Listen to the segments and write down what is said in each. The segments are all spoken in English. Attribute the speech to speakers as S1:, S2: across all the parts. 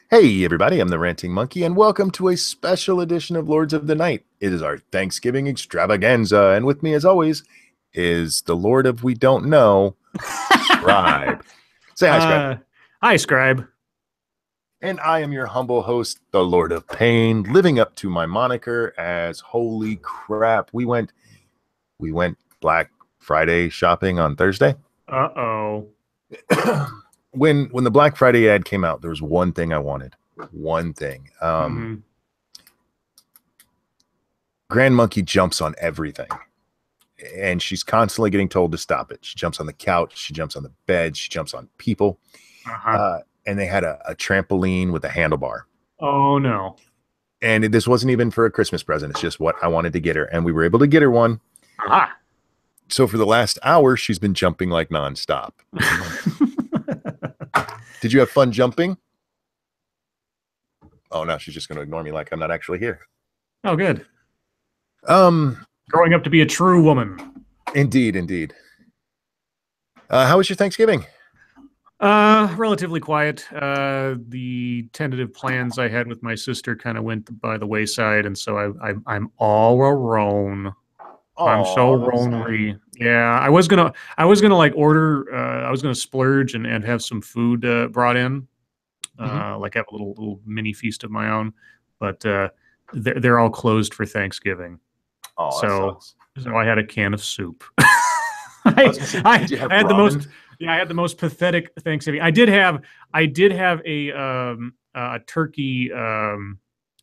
S1: Hey, everybody, I'm the Ranting Monkey, and welcome to a special edition of Lords of the Night. It is our Thanksgiving extravaganza, and with me, as always, is the Lord of We Don't Know, Scribe. Say hi, Scribe.
S2: Hi, Scribe.
S1: And I am your humble host, the Lord of Pain, living up to my moniker as holy crap. We went Black Friday shopping on Thursday.
S2: Uh-oh.
S1: When the Black Friday ad came out, there was one thing I wanted. One thing. Grand Monkey jumps on everything, and she's constantly getting told to stop it. She jumps on the couch, she jumps on the bed, she jumps on people. And they had a trampoline with a handlebar.
S2: Oh, no.
S1: And this wasn't even for a Christmas present. It's just what I wanted to get her, and we were able to get her one.
S2: Aha.
S1: So for the last hour, she's been jumping like nonstop. Did you have fun jumping? Oh, now she's just going to ignore me like I'm not actually here.
S2: Oh, good. Growing up to be a true woman.
S1: Indeed. How was your Thanksgiving?
S2: Relatively quiet. The tentative plans I had with my sister kind of went by the wayside, and so I'm all alone. I'm so lonely. Yeah, I was gonna like order. I was gonna splurge and have some food brought in, like have a little mini feast of my own, but they're all closed for Thanksgiving.
S1: Oh,
S2: so I had a can of soup.
S1: I
S2: had the most. Yeah, I had the most pathetic Thanksgiving. I did have a turkey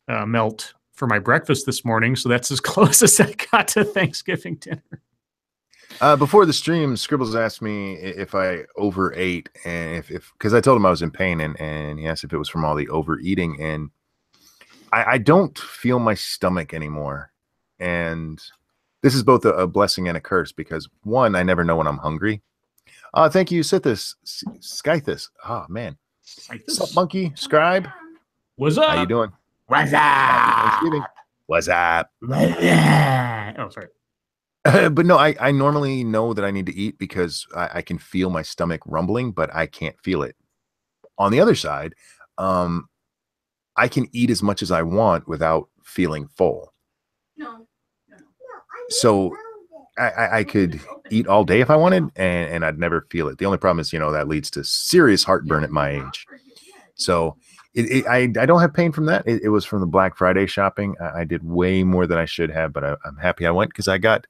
S2: melt for my breakfast this morning, so that's as close as I got to Thanksgiving dinner.
S1: Before the stream, Scribbles asked me if I overate, and if because I told him I was in pain, and he asked if it was from all the overeating, and I don't feel my stomach anymore, and this is both a blessing and a curse because one, I never know when I'm hungry. Thank you, Skythus. Oh man, what's up, Monkey? Scribe,
S2: what's up?
S1: How you doing?
S2: What's up?
S1: Happy Thanksgiving. What's up?
S2: Oh, sorry.
S1: But no, I normally know that I need to eat because I can feel my stomach rumbling, but I can't feel it. On the other side, I can eat as much as I want without feeling full. So I could eat all day if I wanted, and I'd never feel it. The only problem is, that leads to serious heartburn at my age. So I don't have pain from that. It was from the Black Friday shopping. I did way more than I should have, but I'm happy I went because I got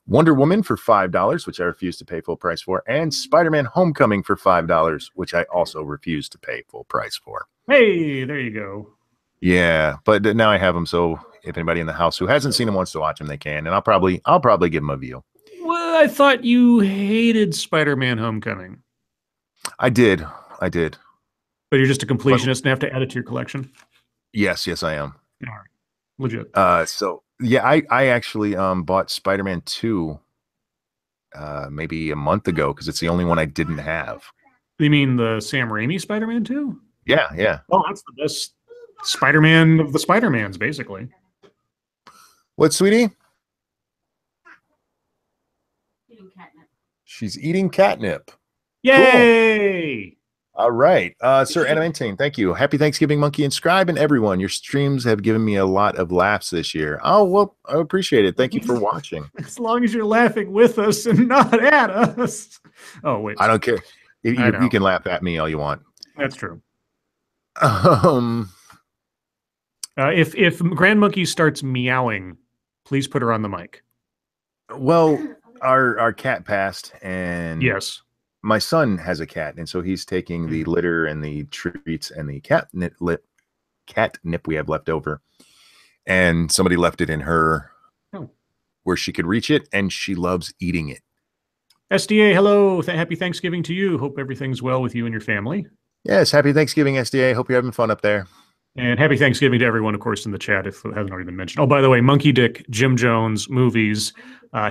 S1: Wonder Woman for $5, which I refused to pay full price for, and Spider-Man Homecoming for $5, which I also refused to pay full price for.
S2: Hey, there you go.
S1: Yeah, but now I have them, so if anybody in the house who hasn't seen them wants to watch them, they can, and I'll probably give them a view.
S2: Well, I thought you hated Spider-Man Homecoming.
S1: I did.
S2: But you're just a completionist and have to add it to your collection.
S1: Yes, I am.
S2: All right. Legit.
S1: So yeah, I actually bought Spider-Man 2 maybe a month ago because it's the only one I didn't have.
S2: You mean the Sam Raimi Spider-Man 2?
S1: Yeah.
S2: Oh, that's the best Spider-Man of the Spider-Mans, basically.
S1: What, sweetie? Eating catnip. She's eating catnip.
S2: Yay!
S1: Cool. All right. Sir Adamantine, thank you. Happy Thanksgiving, Monkey and Scribe, and everyone. Your streams have given me a lot of laughs this year. Oh, well, I appreciate it. Thank you for watching.
S2: As long as you're laughing with us and not at us. Oh, wait.
S1: I don't care. You can laugh at me all you want.
S2: That's true. If Grand Monkey starts meowing, please put her on the mic.
S1: Well, our cat passed, and
S2: yes,
S1: my son has a cat, and so he's taking the litter and the treats and the catnip we have left over, and somebody left it in her where she could reach it, and she loves eating it.
S2: SDA, hello. Happy Thanksgiving to you. Hope everything's well with you and your family.
S1: Yes, happy Thanksgiving, SDA. Hope you're having fun up there.
S2: And happy Thanksgiving to everyone, of course, in the chat, if it hasn't already been mentioned. Oh, by the way, Monkey Dick, Jim Jones, movies.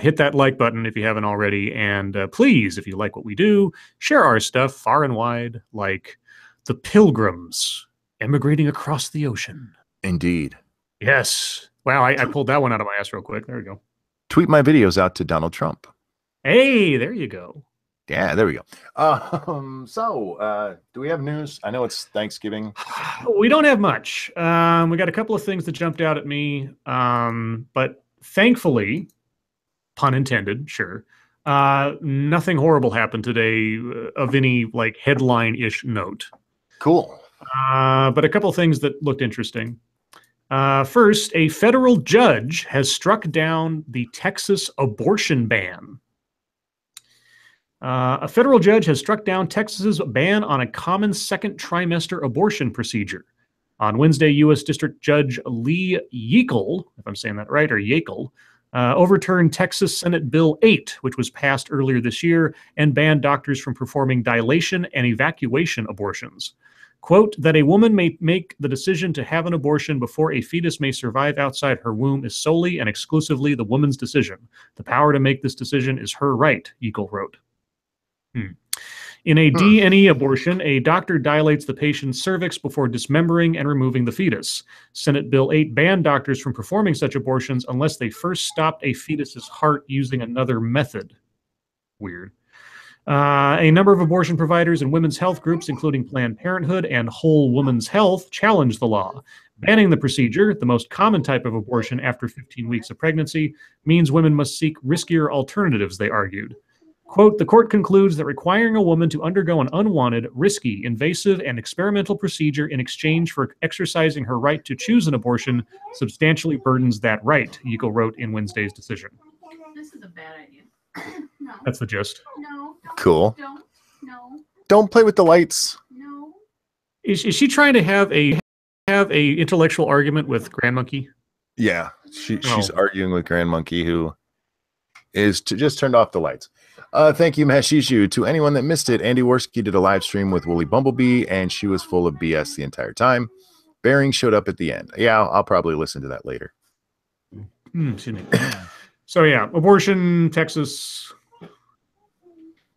S2: Hit that like button if you haven't already. And please, if you like what we do, share our stuff far and wide, like the Pilgrims emigrating across the ocean.
S1: Indeed.
S2: Yes. Wow, I pulled that one out of my ass real quick. There we go.
S1: Tweet my videos out to Donald Trump.
S2: Hey, there you go.
S1: Yeah, there we go. Do we have news? I know it's Thanksgiving.
S2: We don't have much. We got a couple of things that jumped out at me, but thankfully, pun intended, sure, nothing horrible happened today of any like headline-ish note.
S1: Cool.
S2: But a couple of things that looked interesting. First, a federal judge has struck down the Texas abortion ban. A federal judge has struck down Texas's ban on a common second trimester abortion procedure. On Wednesday, U.S. District Judge Lee Yeakel, if I'm saying that right, or Yeakel, overturned Texas Senate Bill 8, which was passed earlier this year and banned doctors from performing dilation and evacuation abortions. Quote, that a woman may make the decision to have an abortion before a fetus may survive outside her womb is solely and exclusively the woman's decision. The power to make this decision is her right, Yeakel wrote. In a D&E abortion, a doctor dilates the patient's cervix before dismembering and removing the fetus. Senate Bill 8 banned doctors from performing such abortions unless they first stopped a fetus's heart using another method. Weird. A number of abortion providers and women's health groups, including Planned Parenthood and Whole Woman's Health, challenged the law. Banning the procedure, the most common type of abortion after 15 weeks of pregnancy, means women must seek riskier alternatives, they argued. Quote, the court concludes that requiring a woman to undergo an unwanted, risky, invasive, and experimental procedure in exchange for exercising her right to choose an abortion substantially burdens that right, Yeakel wrote in Wednesday's decision.
S3: This is a bad idea. No.
S2: That's the gist.
S3: No.
S1: Cool.
S3: Don't. No.
S1: Don't play with the lights.
S3: No.
S2: Is she trying to have a intellectual argument with Grand Monkey?
S1: Yeah, she's arguing with Grand Monkey, who is just turned off the lights. Thank you, Mashishu. To anyone that missed it, Andy Worski did a live stream with Woolly Bumblebee, and she was full of BS the entire time. Bearing showed up at the end. Yeah, I'll probably listen to that later.
S2: Excuse me. So yeah, abortion, Texas.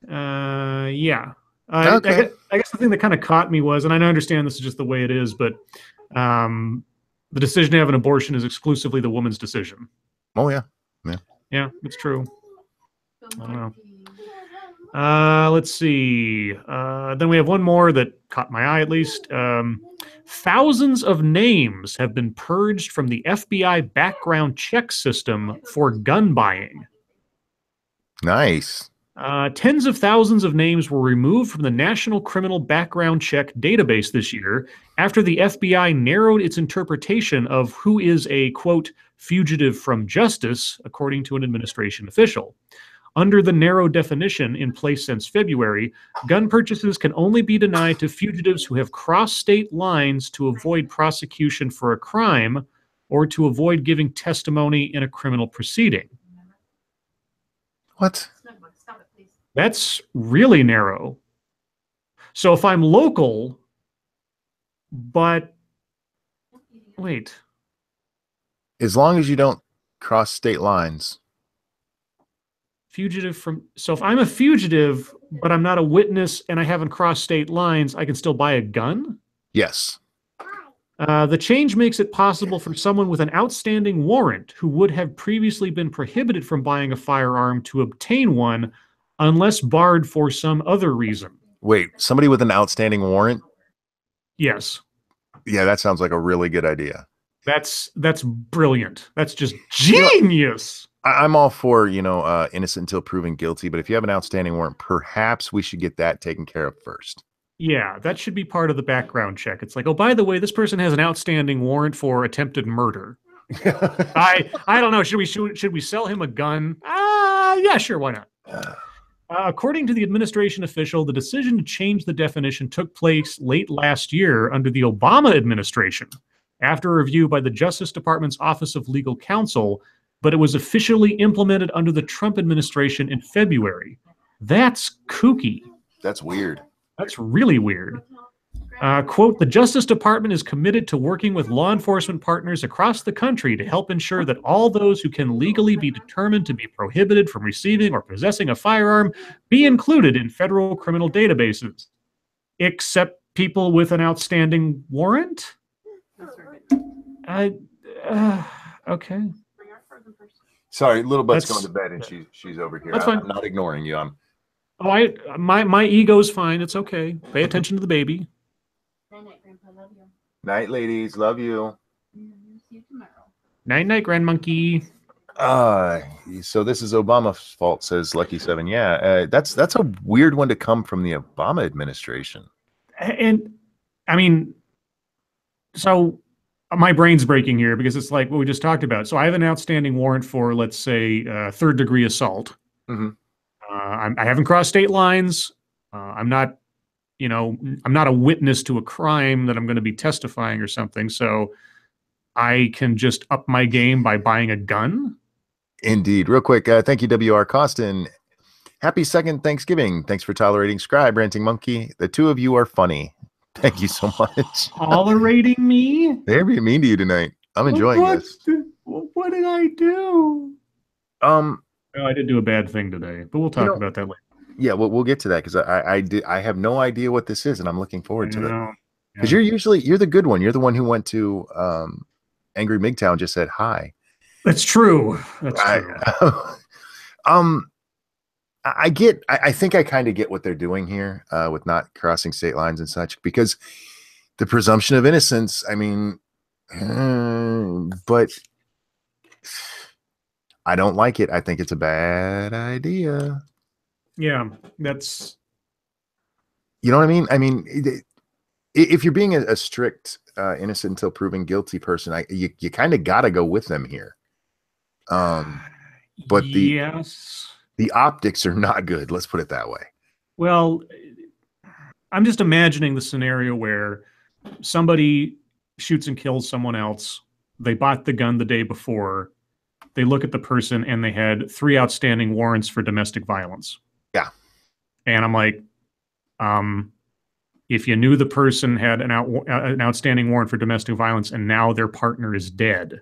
S2: Yeah.
S1: Okay.
S2: I guess the thing that kind of caught me was, and I understand this is just the way it is, but the decision to have an abortion is exclusively the woman's decision.
S1: Oh yeah.
S2: Yeah, it's true. I don't know. Let's see. Then we have one more that caught my eye, at least. Thousands of names have been purged from the FBI background check system for gun buying.
S1: Nice.
S2: Tens of thousands of names were removed from the National Criminal Background Check database this year after the FBI narrowed its interpretation of who is a, quote, fugitive from justice, according to an administration official. Under the narrow definition in place since February, gun purchases can only be denied to fugitives who have crossed state lines to avoid prosecution for a crime or to avoid giving testimony in a criminal proceeding.
S1: What?
S3: Stop it, please.
S2: That's really narrow. So if I'm local, but wait.
S1: As long as you don't cross state lines.
S2: Fugitive from, so if I'm a fugitive, but I'm not a witness and I haven't crossed state lines, I can still buy a gun?
S1: Yes.
S2: The change makes it possible for someone with an outstanding warrant who would have previously been prohibited from buying a firearm to obtain one unless barred for some other reason.
S1: Wait, somebody with an outstanding warrant?
S2: Yes.
S1: Yeah, that sounds like a really good idea.
S2: That's brilliant. That's just genius.
S1: I'm all for, innocent until proven guilty, but if you have an outstanding warrant, perhaps we should get that taken care of first.
S2: Yeah, that should be part of the background check. It's like, oh, by the way, this person has an outstanding warrant for attempted murder. I don't know. Should we sell him a gun? Yeah, sure, why not? According to the administration official, the decision to change the definition took place late last year under the Obama administration, after a review by the Justice Department's Office of Legal Counsel, but it was officially implemented under the Trump administration in February. That's kooky.
S1: That's weird.
S2: That's really weird. Quote, the Justice Department is committed to working with law enforcement partners across the country to help ensure that all those who can legally be determined to be prohibited from receiving or possessing a firearm be included in federal criminal databases. Except people with an outstanding warrant? Okay.
S1: Sorry, little butt's
S2: That's-
S1: going to bed and she's over here.
S2: That's fine.
S1: I'm not ignoring you. I'm
S2: Oh, my ego's fine. It's okay. Pay attention to the baby.
S3: Night night, Grandpa. Love you.
S1: Night, ladies. Love you.
S3: See you tomorrow.
S2: Night night, grand monkey.
S1: So this is Obama's fault, says Lucky Seven. Yeah, that's a weird one to come from the Obama administration.
S2: And I mean, so my brain's breaking here because it's like what we just talked about. So I have an outstanding warrant for, let's say, third-degree assault.
S1: Mm-hmm.
S2: I haven't crossed state lines. I'm not, I'm not a witness to a crime that I'm going to be testifying or something. So I can just up my game by buying a gun.
S1: Indeed. Real quick, thank you, W.R. Costin. Happy second Thanksgiving. Thanks for tolerating Scribe, Ranting Monkey. The two of you are funny. Thank you so much.
S2: Tolerating me?
S1: They're being mean to you tonight. I'm enjoying this.
S2: What did I do?
S1: Oh,
S2: I did do a bad thing today, but we'll talk about that later.
S1: Yeah, we'll get to that because I have no idea what this is, and I'm looking forward to it. Because you're the good one. You're the one who went to Angry MGTOW and just said hi.
S2: That's true. That's true.
S1: I think I kind of get what they're doing here with not crossing state lines and such, because the presumption of innocence, I mean, but I don't like it. I think it's a bad idea.
S2: Yeah, that's...
S1: You know what I mean? I mean, if you're being a strict innocent until proven guilty person, you kind of got to go with them here. But the optics are not good. Let's put it that way.
S2: Well, I'm just imagining the scenario where somebody shoots and kills someone else. They bought the gun the day before. They look at the person and they had 3 outstanding warrants for domestic violence.
S1: Yeah.
S2: And I'm like, if you knew the person had an outstanding warrant for domestic violence and now their partner is dead,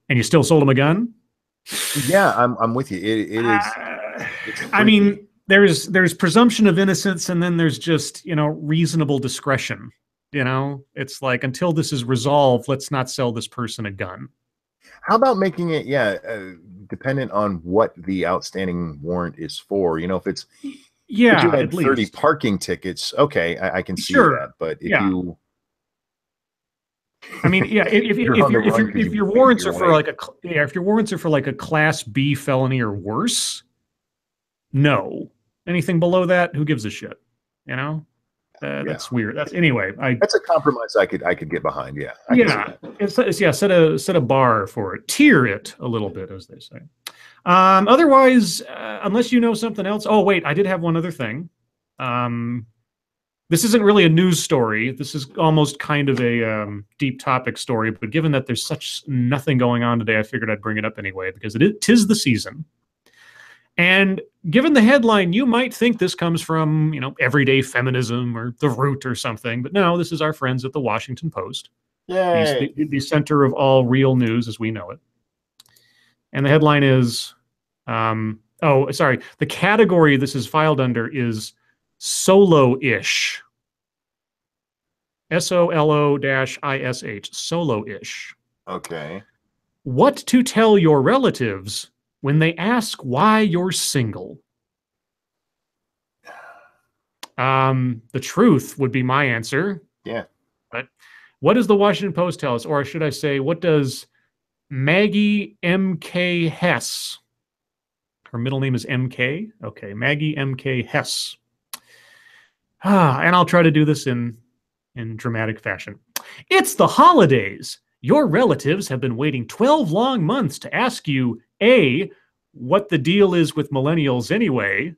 S2: and you still sold them a gun?
S1: Yeah, I'm with you. It is.
S2: I mean, there's presumption of innocence, and then there's just, reasonable discretion. It's like, until this is resolved, let's not sell this person a gun.
S1: How about making it, dependent on what the outstanding warrant is for? If it's you had
S2: at
S1: 30
S2: least
S1: parking tickets, okay, I can see
S2: Sure.
S1: that. But if you,
S2: I mean, yeah, if your warrants are for if your warrants are for like a Class B felony or worse, no. Anything below that, who gives a shit? That's weird. That's
S1: that's a compromise I could get behind. Yeah.
S2: Set a bar for it, tier it a little bit, as they say. Otherwise, unless you know something else. Oh wait, I did have one other thing. This isn't really a news story. This is almost kind of a deep topic story. But given that there's such nothing going on today, I figured I'd bring it up anyway because tis the season. And given the headline, you might think this comes from, everyday feminism or The Root or something. But no, this is our friends at the Washington Post.
S1: Yay.
S2: The center of all real news as we know it. And the headline is, the category this is filed under is solo-ish. SOLO-ISH, solo-ish.
S1: Okay.
S2: What to tell your relatives when they ask why you're single? The truth would be my answer.
S1: Yeah.
S2: But what does the Washington Post tell us? Or should I say, what does Maggie M.K. Hess, her middle name is M.K.? Okay, Maggie M.K. Hess. And I'll try to do this in dramatic fashion. It's the holidays. Your relatives have been waiting 12 long months to ask you, A, what the deal is with millennials anyway,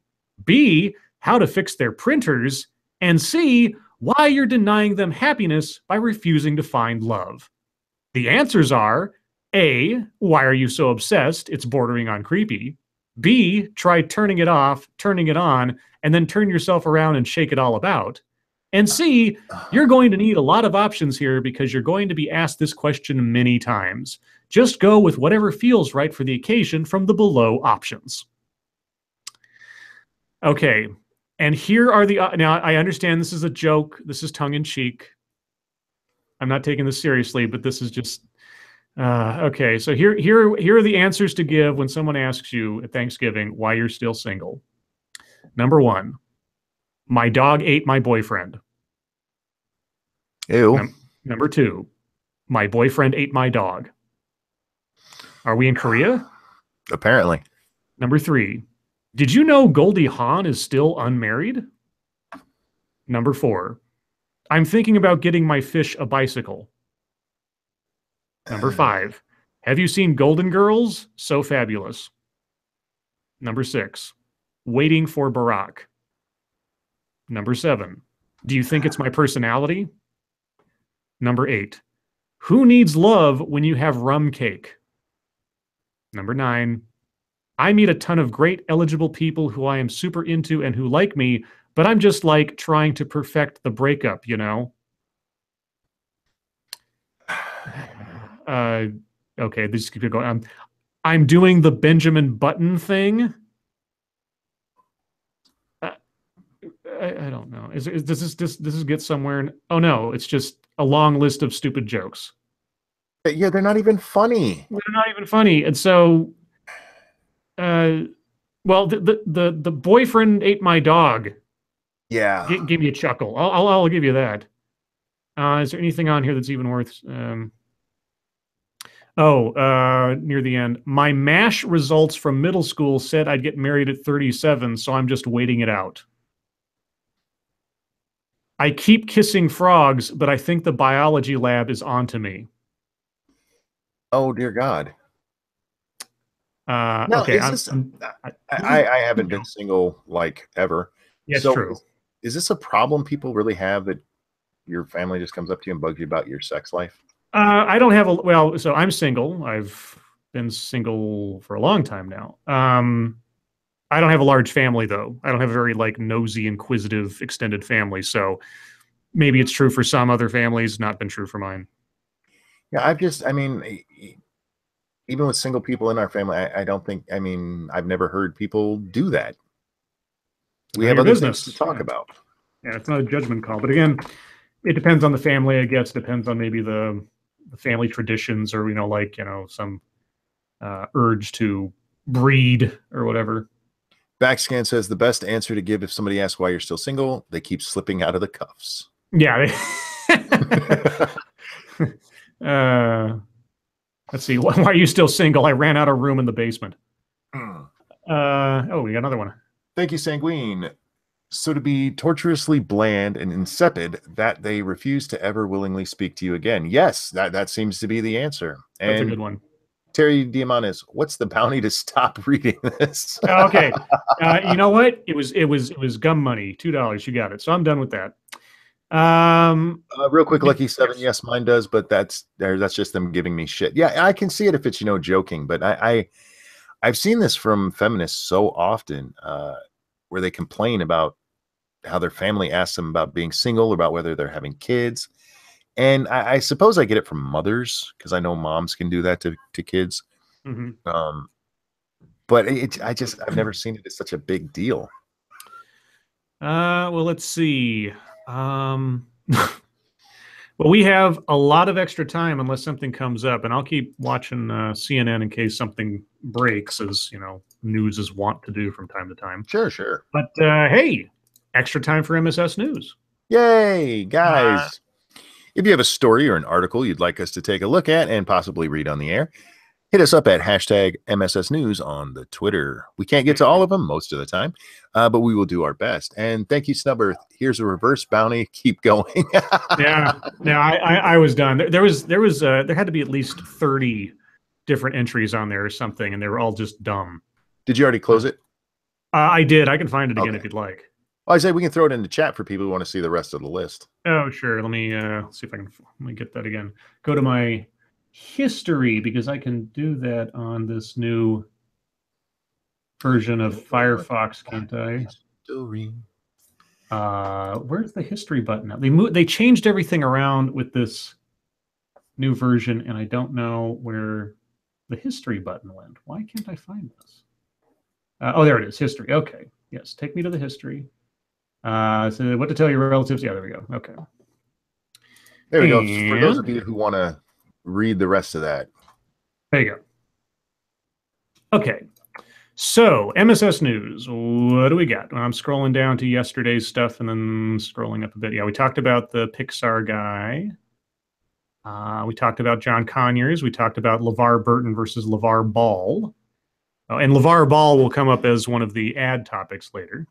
S2: B, how to fix their printers, and C, why you're denying them happiness by refusing to find love. The answers are, A, why are you so obsessed? It's bordering on creepy. B, try turning it off, turning it on, and then turn yourself around and shake it all about. And C, you're going to need a lot of options here because you're going to be asked this question many times. Just go with whatever feels right for the occasion from the below options. Okay, and here are the... Now, I understand this is a joke. This is tongue-in-cheek. I'm not taking this seriously, but this is just... okay, so here are the answers to give when someone asks you at Thanksgiving why you're still single. Number 1, my dog ate my boyfriend.
S1: Ew.
S2: Number 2, my boyfriend ate my dog. Are we in Korea?
S1: Apparently.
S2: Number 3, did you know Goldie Hawn is still unmarried? Number 4, I'm thinking about getting my fish a bicycle. Number 5, have you seen Golden Girls? So fabulous. Number 6, waiting for Barack. Number 7, do you think it's my personality? Number 8, who needs love when you have rum cake? Number 9, I meet a ton of great eligible people who I am super into and who like me, but I'm just like trying to perfect the breakup, you know? Okay, this keeps going. I'm doing the Benjamin Button thing. I don't know. Does this get somewhere? Oh no, it's just a long list of stupid jokes.
S1: Yeah, they're not even funny.
S2: They're not even funny, and so, well, the boyfriend ate my dog.
S1: Yeah.
S2: Give me a chuckle. I'll give you that. Is there anything on here that's even worth? Near the end, my MASH results from middle school said I'd get married at 37, so I'm just waiting it out. I keep kissing frogs, but I think the biology lab is onto me.
S1: Oh dear God.
S2: Now,
S1: okay, I haven't been single like ever.
S2: Yes, so true.
S1: Is this a problem people really have, that your family just comes up to you and bugs you about your sex life?
S2: I don't have so I'm single. I've been single for a long time now. I don't have a large family though. I don't have a very nosy, inquisitive, extended family. So maybe it's true for some other families, not been true for mine.
S1: Yeah, even with single people in our family, I don't think, I've never heard people do that. We have other things to talk about.
S2: Yeah, it's not a judgment call. But again, it depends on the family, I guess. It depends on maybe the family traditions, or, some urge to breed or whatever.
S1: Backscan says the best answer to give if somebody asks why you're still single, they keep slipping out of the cuffs.
S2: Yeah. Let's see. Why are you still single? I ran out of room in the basement. We got another one.
S1: Thank you, Sanguine. So to be tortuously bland and insipid, that they refuse to ever willingly speak to you again. Yes, that seems to be the answer.
S2: That's a good one.
S1: Terry Diamandis, what's the bounty to stop reading this?
S2: Okay. You know what? It was gum money, $2. You got it. So I'm done with that.
S1: Real quick, Lucky 7. Yes, mine does, but that's just them giving me shit. Yeah, I can see it if it's joking, but I've seen this from feminists so often, where they complain about how their family asks them about being single, or about whether they're having kids. And I suppose I get it from mothers, because I know moms can do that to kids.
S2: Mm-hmm.
S1: But I've never seen it as such a big deal.
S2: Well, let's see. Well, we have a lot of extra time unless something comes up, and I'll keep watching CNN in case something breaks, as news is wont to do from time to time.
S1: Sure.
S2: But hey, extra time for MSS News.
S1: Yay, guys. If you have a story or an article you'd like us to take a look at and possibly read on the air, hit us up at #MSS News on the Twitter. We can't get to all of them most of the time, but we will do our best. And thank you, Snubber. Here's a reverse bounty. Keep going.
S2: Yeah. I was done. There had to be at least 30 different entries on there or something, and they were all just dumb.
S1: Did you already close it?
S2: I did. I can find it again if you'd like.
S1: Well, I say we can throw it in the chat for people who want to see the rest of the list.
S2: Oh, sure. Let me see if I can. Let me get that again. Go to my history, because I can do that on this new version of Firefox, can't I?
S1: History.
S2: Where's the history button? They changed everything around with this new version, and I don't know where the history button went. Why can't I find this? Oh, there it is. History. Okay. Yes. Take me to the history. So what to tell your relatives? Yeah, there we go. Okay.
S1: There we go. For those of you who want to read the rest of that.
S2: There you go. Okay. So, MSS News, what do we got? I'm scrolling down to yesterday's stuff and then scrolling up a bit. Yeah, we talked about the Pixar guy. We talked about John Conyers. We talked about LeVar Burton versus LeVar Ball. Oh, and LeVar Ball will come up as one of the ad topics later.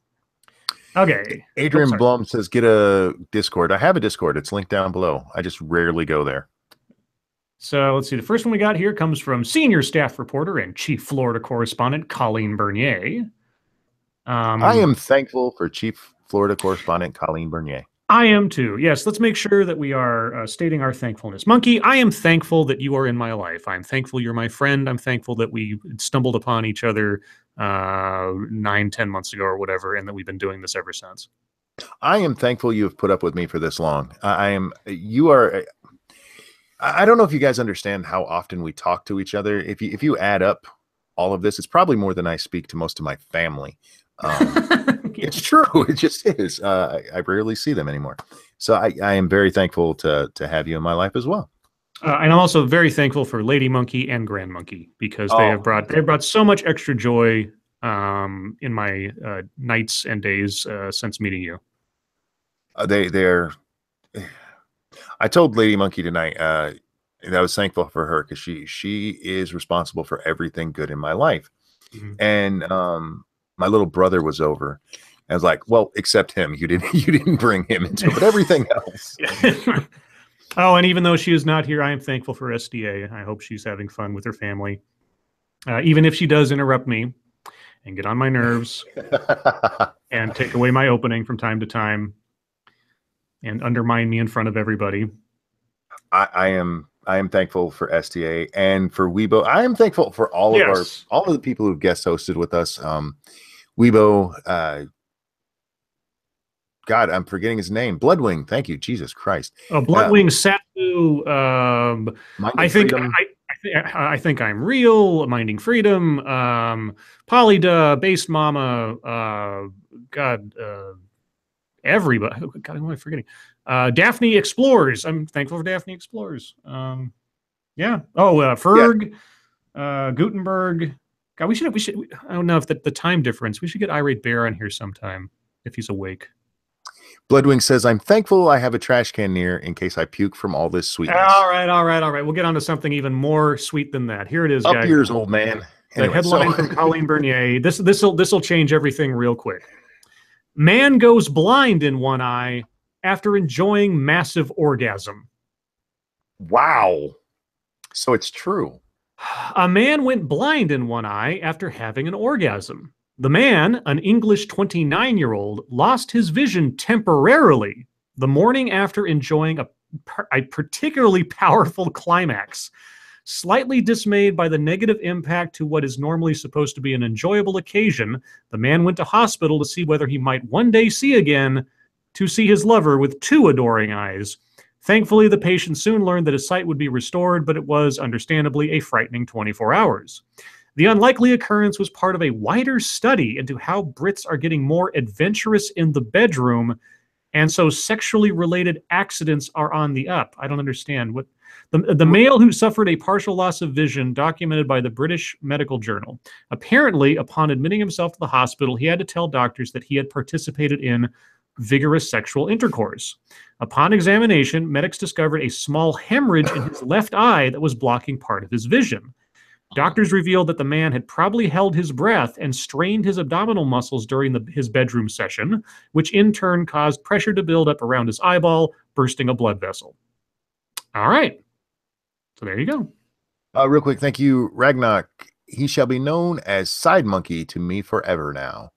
S2: Okay.
S1: Adrian Blum says, get a Discord. I have a Discord. It's linked down below. I just rarely go there.
S2: So let's see. The first one we got here comes from senior staff reporter and chief Florida correspondent Colleen Bernier.
S1: I am thankful for chief Florida correspondent Colleen Bernier.
S2: I am too. Yes, let's make sure that we are stating our thankfulness. Monkey, I am thankful that you are in my life. I'm thankful you're my friend. I'm thankful that we stumbled upon each other 9-10 months ago or whatever, and that we've been doing this ever since.
S1: I am thankful you have put up with me for this long. You are. I don't know if you guys understand how often we talk to each other. If you add up all of this, it's probably more than I speak to most of my family. It's true. It just is. I rarely see them anymore. So I am very thankful to have you in my life as well.
S2: And I'm also very thankful for Lady Monkey and Grand Monkey because they have brought so much extra joy in my nights and days since meeting you.
S1: They're. I told Lady Monkey tonight and I was thankful for her because she is responsible for everything good in my life. Mm-hmm. And my little brother was over. I was like, well, except him. You didn't bring him into it, but everything else.
S2: Oh, and even though she is not here, I am thankful for SDA. I hope she's having fun with her family. Even if she does interrupt me and get on my nerves and take away my opening from time to time and undermine me in front of everybody.
S1: I am thankful for SDA and for Weibo. I am thankful for all of the people who've guest hosted with us. Weibo, God, I'm forgetting his name. Bloodwing. Thank you. Jesus Christ.
S2: Bloodwing, Satu. I think I'm real. Minding Freedom. Polyda, Based Mama. Everybody. God, who am I forgetting? Daphne Explores. I'm thankful for Daphne Explores. Yeah. Oh, Ferg. Yeah. Gutenberg. God, we should. I don't know if the time difference. We should get Irate Bear on here sometime if he's awake.
S1: Bloodwing says, I'm thankful I have a trash can near in case I puke from all this sweetness.
S2: All right. We'll get on to something even more sweet than that. Here it is, guys.
S1: Up yours, old man.
S2: The headline from Colleen Bernier. This'll change everything real quick. Man goes blind in one eye after enjoying massive orgasm.
S1: Wow. So it's true.
S2: A man went blind in one eye after having an orgasm. The man, an English 29-year-old, lost his vision temporarily the morning after enjoying a particularly powerful climax. Slightly dismayed by the negative impact to what is normally supposed to be an enjoyable occasion, the man went to hospital to see whether he might one day see his lover with two adoring eyes. Thankfully, the patient soon learned that his sight would be restored, but it was, understandably, a frightening 24 hours. The unlikely occurrence was part of a wider study into how Brits are getting more adventurous in the bedroom, and so sexually related accidents are on the up. I don't understand. What the male who suffered a partial loss of vision, documented by the British Medical Journal. Apparently, upon admitting himself to the hospital, he had to tell doctors that he had participated in vigorous sexual intercourse. Upon examination, medics discovered a small hemorrhage in his left eye that was blocking part of his vision. Doctors revealed that the man had probably held his breath and strained his abdominal muscles during his bedroom session, which in turn caused pressure to build up around his eyeball, bursting a blood vessel. All right. So there you go.
S1: Real quick, thank you, Ragnar. He shall be known as Side Monkey to me forever now.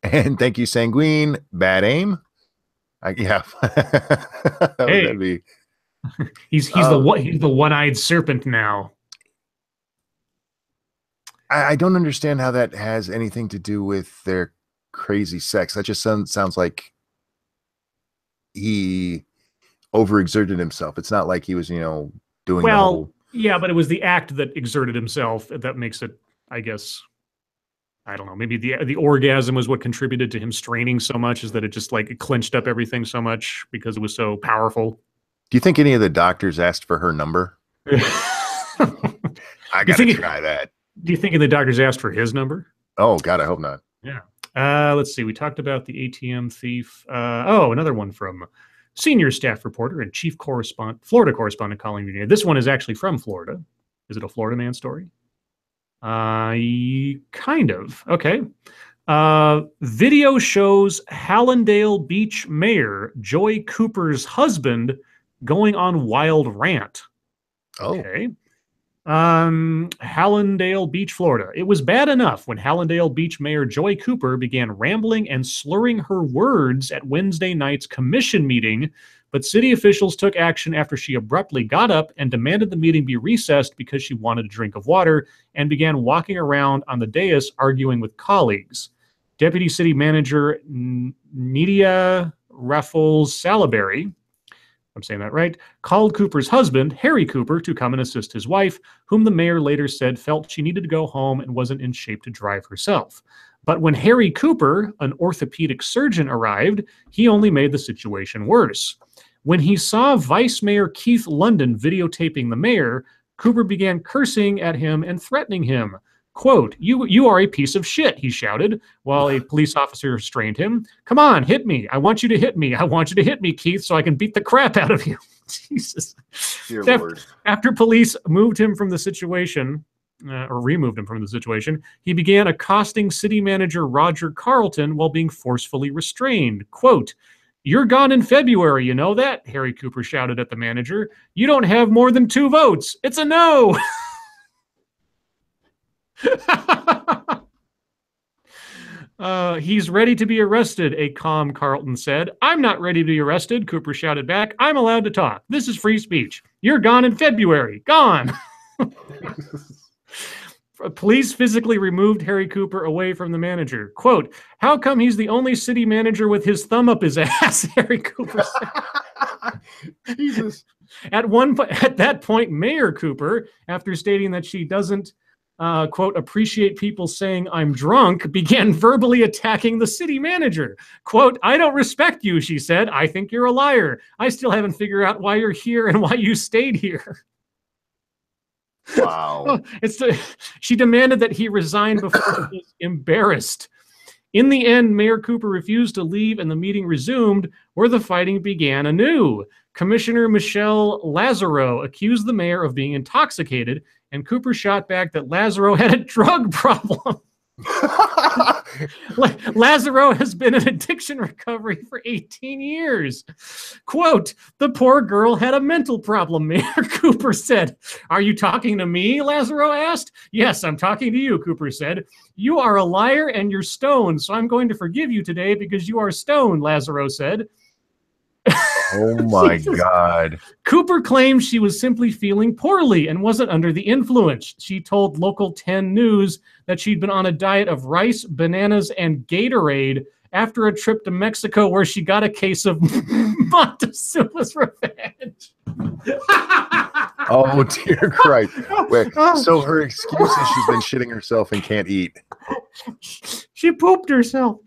S1: And thank you, Sanguine. Bad aim. Yeah.
S2: Hey. He's the one-eyed serpent now.
S1: I don't understand how that has anything to do with their crazy sex. That just sounds like he overexerted himself. It's not like he was, doing
S2: yeah, but it was the act that exerted himself that makes it, I guess, I don't know, maybe the orgasm was what contributed to him straining so much, is that it just it clenched up everything so much because it was so powerful.
S1: Do you think any of the doctors asked for her number? I gotta try that.
S2: Do you think the doctors asked for his number?
S1: Oh God, I hope not.
S2: Yeah. Let's see. We talked about the ATM thief. Another one from senior staff reporter and chief Florida correspondent calling me. This one is actually from Florida. Is it a Florida man story? Kind of. Okay. Video shows Hallandale Beach Mayor Joy Cooper's husband going on wild rant. Okay. Hallandale Beach, Florida. It was bad enough when Hallandale Beach Mayor Joy Cooper began rambling and slurring her words at Wednesday night's commission meeting, but city officials took action after she abruptly got up and demanded the meeting be recessed because she wanted a drink of water and began walking around on the dais arguing with colleagues. Deputy City Manager Nydia Raffles Salaberry, I'm saying that right, called Cooper's husband, Harry Cooper, to come and assist his wife, whom the mayor later said felt she needed to go home and wasn't in shape to drive herself. But when Harry Cooper, an orthopedic surgeon, arrived, he only made the situation worse. When he saw Vice Mayor Keith London videotaping the mayor, Cooper began cursing at him and threatening him. Quote, you are a piece of shit, he shouted, while a police officer restrained him. Come on, hit me. I want you to hit me. I want you to hit me, Keith, so I can beat the crap out of you. Jesus.
S1: Dear Lord.
S2: After police moved him from the situation, or removed him from the situation, he began accosting city manager Roger Carlton while being forcefully restrained. Quote, you're gone in February, you know that? Harry Cooper shouted at the manager. You don't have more than 2 votes. It's a no. He's ready to be arrested, a calm Carlton said. I'm not ready to be arrested, Cooper shouted back. I'm allowed to talk. This is free speech. You're gone in February. Gone. Police physically removed Harry Cooper away from the manager. Quote, how come he's the only city manager with his thumb up his ass, Harry Cooper said.
S1: Jesus.
S2: At that point, Mayor Cooper, after stating that she doesn't quote, appreciate people saying I'm drunk, began verbally attacking the city manager. Quote, I don't respect you, she said. I think you're a liar. I still haven't figured out why you're here and why you stayed here.
S1: Wow.
S2: She demanded that he resign before he was embarrassed. In the end, Mayor Cooper refused to leave and the meeting resumed, where the fighting began anew. Commissioner Michelle Lazaro accused the mayor of being intoxicated, and Cooper shot back that Lazaro had a drug problem. Lazaro has been in addiction recovery for 18 years. Quote, the poor girl had a mental problem, Mayor Cooper said. Are you talking to me? Lazaro asked. Yes, I'm talking to you, Cooper said. You are a liar and you're stoned, so I'm going to forgive you today because you are stoned, Lazaro said.
S1: Oh my God.
S2: Cooper claimed she was simply feeling poorly and wasn't under the influence. She told Local 10 News that she'd been on a diet of rice, bananas, and Gatorade after a trip to Mexico where she got a case of Montezuma's Revenge.
S1: Oh, dear Christ. Wait, so her excuse is she's been shitting herself and can't eat.
S2: She pooped herself.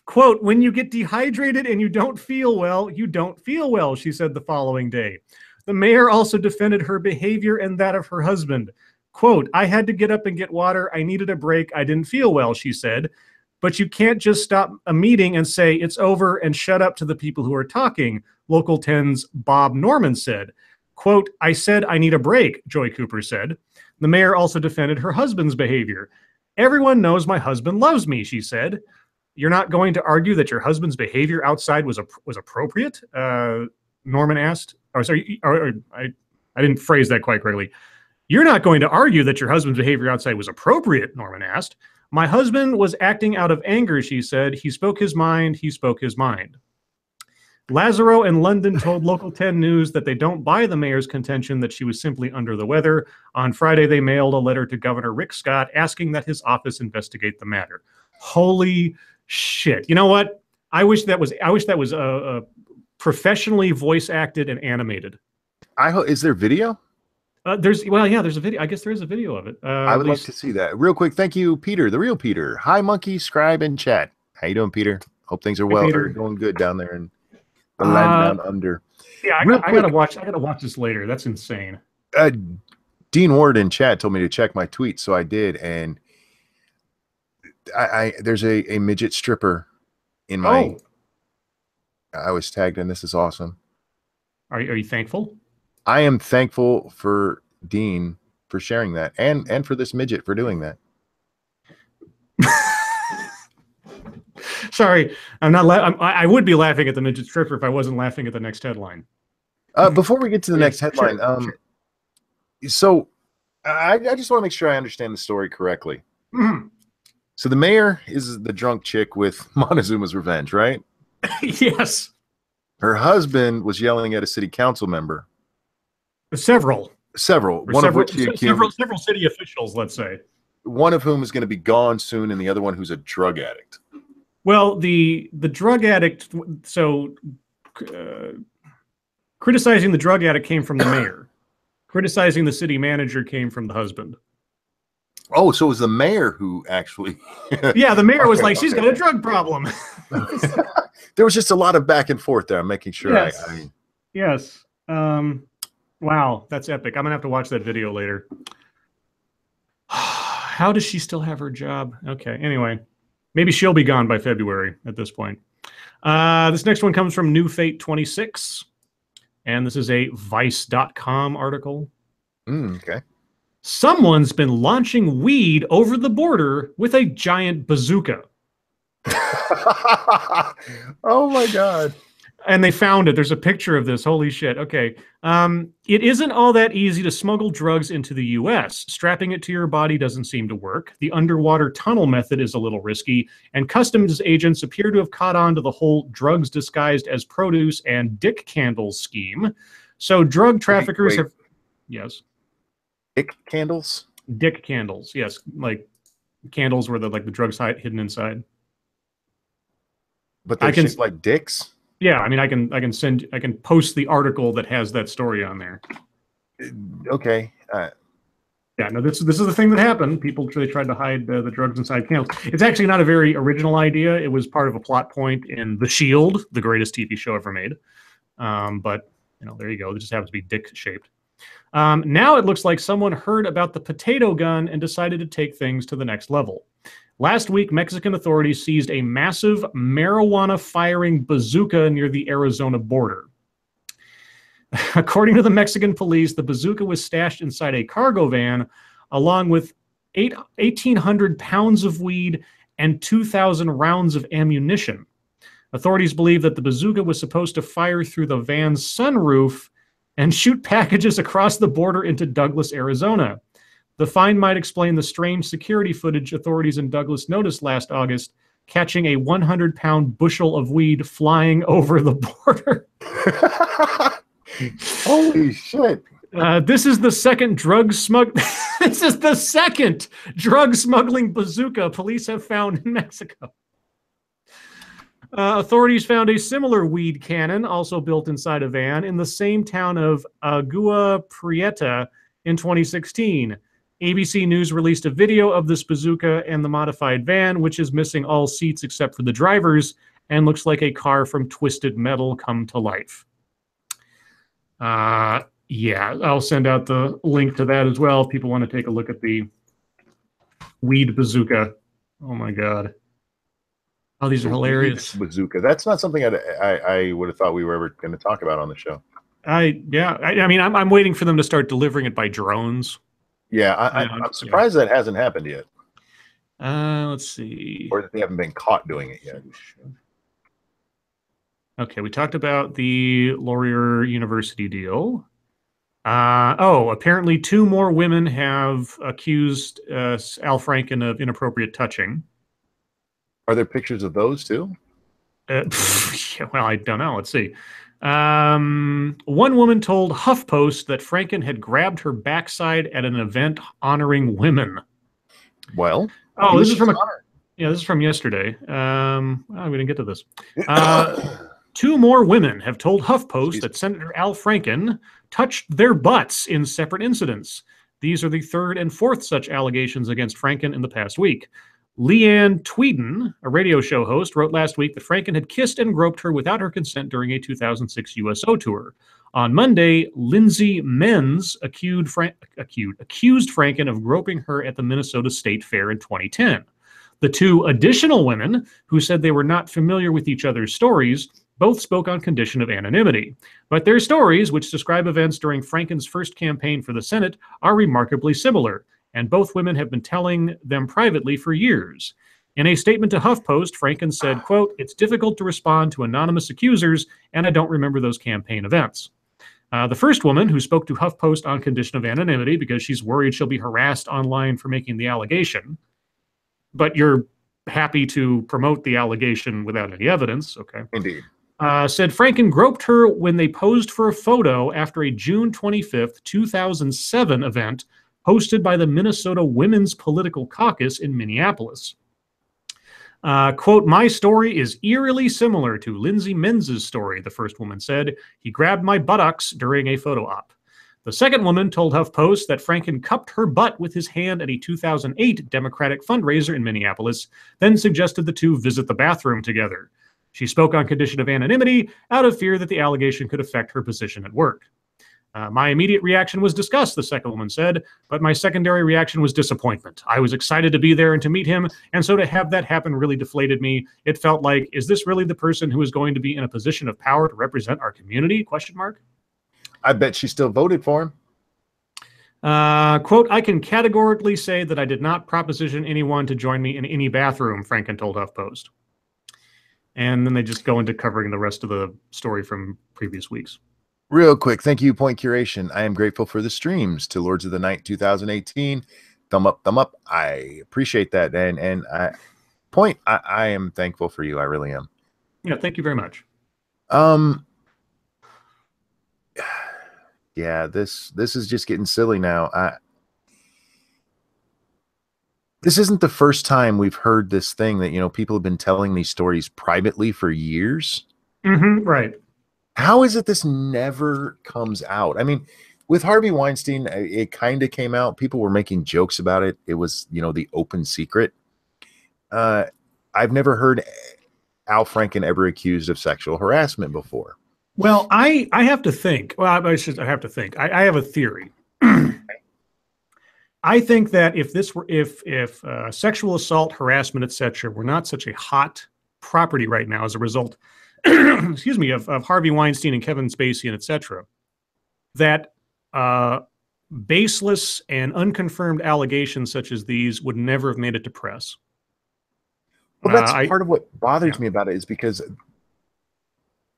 S2: Quote, when you get dehydrated and you don't feel well, you don't feel well, she said the following day. The mayor also defended her behavior and that of her husband. Quote, I had to get up and get water. I needed a break. I didn't feel well, she said. But you can't just stop a meeting and say it's over and shut up to the people who are talking, Local 10's Bob Norman said. Quote, I said I need a break, Joy Cooper said. The mayor also defended her husband's behavior. Everyone knows my husband loves me, she said. You're not going to argue that your husband's behavior outside was appropriate? Norman asked. I didn't phrase that quite correctly. You're not going to argue that your husband's behavior outside was appropriate, Norman asked. My husband was acting out of anger, she said. He spoke his mind. He spoke his mind. Lazaro and London told Local 10 News that they don't buy the mayor's contention that she was simply under the weather. On Friday, they mailed a letter to Governor Rick Scott asking that his office investigate the matter. Holy shit. You know what? I wish that was professionally voice acted and animated.
S1: Is there video?
S2: There's a video. I guess there is a video of it.
S1: I would like to see that. Real quick, thank you, Peter, the real Peter. Hi, Monkey, Scribe, and Chat. How you doing, Peter? Hope things are well. They're going good down there in the land down under.
S2: Yeah, I gotta watch this later. That's insane.
S1: Dean Ward in chat told me to check my tweets, so I did, and there's a midget stripper in my. I was tagged in. This is awesome.
S2: Are you thankful?
S1: I am thankful for Dean for sharing that, and for this midget for doing that.
S2: Sorry, I'm not. I would be laughing at the midget stripper if I wasn't laughing at the next headline.
S1: Before we get to the next headline,
S2: sure.
S1: So I just want to make sure I understand the story correctly.
S2: Mm-hmm.
S1: So the mayor is the drunk chick with Montezuma's revenge, right?
S2: Yes.
S1: Her husband was yelling at a city council member.
S2: Several.
S1: One of which he accused.
S2: Several city officials, let's say.
S1: One of whom is going to be gone soon, and the other one who's a drug addict.
S2: Well, the drug addict. So criticizing the drug addict came from the mayor. Criticizing the city manager came from the husband.
S1: Oh, so it was the mayor who actually...
S2: Yeah, the mayor was like, she's got a drug problem.
S1: There was just a lot of back and forth there. I'm making sure.
S2: Yes. Yes. Wow, that's epic. I'm going to have to watch that video later. How does she still have her job? Okay, anyway. Maybe she'll be gone by February at this point. This next one comes from New Fate 26. And this is a Vice.com article.
S1: Okay.
S2: Someone's been launching weed over the border with a giant bazooka.
S1: Oh my God.
S2: And they found it. There's a picture of this. Holy shit. Okay. It isn't all that easy to smuggle drugs into the U.S. Strapping it to your body doesn't seem to work. The underwater tunnel method is a little risky, and customs agents appear to have caught on to the whole drugs disguised as produce and dick candles scheme. So drug traffickers have... Yes.
S1: Dick candles?
S2: Dick candles, yes. Like candles where the drugs hidden inside.
S1: But they're shaped like dicks?
S2: Yeah, I mean, I can post the article that has that story on there.
S1: Okay.
S2: Yeah, no, this is the thing that happened. They tried to hide the drugs inside candles. It's actually not a very original idea. It was part of a plot point in The Shield, the greatest TV show ever made. But there you go. It just happens to be dick shaped. Now it looks like someone heard about the potato gun and decided to take things to the next level. Last week, Mexican authorities seized a massive marijuana-firing bazooka near the Arizona border. According to the Mexican police, the bazooka was stashed inside a cargo van, along with 1,800 pounds of weed and 2,000 rounds of ammunition. Authorities believe that the bazooka was supposed to fire through the van's sunroof and shoot packages across the border into Douglas, Arizona. The find might explain the strange security footage authorities in Douglas noticed last August, catching a 100-pound bushel of weed flying over the border.
S1: Holy shit.
S2: This is the second drug smuggling bazooka police have found in Mexico. Authorities found a similar weed cannon, also built inside a van, in the same town of Agua Prieta in 2016. ABC News released a video of this bazooka and the modified van, which is missing all seats except for the drivers and looks like a car from Twisted Metal come to life. Yeah, I'll send out the link to that as well if people want to take a look at the weed bazooka. Oh my God. Oh, these are hilarious.
S1: Bazooka. That's not something I would have thought we were ever going to talk about on the show.
S2: I mean, I'm waiting for them to start delivering it by drones.
S1: Yeah, I'm surprised that hasn't happened yet.
S2: Let's see.
S1: Or that they haven't been caught doing it yet.
S2: Okay, we talked about the Laurier University deal. Apparently 2 more women have accused Al Franken of inappropriate touching.
S1: Are there pictures of those too?
S2: Well, I don't know. Let's see. One woman told HuffPost that Franken had grabbed her backside at an event honoring women.
S1: Well,
S2: this is from yesterday. We didn't get to this. 2 more women have told HuffPost that Senator Al Franken touched their butts in separate incidents. These are the 3rd and 4th such allegations against Franken in the past week. Leanne Tweeden, a radio show host, wrote last week that Franken had kissed and groped her without her consent during a 2006 USO tour. On Monday, Lindsay Menz accused Franken of groping her at the Minnesota State Fair in 2010. The two additional women, who said they were not familiar with each other's stories, both spoke on condition of anonymity. But their stories, which describe events during Franken's first campaign for the Senate, are remarkably similar, and both women have been telling them privately for years. In a statement to HuffPost, Franken said, quote, "It's difficult to respond to anonymous accusers, and I don't remember those campaign events." The first woman, who spoke to HuffPost on condition of anonymity because she's worried she'll be harassed online for making the allegation, but you're happy to promote the allegation without any evidence, okay?
S1: Indeed.
S2: Said Franken groped her when they posed for a photo after a June 25th, 2007 event hosted by the Minnesota Women's Political Caucus in Minneapolis. Quote, "My story is eerily similar to Lindsay Menz's story," the first woman said. "He grabbed my buttocks during a photo op." The second woman told HuffPost that Franken cupped her butt with his hand at a 2008 Democratic fundraiser in Minneapolis, then suggested the two visit the bathroom together. She spoke on condition of anonymity out of fear that the allegation could affect her position at work. My immediate reaction was disgust, the second woman said, but my secondary reaction was disappointment. I was excited to be there and to meet him, and so to have that happen really deflated me. It felt like, is this really the person who is going to be in a position of power to represent our community? Question mark.
S1: I bet she still voted for him.
S2: Quote, "I can categorically say that I did not proposition anyone to join me in any bathroom," Franken told HuffPost. And then they just go into covering the rest of the story from previous weeks.
S1: Real quick, thank you, Point Curation. I am grateful for the streams to Lords of the Night 2018. Thumb up, thumb up. I appreciate that. And Point, I am thankful for you. I really am.
S2: Yeah, thank you very much.
S1: Yeah, this is just getting silly now. This isn't the first time we've heard this thing that, people have been telling these stories privately for years.
S2: Right.
S1: How is it this never comes out? I mean, with Harvey Weinstein, it kind of came out. People were making jokes about it. It was, the open secret. I've never heard Al Franken ever accused of sexual harassment before.
S2: Well, I have to think. Well, I have to think. I have a theory. I think that if sexual assault, harassment, etc., were not such a hot property right now as a result, excuse me, of Harvey Weinstein and Kevin Spacey and etc., that baseless and unconfirmed allegations such as these would never have made it to press.
S1: Well, that's part of what bothers me about it, is because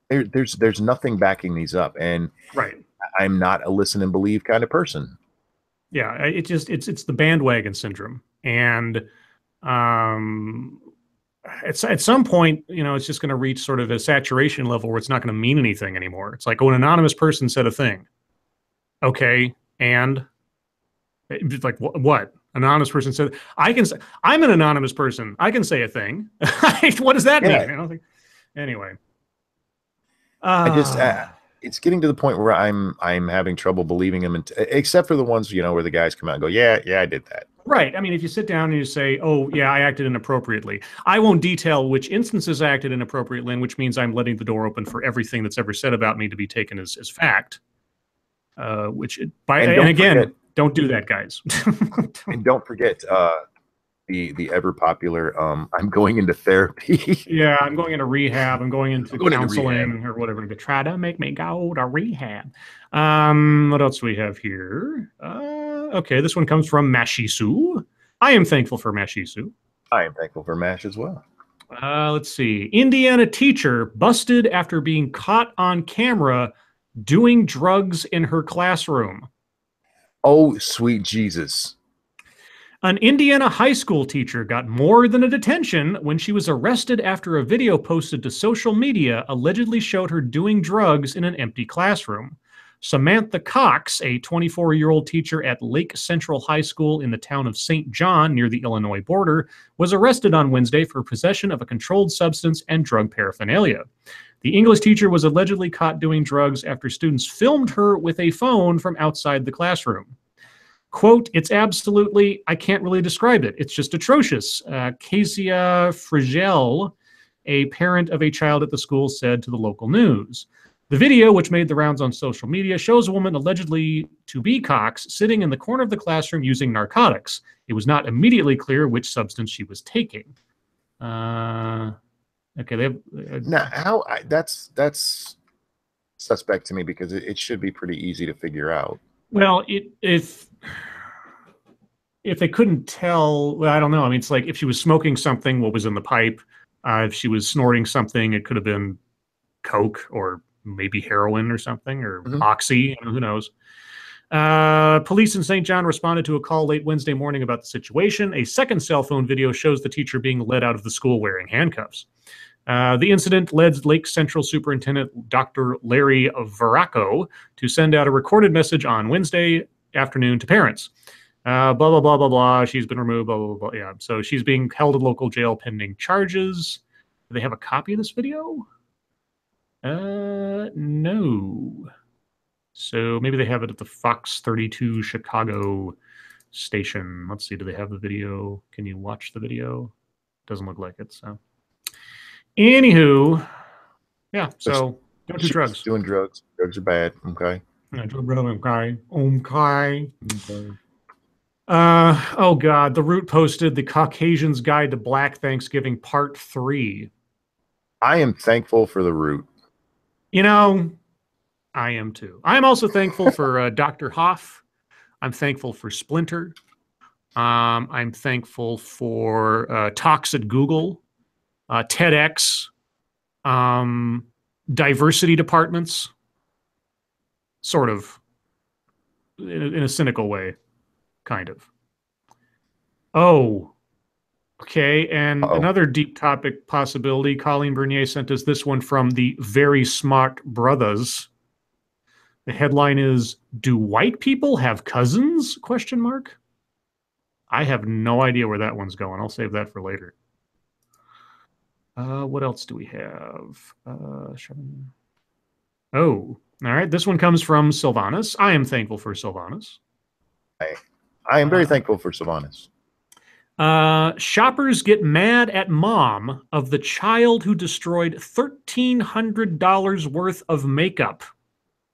S1: there's nothing backing these up, and
S2: right.
S1: I'm not a listen and believe kind of person.
S2: Yeah, it's the bandwagon syndrome, and at some point, it's just going to reach sort of a saturation level where it's not going to mean anything anymore. It's like, oh, an anonymous person said a thing. Okay, and it's like, what? An anonymous person said, I'm an anonymous person. I can say a thing. What does that mean? I don't think. Anyway,
S1: it's getting to the point where I'm having trouble believing them, except for the ones where the guys come out and go, yeah, I did that.
S2: Right. I mean, if you sit down and you say, oh, yeah, I acted inappropriately. I won't detail which instances I acted inappropriately, and which means I'm letting the door open for everything that's ever said about me to be taken as fact. And again, don't do that, guys.
S1: And don't forget the ever popular I'm going into therapy.
S2: Yeah, I'm going into rehab. I'm going into counseling or whatever to try to make me go to rehab. What else do we have here? Okay, this one comes from Mashisu. I am thankful for Mashisu.
S1: I am thankful for Mash as well.
S2: Let's see. Indiana teacher busted after being caught on camera doing drugs in her classroom.
S1: Oh, sweet Jesus.
S2: An Indiana high school teacher got more than a detention when she was arrested after a video posted to social media allegedly showed her doing drugs in an empty classroom. Samantha Cox, a 24-year-old teacher at Lake Central High School in the town of St. John near the Illinois border, was arrested on Wednesday for possession of a controlled substance and drug paraphernalia. The English teacher was allegedly caught doing drugs after students filmed her with a phone from outside the classroom. Quote, it's absolutely, I can't really describe it. It's just atrocious. Kezia Frigel, a parent of a child at the school, said to the local news. The video, which made the rounds on social media, shows a woman allegedly to be Cox sitting in the corner of the classroom using narcotics. It was not immediately clear which substance she was taking. Okay, they have.
S1: Now, that's suspect to me because it should be pretty easy to figure out.
S2: Well, if they couldn't tell, well, I don't know. I mean, it's like if she was smoking something, what was in the pipe? If she was snorting something, it could have been coke or maybe heroin or something, or oxy. Who knows? Police in St. John responded to a call late Wednesday morning about the situation. A second cell phone video shows the teacher being led out of the school wearing handcuffs. The incident led Lake Central Superintendent Dr. Larry Varaco to send out a recorded message on Wednesday afternoon to parents. Blah, blah, blah, blah, blah. She's been removed, blah, blah, blah. Yeah, so she's being held in local jail pending charges. Do they have a copy of this video? No. So maybe they have it at the Fox 32 Chicago station. Let's see, do they have the video? Can you watch the video? Doesn't look like it, so. Anywho, yeah, so don't do drugs.
S1: Doing drugs. Drugs are bad, okay?
S2: Okay. Oh, God, The Root posted The Caucasian's Guide to Black Thanksgiving Part 3.
S1: I am thankful for The Root.
S2: You know, I am too. I'm also thankful for Dr. Hoff. I'm thankful for Splinter. I'm thankful for Talks at Google, TEDx, diversity departments, sort of, in a cynical way, kind of. Oh, okay, and another deep topic possibility. Colleen Bernier sent us this one from the Very Smart Brothers. The headline is, "Do white people have cousins?" Question mark. I have no idea where that one's going. I'll save that for later. What else do we have? All right. This one comes from Sylvanas. I am thankful for Sylvanas.
S1: I am very thankful for Sylvanas.
S2: Shoppers get mad at mom of the child who destroyed $1,300 worth of makeup.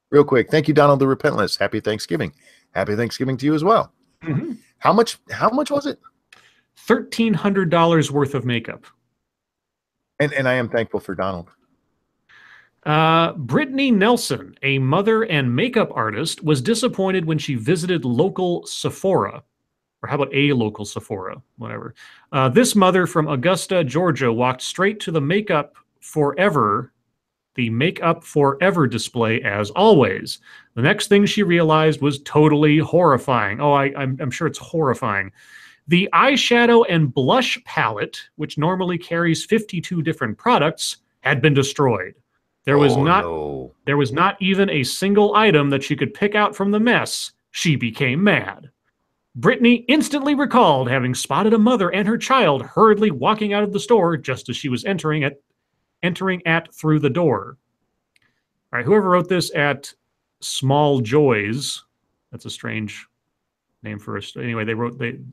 S1: Real quick, thank you, Donald the Repentless. Happy Thanksgiving. Happy Thanksgiving to you as well.
S2: Mm-hmm.
S1: How much was it?
S2: $1,300 worth of makeup.
S1: And I am thankful for Donald.
S2: Brittany Nelson, a mother and makeup artist, was disappointed when she visited local Sephora. Or how about a local Sephora? Whatever. This mother from Augusta, Georgia, walked straight to the Makeup Forever display as always. The next thing she realized was totally horrifying. Oh, I'm sure it's horrifying. The eyeshadow and blush palette, which normally carries 52 different products, had been destroyed. There was not even a single item that she could pick out from the mess. She became mad. Brittany instantly recalled having spotted a mother and her child hurriedly walking out of the store just as she was entering at through the door. All right, whoever wrote this at Small Joys, that's a strange name for us. Anyway,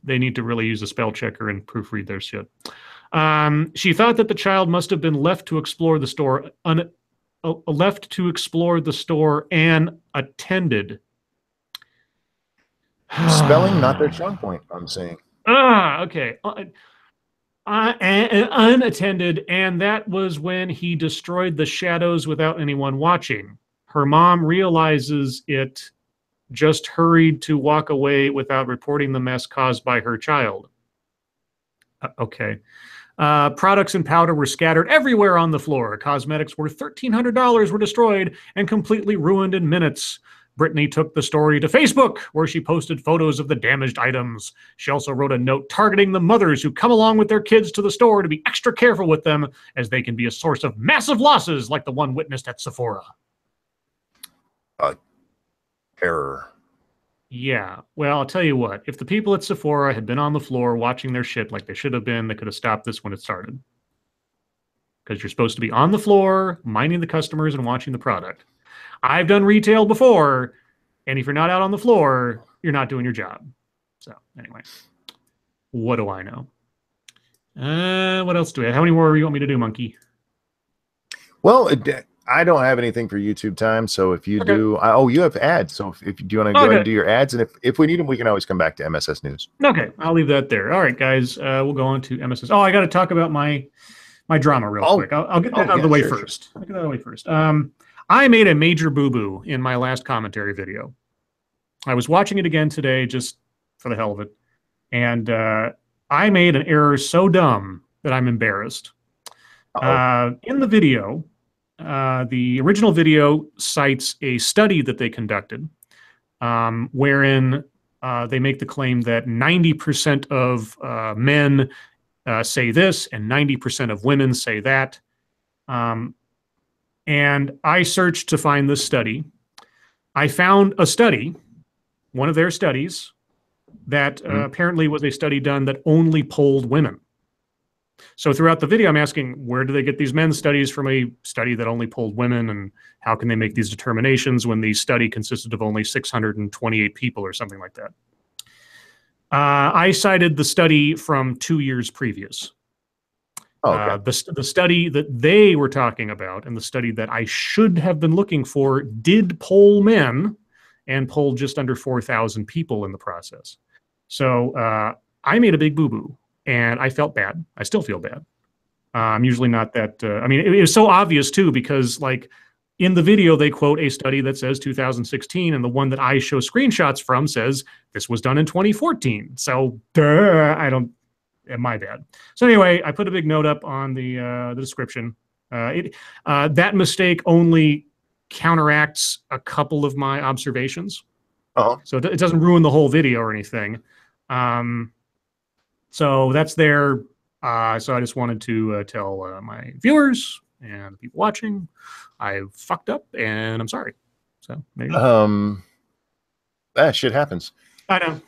S2: they need to really use a spell checker and proofread their shit. She thought that the child must have been left to explore the store unattended.
S1: Spelling not their strong point, I'm saying.
S2: Okay. Unattended, and that was when he destroyed the shadows without anyone watching. Her mom realizes it, just hurried to walk away without reporting the mess caused by her child. Okay. Products and powder were scattered everywhere on the floor. Cosmetics worth $1,300 were destroyed and completely ruined in minutes. Brittany took the story to Facebook, where she posted photos of the damaged items. She also wrote a note targeting the mothers who come along with their kids to the store to be extra careful with them, as they can be a source of massive losses like the one witnessed at Sephora.
S1: Error.
S2: Yeah, well, I'll tell you what. If the people at Sephora had been on the floor watching their shit like they should have been, they could have stopped this when it started. Because you're supposed to be on the floor, minding the customers and watching the product. I've done retail before, and if you're not out on the floor, you're not doing your job. So anyway, what do I know? What else do we have? How many more do you want me to do, Monkey?
S1: Well, I don't have anything for YouTube time, so if you do, oh, you have ads. So if do you want to go ahead and do your ads, and if we need them, we can always come back to MSS News.
S2: Okay, I'll leave that there. All right, guys, we'll go on to MSS. Oh, I got to talk about my drama real quick. I'll get that out of the way first. I'll get that out of the way first. I made a major boo-boo in my last commentary video. I was watching it again today just for the hell of it, and I made an error so dumb that I'm embarrassed. In the video, the original video cites a study that they conducted, wherein they make the claim that 90% of men say this and 90% of women say that. And I searched to find this study. I found a study, one of their studies, that apparently was a study done that only polled women. So throughout the video, I'm asking, where do they get these men's studies from a study that only polled women? And how can they make these determinations when the study consisted of only 628 people or something like that? I cited the study from 2 years previous. The study that they were talking about and the study that I should have been looking for did poll men and polled just under 4,000 people in the process. So I made a big boo-boo. And I felt bad. I still feel bad. I'm usually not that. I mean, it was so obvious, too, because like in the video, they quote a study that says 2016. And the one that I show screenshots from says this was done in 2014. So my bad. So anyway, I put a big note up on the description. That mistake only counteracts a couple of my observations. So it doesn't ruin the whole video or anything. So that's there. So I just wanted to tell my viewers and the people watching, I fucked up and I'm sorry. So there you go.
S1: That shit happens.
S2: I know.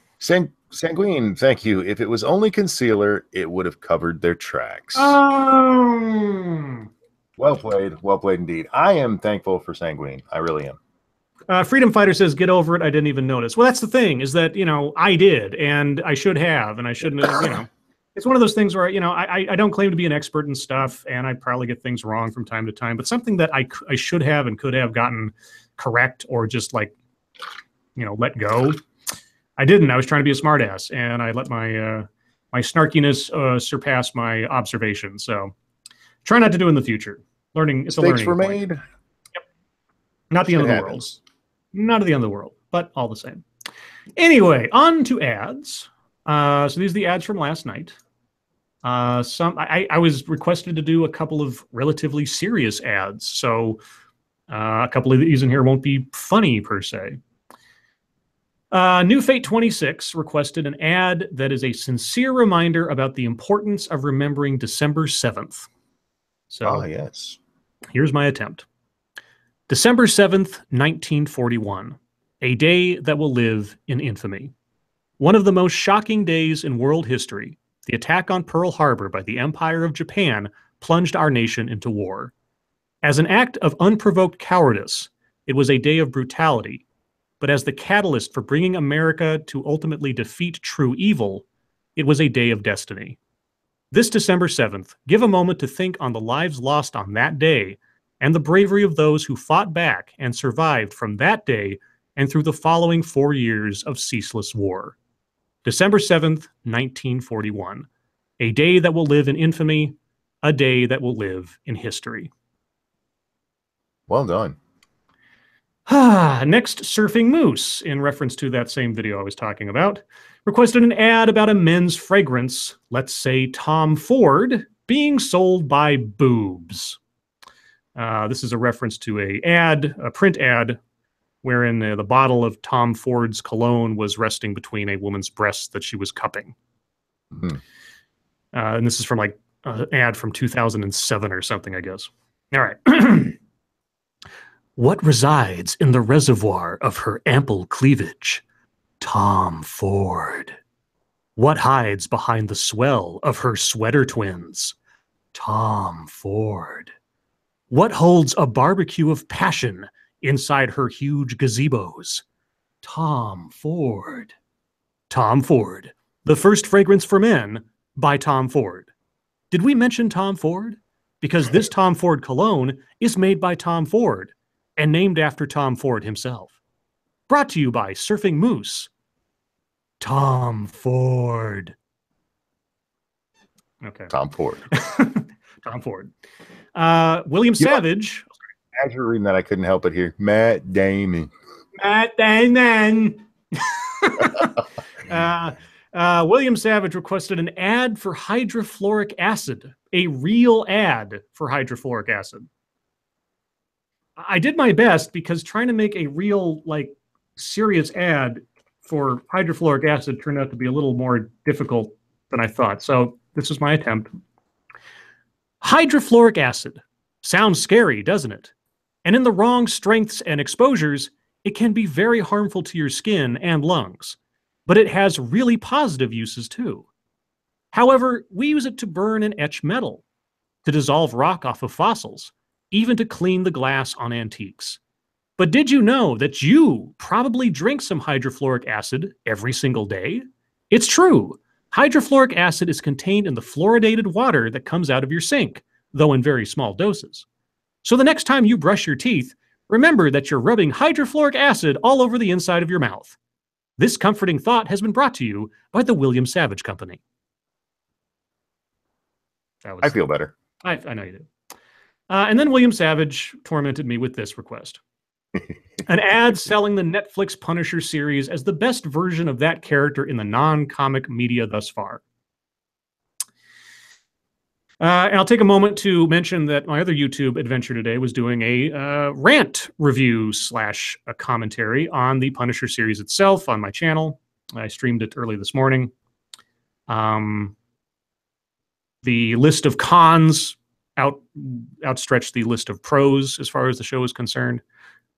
S1: Sanguine, thank you. If it was only concealer, it would have covered their tracks.
S2: Oh.
S1: Well played indeed. I am thankful for Sanguine. I really am.
S2: Freedom Fighter says, get over it. I didn't even notice. Well, that's the thing is that, I did, and I should have, and I shouldn't have, It's one of those things where, I don't claim to be an expert in stuff, and I probably get things wrong from time to time, but something that I should have and could have gotten correct or just like, let go. I didn't. I was trying to be a smartass, and I let my snarkiness surpass my observation. So try not to do in the future. It's a learning
S1: Mistakes were
S2: point.
S1: made.
S2: Yep. Not the end of the world. Not at the end of the world, but all the same. Anyway, on to ads. So these are the ads from last night. I was requested to do a couple of relatively serious ads, so a couple of these in here won't be funny per se. New Fate 26 requested an ad that is a sincere reminder about the importance of remembering December 7th. So
S1: yes.
S2: Here's my attempt. December 7th, 1941, a day that will live in infamy. One of the most shocking days in world history, the attack on Pearl Harbor by the Empire of Japan plunged our nation into war. As an act of unprovoked cowardice, it was a day of brutality, but as the catalyst for bringing America to ultimately defeat true evil, it was a day of destiny. This December 7th, give a moment to think on the lives lost on that day and the bravery of those who fought back and survived from that day and through the following 4 years of ceaseless war. December 7th, 1941, a day that will live in infamy, a day that will live in history.
S1: Well done.
S2: Next, Surfing Moose, in reference to that same video I was talking about, requested an ad about a men's fragrance, let's say Tom Ford, being sold by boobs. This is a reference to a print ad, wherein the bottle of Tom Ford's cologne was resting between a woman's breasts that she was cupping. Mm-hmm. And this is from like an ad from 2007 or something, I guess. All right. What resides in the reservoir of her ample cleavage? Tom Ford. What hides behind the swell of her sweater twins? Tom Ford. What holds a barbecue of passion inside her huge gazebos? Tom Ford. Tom Ford, the first fragrance for men by Tom Ford. Did we mention Tom Ford? Because this Tom Ford cologne is made by Tom Ford and named after Tom Ford himself. Brought to you by Surfing Moose. Tom Ford. Okay.
S1: Tom Ford.
S2: Tom Ford. William Savage.
S1: As you're reading that, I couldn't help it here. Matt Damon.
S2: Matt Damon. William Savage requested an ad for hydrofluoric acid, a real ad for hydrofluoric acid. I did my best because trying to make a real, like, serious ad for hydrofluoric acid turned out to be a little more difficult than I thought. So this is my attempt. Hydrofluoric acid. Sounds scary, doesn't it? And in the wrong strengths and exposures, it can be very harmful to your skin and lungs. But it has really positive uses too. However, we use it to burn and etch metal, to dissolve rock off of fossils, even to clean the glass on antiques. But did you know that you probably drink some hydrofluoric acid every single day? It's true. Hydrofluoric acid is contained in the fluoridated water that comes out of your sink, though in very small doses. So the next time you brush your teeth, remember that you're rubbing hydrofluoric acid all over the inside of your mouth. This comforting thought has been brought to you by the William Savage Company.
S1: I feel better.
S2: I know you did. And then William Savage tormented me with this request. An ad selling the Netflix Punisher series as the best version of that character in the non-comic media thus far. And I'll take a moment to mention that my other YouTube adventure today was doing a rant review / a commentary on the Punisher series itself on my channel. I streamed it early this morning. The list of cons outstretched the list of pros as far as the show is concerned.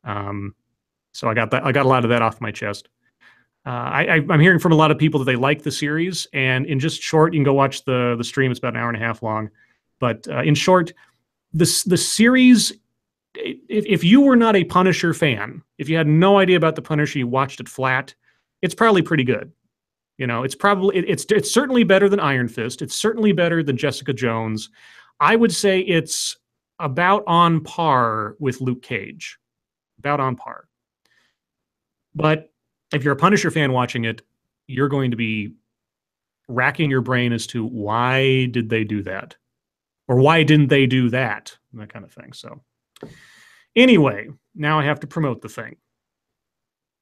S2: So I got a lot of that off my chest. I'm hearing from a lot of people that they like the series, and in just short, you can go watch the stream. It's about an hour and a half long. But in short, the series, if you were not a Punisher fan, if you had no idea about the Punisher, you watched it flat, it's probably pretty good. You know, it's certainly better than Iron Fist. It's certainly better than Jessica Jones. I would say it's about on par with Luke Cage. About on par. But if you're a Punisher fan watching it, you're going to be racking your brain as to why did they do that? Or why didn't they do that? And that kind of thing. So anyway, now I have to promote the thing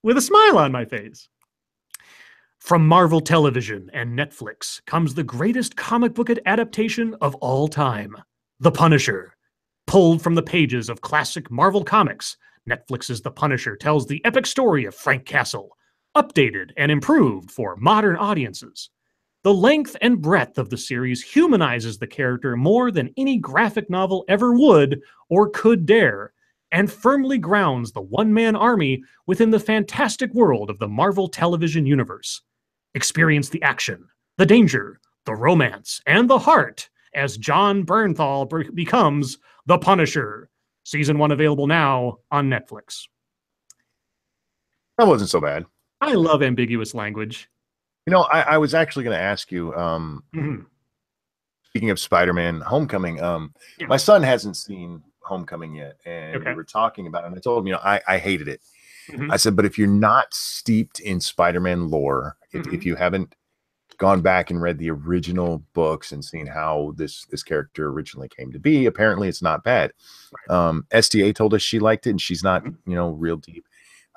S2: with a smile on my face. From Marvel Television and Netflix comes the greatest comic book adaptation of all time, The Punisher. Pulled from the pages of classic Marvel comics, Netflix's The Punisher tells the epic story of Frank Castle, updated and improved for modern audiences. The length and breadth of the series humanizes the character more than any graphic novel ever would or could dare, and firmly grounds the one-man army within the fantastic world of the Marvel Television Universe. Experience the action, the danger, the romance, and the heart as John Bernthal becomes the Punisher. Season 1 available now on Netflix.
S1: That wasn't so bad.
S2: I love ambiguous language.
S1: You know, I was actually going to ask you, speaking of Spider-Man Homecoming,
S2: Yeah.
S1: my son hasn't seen Homecoming yet, and we were talking about it, and I told him, you know, I hated it. I said, but if you're not steeped in Spider-Man lore, if you haven't gone back and read the original books and seen how this character originally came to be, apparently it's not bad. SDA told us she liked it, and she's not, you know, real deep.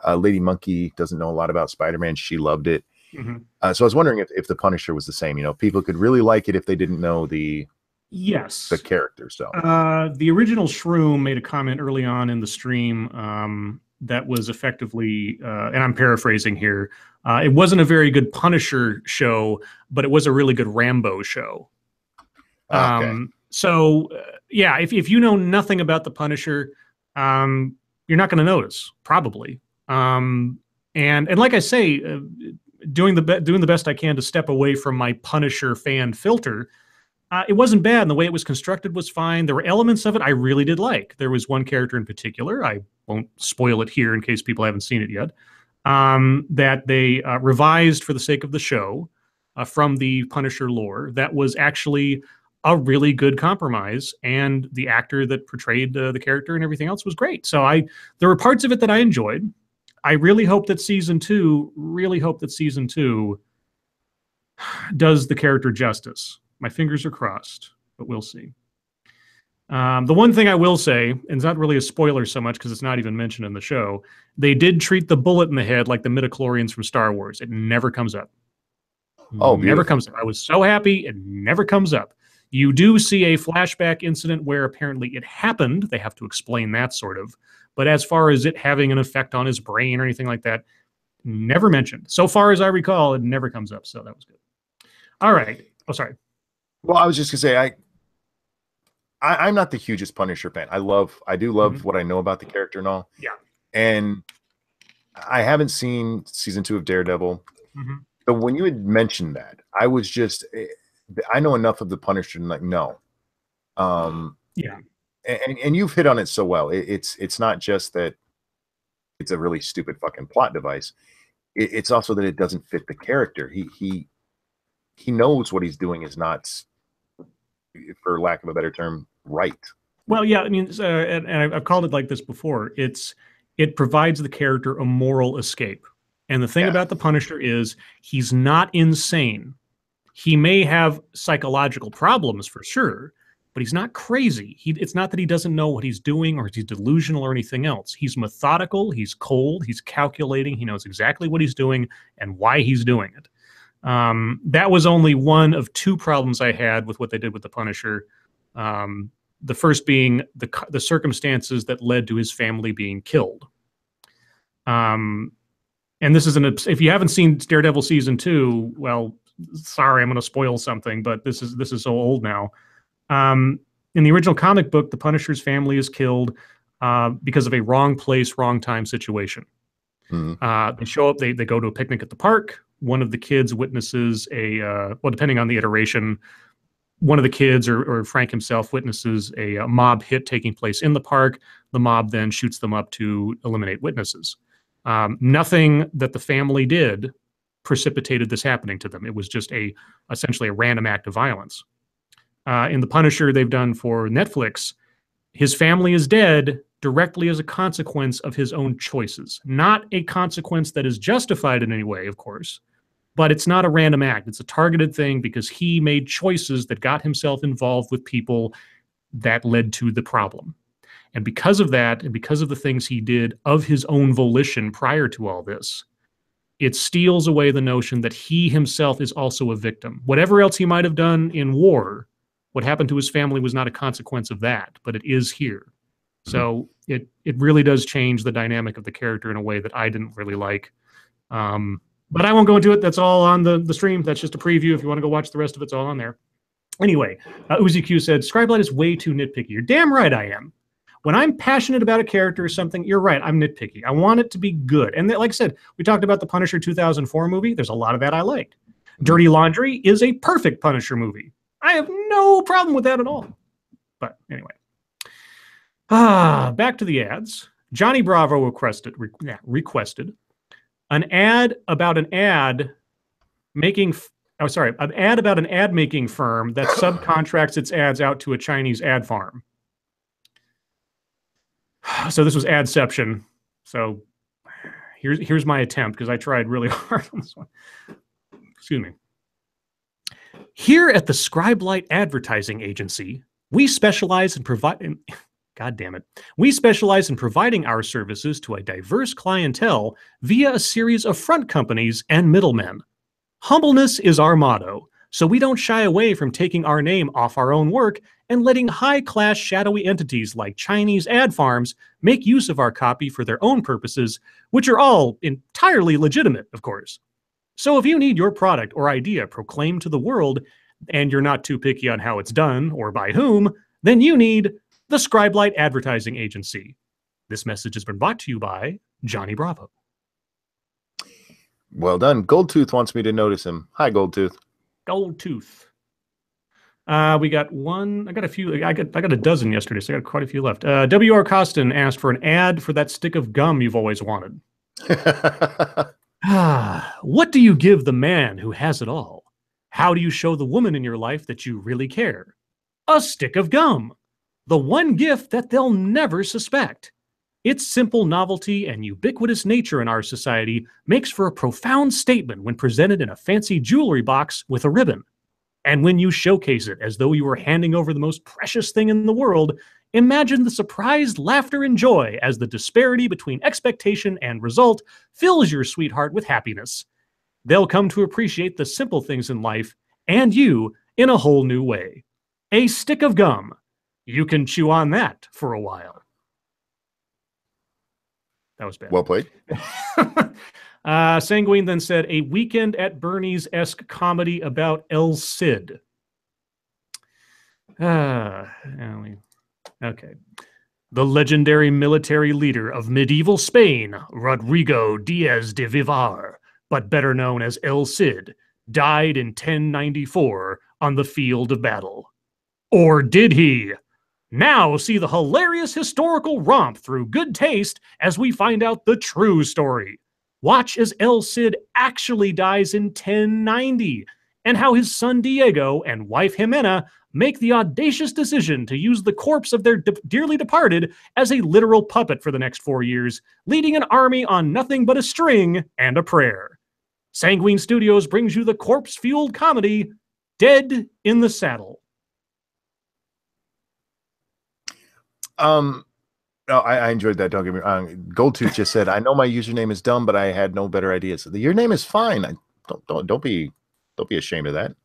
S1: Lady Monkey doesn't know a lot about Spider-Man. She loved it. So I was wondering if the Punisher was the same. You know, people could really like it if they didn't know the character. So
S2: the original Shroom made a comment early on in the stream that was effectively, and I'm paraphrasing here, it wasn't a very good Punisher show, but it was a really good Rambo show. So yeah, if you know nothing about the Punisher, you're not going to notice, probably. And like I say, doing the best I can to step away from my Punisher fan filter, it wasn't bad, and the way it was constructed was fine. There were elements of it I really did like. There was one character in particular, I won't spoil it here in case people haven't seen it yet, that they revised for the sake of the show from the Punisher lore that was actually a really good compromise, and the actor that portrayed the character and everything else was great. So there were parts of it that I enjoyed. I really hope that season two does the character justice. My fingers are crossed, but we'll see. The one thing I will say, and it's not really a spoiler so much because it's not even mentioned in the show, they did treat the bullet in the head like the midichlorians from Star Wars. It never comes up.
S1: Oh,
S2: never comes up. I was so happy. It never comes up. You do see a flashback incident where apparently it happened. They have to explain that sort of. But as far as it having an effect on his brain or anything like that, never mentioned. So far as I recall, it never comes up. So that was good. All right. Oh, sorry.
S1: Well, I was just gonna say I'm not the hugest Punisher fan. I do love what I know about the character and all.
S2: Yeah.
S1: And I haven't seen season 2 of Daredevil. So when you had mentioned that, I was just, I know enough of the Punisher and like, no.
S2: Yeah.
S1: And you've hit on it so well. It's not just that it's a really stupid fucking plot device. It's also that it doesn't fit the character. He knows what he's doing is not, for lack of a better term, right.
S2: Well, yeah, I mean, and I've called it like this before. It provides the character a moral escape. And the thing about the Punisher is he's not insane. He may have psychological problems for sure, but he's not crazy. It's not that he doesn't know what he's doing or he's delusional or anything else. He's methodical, he's cold, he's calculating, he knows exactly what he's doing and why he's doing it. That was only one of two problems I had with what they did with the Punisher. The first being the circumstances that led to his family being killed. And this is if you haven't seen Daredevil season 2, well, sorry, I'm going to spoil something, but this is so old now. In the original comic book, the Punisher's family is killed because of a wrong place, wrong time situation. They show up, they go to a picnic at the park. One of the kids witnesses well, depending on the iteration, one of the kids or Frank himself witnesses a mob hit taking place in the park. The mob then shoots them up to eliminate witnesses. Nothing that the family did precipitated this happening to them. It was just essentially a random act of violence. In The Punisher they've done for Netflix, his family is dead directly as a consequence of his own choices. Not a consequence that is justified in any way, of course, but it's not a random act. It's a targeted thing because he made choices that got himself involved with people that led to the problem. And because of that, and because of the things he did of his own volition prior to all this, it steals away the notion that he himself is also a victim. Whatever else he might have done in war, what happened to his family was not a consequence of that, but it is here. So it really does change the dynamic of the character in a way that I didn't really like. But I won't go into it. That's all on the stream. That's just a preview. If you want to go watch the rest of it, it's all on there. Anyway, Uzi Q said, Scribe is way too nitpicky. You're damn right I am. When I'm passionate about a character or something, you're right, I'm nitpicky. I want it to be good. And like I said, we talked about the Punisher 2004 movie. There's a lot of that I liked. Dirty Laundry is a perfect Punisher movie. I have no problem with that at all. But anyway. Back to the ads. Johnny Bravo requested an ad about an ad making... an ad about an ad-making firm that subcontracts its ads out to a Chinese ad farm. So this was Adception. So here's my attempt, because I tried really hard on this one. Excuse me. Here at the Scribe Advertising Agency, we specialize in providing... God damn it. We specialize in providing our services to a diverse clientele via a series of front companies and middlemen. Humbleness is our motto, so we don't shy away from taking our name off our own work and letting high-class shadowy entities like Chinese ad farms make use of our copy for their own purposes, which are all entirely legitimate, of course. So if you need your product or idea proclaimed to the world, and you're not too picky on how it's done or by whom, then you need the Scribe Advertising Agency. This message has been brought to you by Johnny Bravo.
S1: Well done. Goldtooth wants me to notice him. Hi, Goldtooth.
S2: Goldtooth. We got one. I got a few. I got a dozen yesterday, so I got quite a few left. W.R. Costin asked for an ad for that stick of gum you've always wanted. What do you give the man who has it all? How do you show the woman in your life that you really care? A stick of gum. The one gift that they'll never suspect. Its simple novelty and ubiquitous nature in our society makes for a profound statement when presented in a fancy jewelry box with a ribbon. And when you showcase it as though you were handing over the most precious thing in the world, imagine the surprised laughter and joy as the disparity between expectation and result fills your sweetheart with happiness. They'll come to appreciate the simple things in life and you in a whole new way. A stick of gum. You can chew on that for a while. That was bad.
S1: Well played.
S2: Sanguine then said, a Weekend at Bernie's-esque comedy about El Cid. Okay. The legendary military leader of medieval Spain, Rodrigo Diaz de Vivar, but better known as El Cid, died in 1094 on the field of battle. Or did he? Now see the hilarious historical romp through good taste as we find out the true story. Watch as El Cid actually dies in 1090, and how his son Diego and wife Jimena make the audacious decision to use the corpse of their dearly departed as a literal puppet for the next 4 years, leading an army on nothing but a string and a prayer. Sanguine Studios brings you the corpse-fueled comedy, Dead in the Saddle.
S1: No, I enjoyed that. Don't get me wrong. Goldtooth just said, "I know my username is dumb, but I had no better idea." So your name is fine. Don't be ashamed of that.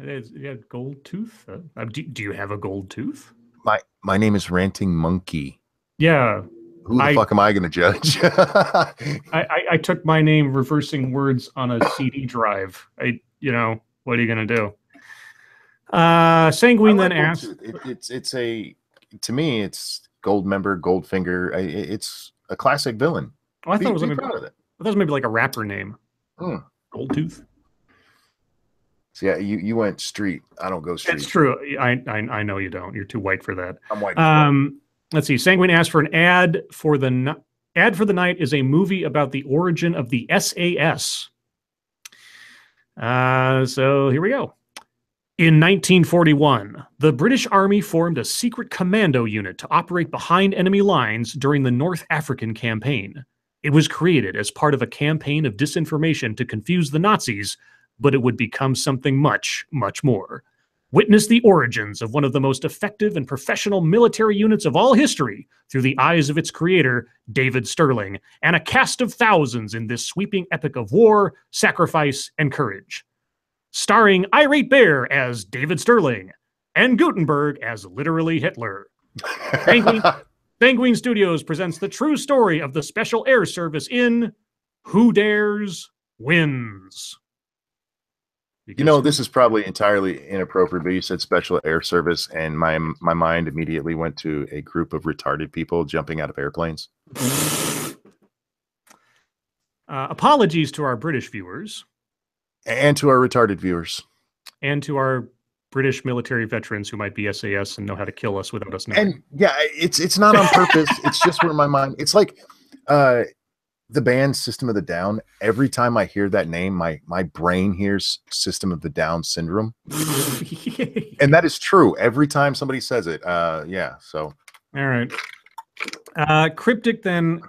S2: Yeah, gold tooth. Do you have a gold tooth?
S1: My name is Ranting Monkey.
S2: Yeah.
S1: Who the fuck am I going to judge?
S2: I took my name reversing words on a CD drive. What are you going to do? Sanguine then asked.
S1: To me, it's Goldmember, Goldfinger. It's a classic villain.
S2: Oh, I thought it was maybe like a rapper name. Goldtooth.
S1: So yeah, you went street. I don't go street.
S2: It's true. I know you don't. You're too white for that.
S1: I'm white.
S2: Let's see. Sanguine asked for an ad for the night is a movie about the origin of the SAS. So here we go. In 1941, the British Army formed a secret commando unit to operate behind enemy lines during the North African campaign. It was created as part of a campaign of disinformation to confuse the Nazis, but it would become something much, much more. Witness the origins of one of the most effective and professional military units of all history through the eyes of its creator, David Sterling, and a cast of thousands in this sweeping epic of war, sacrifice, and courage. Starring Irate Bear as David Sterling and Gutenberg as literally Hitler. Sanguine Studios presents the true story of the Special Air Service in Who Dares Wins.
S1: This is probably entirely inappropriate, but you said Special Air Service, and my mind immediately went to a group of retarded people jumping out of airplanes.
S2: Apologies to our British viewers.
S1: And to our retarded viewers.
S2: And to our British military veterans who might be SAS and know how to kill us without us knowing.
S1: And yeah, it's not on purpose. It's just where my mind. It's like the band System of the Down. Every time I hear that name, my brain hears System of the Down syndrome. And that is true. Every time somebody says it. Yeah. So.
S2: All right. Cryptic then,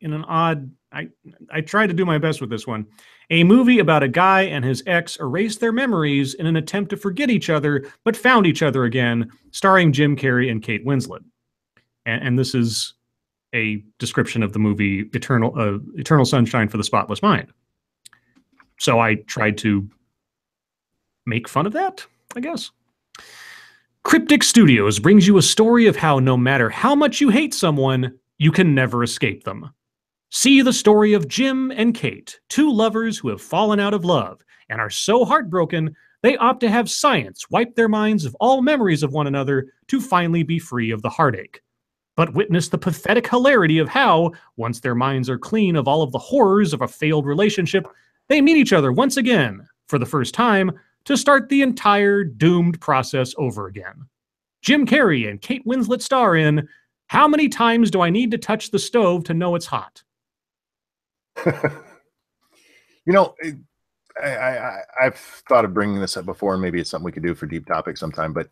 S2: in an odd. I tried to do my best with this one. A movie about a guy and his ex erased their memories in an attempt to forget each other, but found each other again, starring Jim Carrey and Kate Winslet. And this is a description of the movie Eternal Sunshine for the Spotless Mind. So I tried to make fun of that, I guess. Cryptic Studios brings you a story of how no matter how much you hate someone, you can never escape them. See the story of Jim and Kate, two lovers who have fallen out of love and are so heartbroken they opt to have science wipe their minds of all memories of one another to finally be free of the heartache. But witness the pathetic hilarity of how, once their minds are clean of all of the horrors of a failed relationship, they meet each other once again, for the first time, to start the entire doomed process over again. Jim Carrey and Kate Winslet star in How Many Times Do I Need to Touch the Stove to Know It's Hot?
S1: You know, I've thought of bringing this up before, and maybe it's something we could do for deep topic sometime. But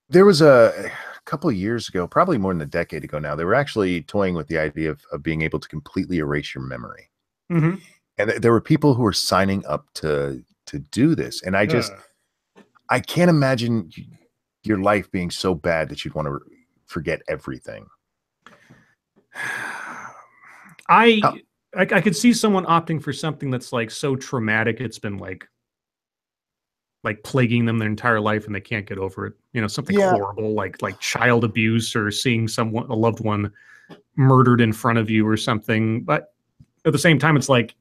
S1: there was a couple of years ago, probably more than a decade ago now, they were actually toying with the idea of being able to completely erase your memory.
S2: Mm-hmm.
S1: And there were people who were signing up to do this. And I can't imagine your life being so bad that you'd want to forget everything.
S2: I could see someone opting for something that's like so traumatic it's been like plaguing them their entire life and they can't get over it. You know, something horrible like child abuse or seeing a loved one murdered in front of you or something. But at the same time, it's like,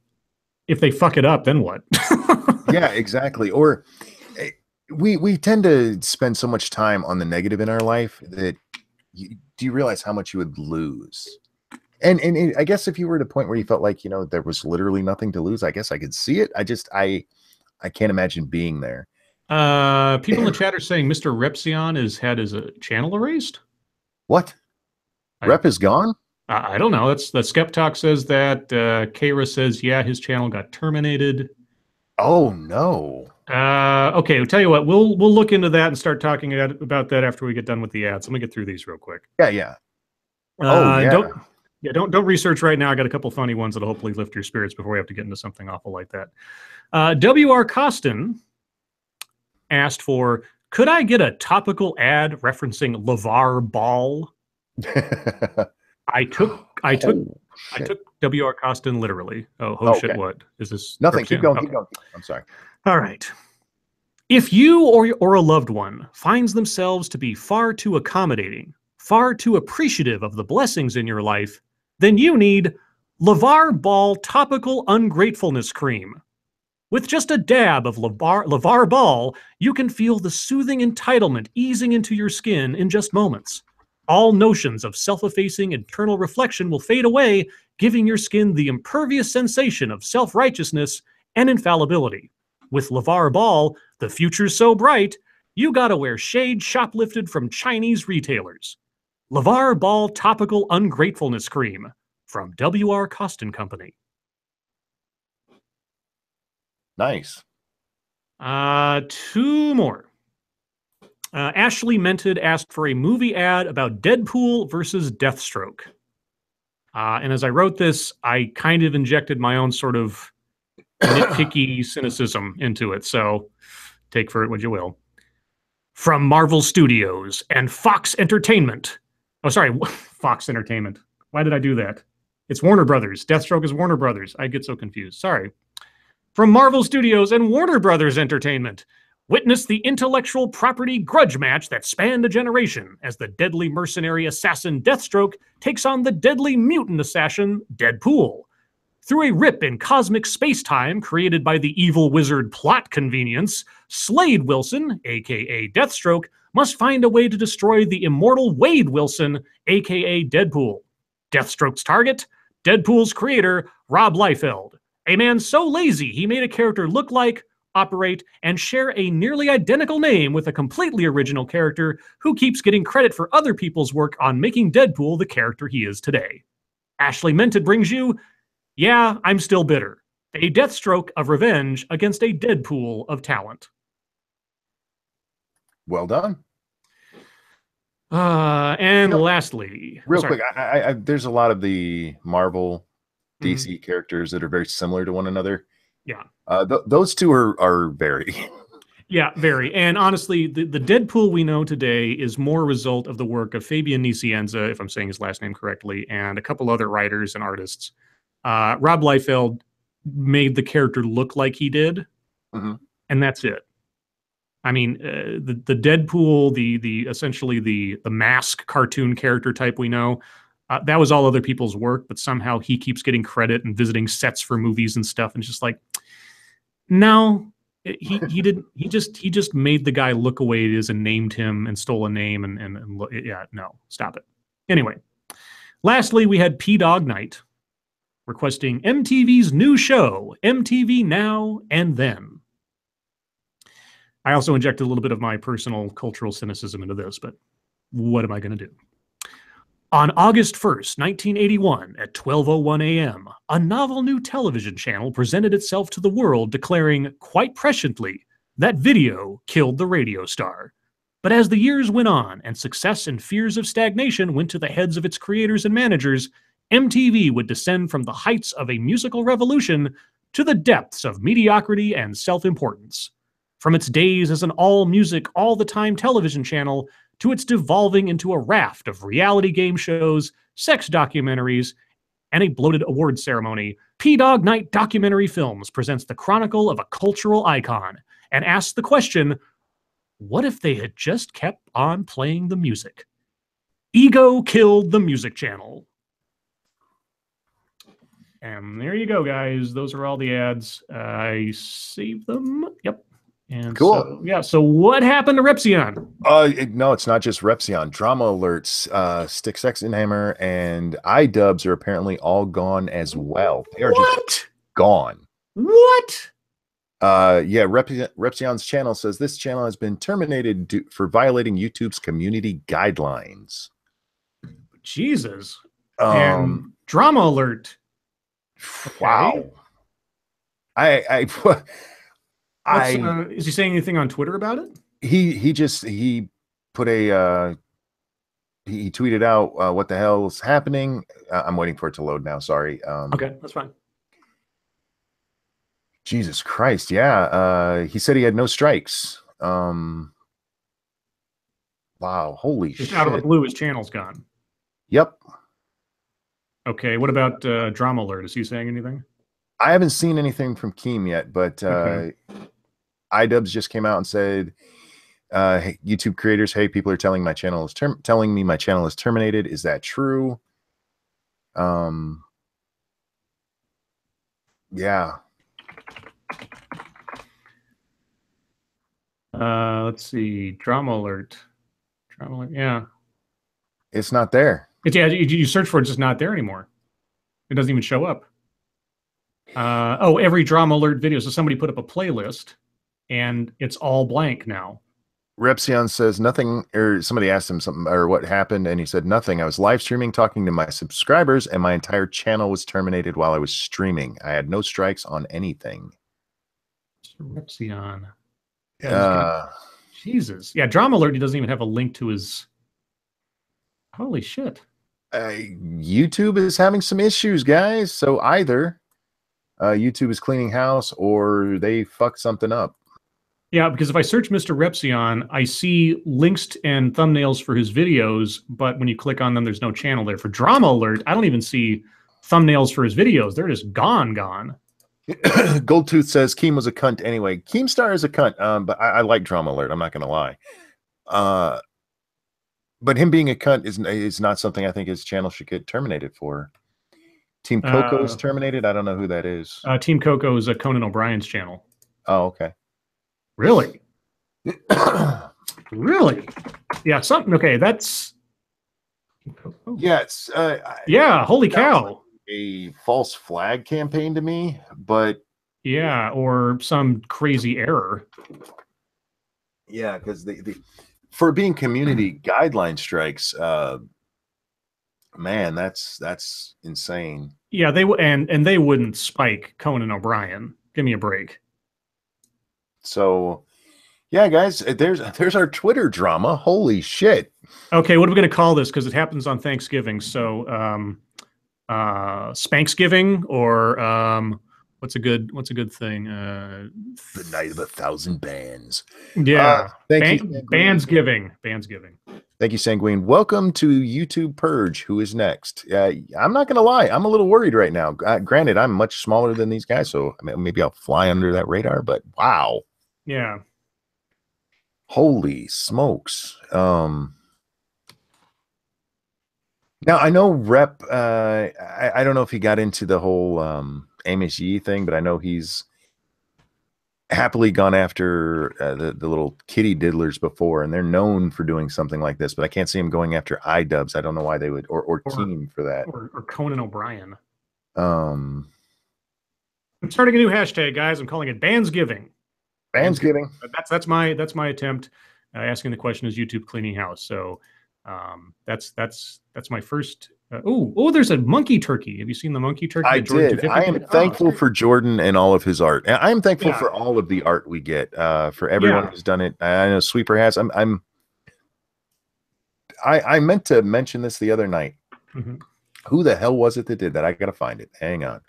S2: if they fuck it up, then what?
S1: Yeah, exactly. Or we tend to spend so much time on the negative in our life that do you realize how much you would lose? And I guess if you were at a point where you felt like, there was literally nothing to lose, I guess I could see it. I can't imagine being there.
S2: People in the chat are saying Mr. Repsion has had his channel erased.
S1: What? Rep is gone?
S2: I don't know. That's the Skeptalk says that. Kara says, yeah, his channel got terminated.
S1: Oh no.
S2: Okay, I'll tell you what. We'll look into that and start talking about that after we get done with the ads. Let me get through these real quick.
S1: Yeah.
S2: Don't research right now. I got a couple funny ones that'll hopefully lift your spirits before we have to get into something awful like that. W.R. Costin asked for, could I get a topical ad referencing LeVar Ball? I took W.R. Costin literally. Shit,
S1: okay.
S2: what? Is this?
S1: Nothing. Keep going. I'm sorry.
S2: All right. If you or a loved one finds themselves to be far too accommodating, far too appreciative of the blessings in your life, then you need LeVar Ball Topical Ungratefulness Cream. With just a dab of LeVar Ball, you can feel the soothing entitlement easing into your skin in just moments. All notions of self-effacing internal reflection will fade away, giving your skin the impervious sensation of self-righteousness and infallibility. With LeVar Ball, the future's so bright, you gotta wear shade shoplifted from Chinese retailers. LeVar Ball Topical Ungratefulness Cream from W.R. Costin Company.
S1: Nice.
S2: Two more. Ashley Mented asked for a movie ad about Deadpool versus Deathstroke. And as I wrote this, I kind of injected my own sort of nitpicky cynicism into it. So take for it what you will. From Marvel Studios and Fox Entertainment. Oh, sorry, Fox Entertainment. Why did I do that? It's Warner Brothers. Deathstroke is Warner Brothers. I get so confused. Sorry. From Marvel Studios and Warner Brothers Entertainment. Witness the intellectual property grudge match that spanned a generation as the deadly mercenary assassin Deathstroke takes on the deadly mutant assassin Deadpool. Through a rip in cosmic space-time created by the evil wizard Plot Convenience, Slade Wilson, aka Deathstroke, must find a way to destroy the immortal Wade Wilson, aka Deadpool. Deathstroke's target? Deadpool's creator, Rob Liefeld. A man so lazy he made a character look like, operate, and share a nearly identical name with a completely original character who keeps getting credit for other people's work on making Deadpool the character he is today. Ashley Mented brings you, Yeah, I'm Still Bitter, a Deathstroke of revenge against a Deadpool of talent.
S1: Well done.
S2: And lastly,
S1: real quick, I there's a lot of the Marvel DC characters that are very similar to one another.
S2: Yeah.
S1: Those two are very.
S2: Yeah, very. And honestly, the Deadpool we know today is more a result of the work of Fabian Nicienza, if I'm saying his last name correctly, and a couple other writers and artists. Rob Liefeld made the character look like he did, and that's it. I mean, the Deadpool, the essentially the mask cartoon character type we know, that was all other people's work, but somehow he keeps getting credit and visiting sets for movies and stuff, and it's just like, no, he didn't. He just made the guy look away it is and named him and stole a name and yeah, no, stop it. Anyway, lastly, we had P Dog Night requesting MTV's new show, MTV Now and Then. I also injected a little bit of my personal cultural cynicism into this, but what am I going to do? On August 1st, 1981, at 12:01 a.m., a novel new television channel presented itself to the world, declaring quite presciently that video killed the radio star. But as the years went on and success and fears of stagnation went to the heads of its creators and managers, MTV would descend from the heights of a musical revolution to the depths of mediocrity and self-importance. From its days as an all-music, all-the-time television channel to its devolving into a raft of reality game shows, sex documentaries, and a bloated award ceremony, P-Dog Night Documentary Films presents the chronicle of a cultural icon and asks the question, what if they had just kept on playing the music? Ego killed the music channel. And there you go, guys. Those are all the ads. I saved them. Yep. And
S1: Cool.
S2: So, yeah. So what happened to Repsion?
S1: No, it's not just Repsion. Drama Alerts, Stick Sex and Hammer, and iDubbbz are apparently all gone as well. They are just gone.
S2: What?
S1: Yeah, Repsion's channel says this channel has been terminated for violating YouTube's community guidelines.
S2: Jesus. And Drama Alert. Okay.
S1: Wow.
S2: Is he saying anything on Twitter about it?
S1: He put a he tweeted out what the hell is happening. I'm waiting for it to load now. Sorry.
S2: Okay, that's fine.
S1: Jesus Christ, yeah. He said he had no strikes. Wow, holy
S2: Just
S1: shit.
S2: out of the blue, his channel's gone.
S1: Yep.
S2: Okay, what about Drama Alert? Is he saying anything?
S1: I haven't seen anything from Keem yet, but
S2: Okay.
S1: iDubbbz just came out and said, hey, YouTube creators, hey, people are telling me my channel is terminated. Is that true? Yeah.
S2: Let's see. Drama Alert. Drama Alert. Yeah.
S1: It's not there.
S2: Yeah, you search for it, it's just not there anymore. It doesn't even show up. Every Drama Alert video. So somebody put up a playlist and it's all blank now.
S1: Repsion says nothing, or somebody asked him something or what happened, and he said nothing. I was live streaming talking to my subscribers, and my entire channel was terminated while I was streaming. I had no strikes on anything.
S2: Repsion. Yeah, Jesus. Yeah, Drama Alert, he doesn't even have a link to his. Holy shit.
S1: YouTube is having some issues, guys. So either YouTube is cleaning house or they fucked something up.
S2: Yeah, because if I search Mr. Repsion, I see links and thumbnails for his videos, but when you click on them, there's no channel there. For Drama Alert, I don't even see thumbnails for his videos. They're just gone.
S1: Goldtooth says Keem was a cunt anyway. Keemstar is a cunt, but I like Drama Alert. I'm not going to lie. But him being a cunt is not something I think his channel should get terminated for. Team Coco's terminated? I don't know who that is.
S2: Team Coco is Conan O'Brien's channel.
S1: Oh, okay.
S2: Really? Really? Yeah, something. Okay, that's.
S1: Yeah, it's.
S2: Yeah, holy cow.
S1: A false flag campaign to me, but.
S2: Yeah, or some crazy error.
S1: Yeah, because for being community guideline strikes, man, that's insane.
S2: Yeah, they wouldn't spike Conan O'Brien. Give me a break.
S1: So, yeah, guys, there's our Twitter drama. Holy shit.
S2: Okay, what are we going to call this? Because it happens on Thanksgiving. So, Spanksgiving, or what's a good thing?
S1: The Night of 1,000 Bands.
S2: Yeah,
S1: thank you.
S2: Bandsgiving.
S1: Thank you, Sanguine. Welcome to YouTube Purge. Who is next? I'm not going to lie. I'm a little worried right now. Granted, I'm much smaller than these guys, so maybe I'll fly under that radar, but wow.
S2: Yeah.
S1: Holy smokes. Now, I know Rep, I don't know if he got into the whole Amos Yee thing, but I know he's happily gone after the little kitty diddlers before, and they're known for doing something like this, but I can't see him going after iDubbbz. I don't know why they would, or Keem for that.
S2: Or Conan O'Brien.
S1: I'm
S2: starting a new hashtag, guys. I'm calling it Bandsgiving.
S1: Bandsgiving.
S2: That's my attempt. Asking the question, is YouTube cleaning house? So that's That's my first. Oh, there's a monkey turkey. Have you seen the monkey turkey?
S1: I did. I am thankful for Jordan and all of his art. And I am thankful for all of the art we get. For everyone who's done it. I know Sweeper has. I meant to mention this the other night.
S2: Mm-hmm.
S1: Who the hell was it that did that? I gotta find it. Hang on.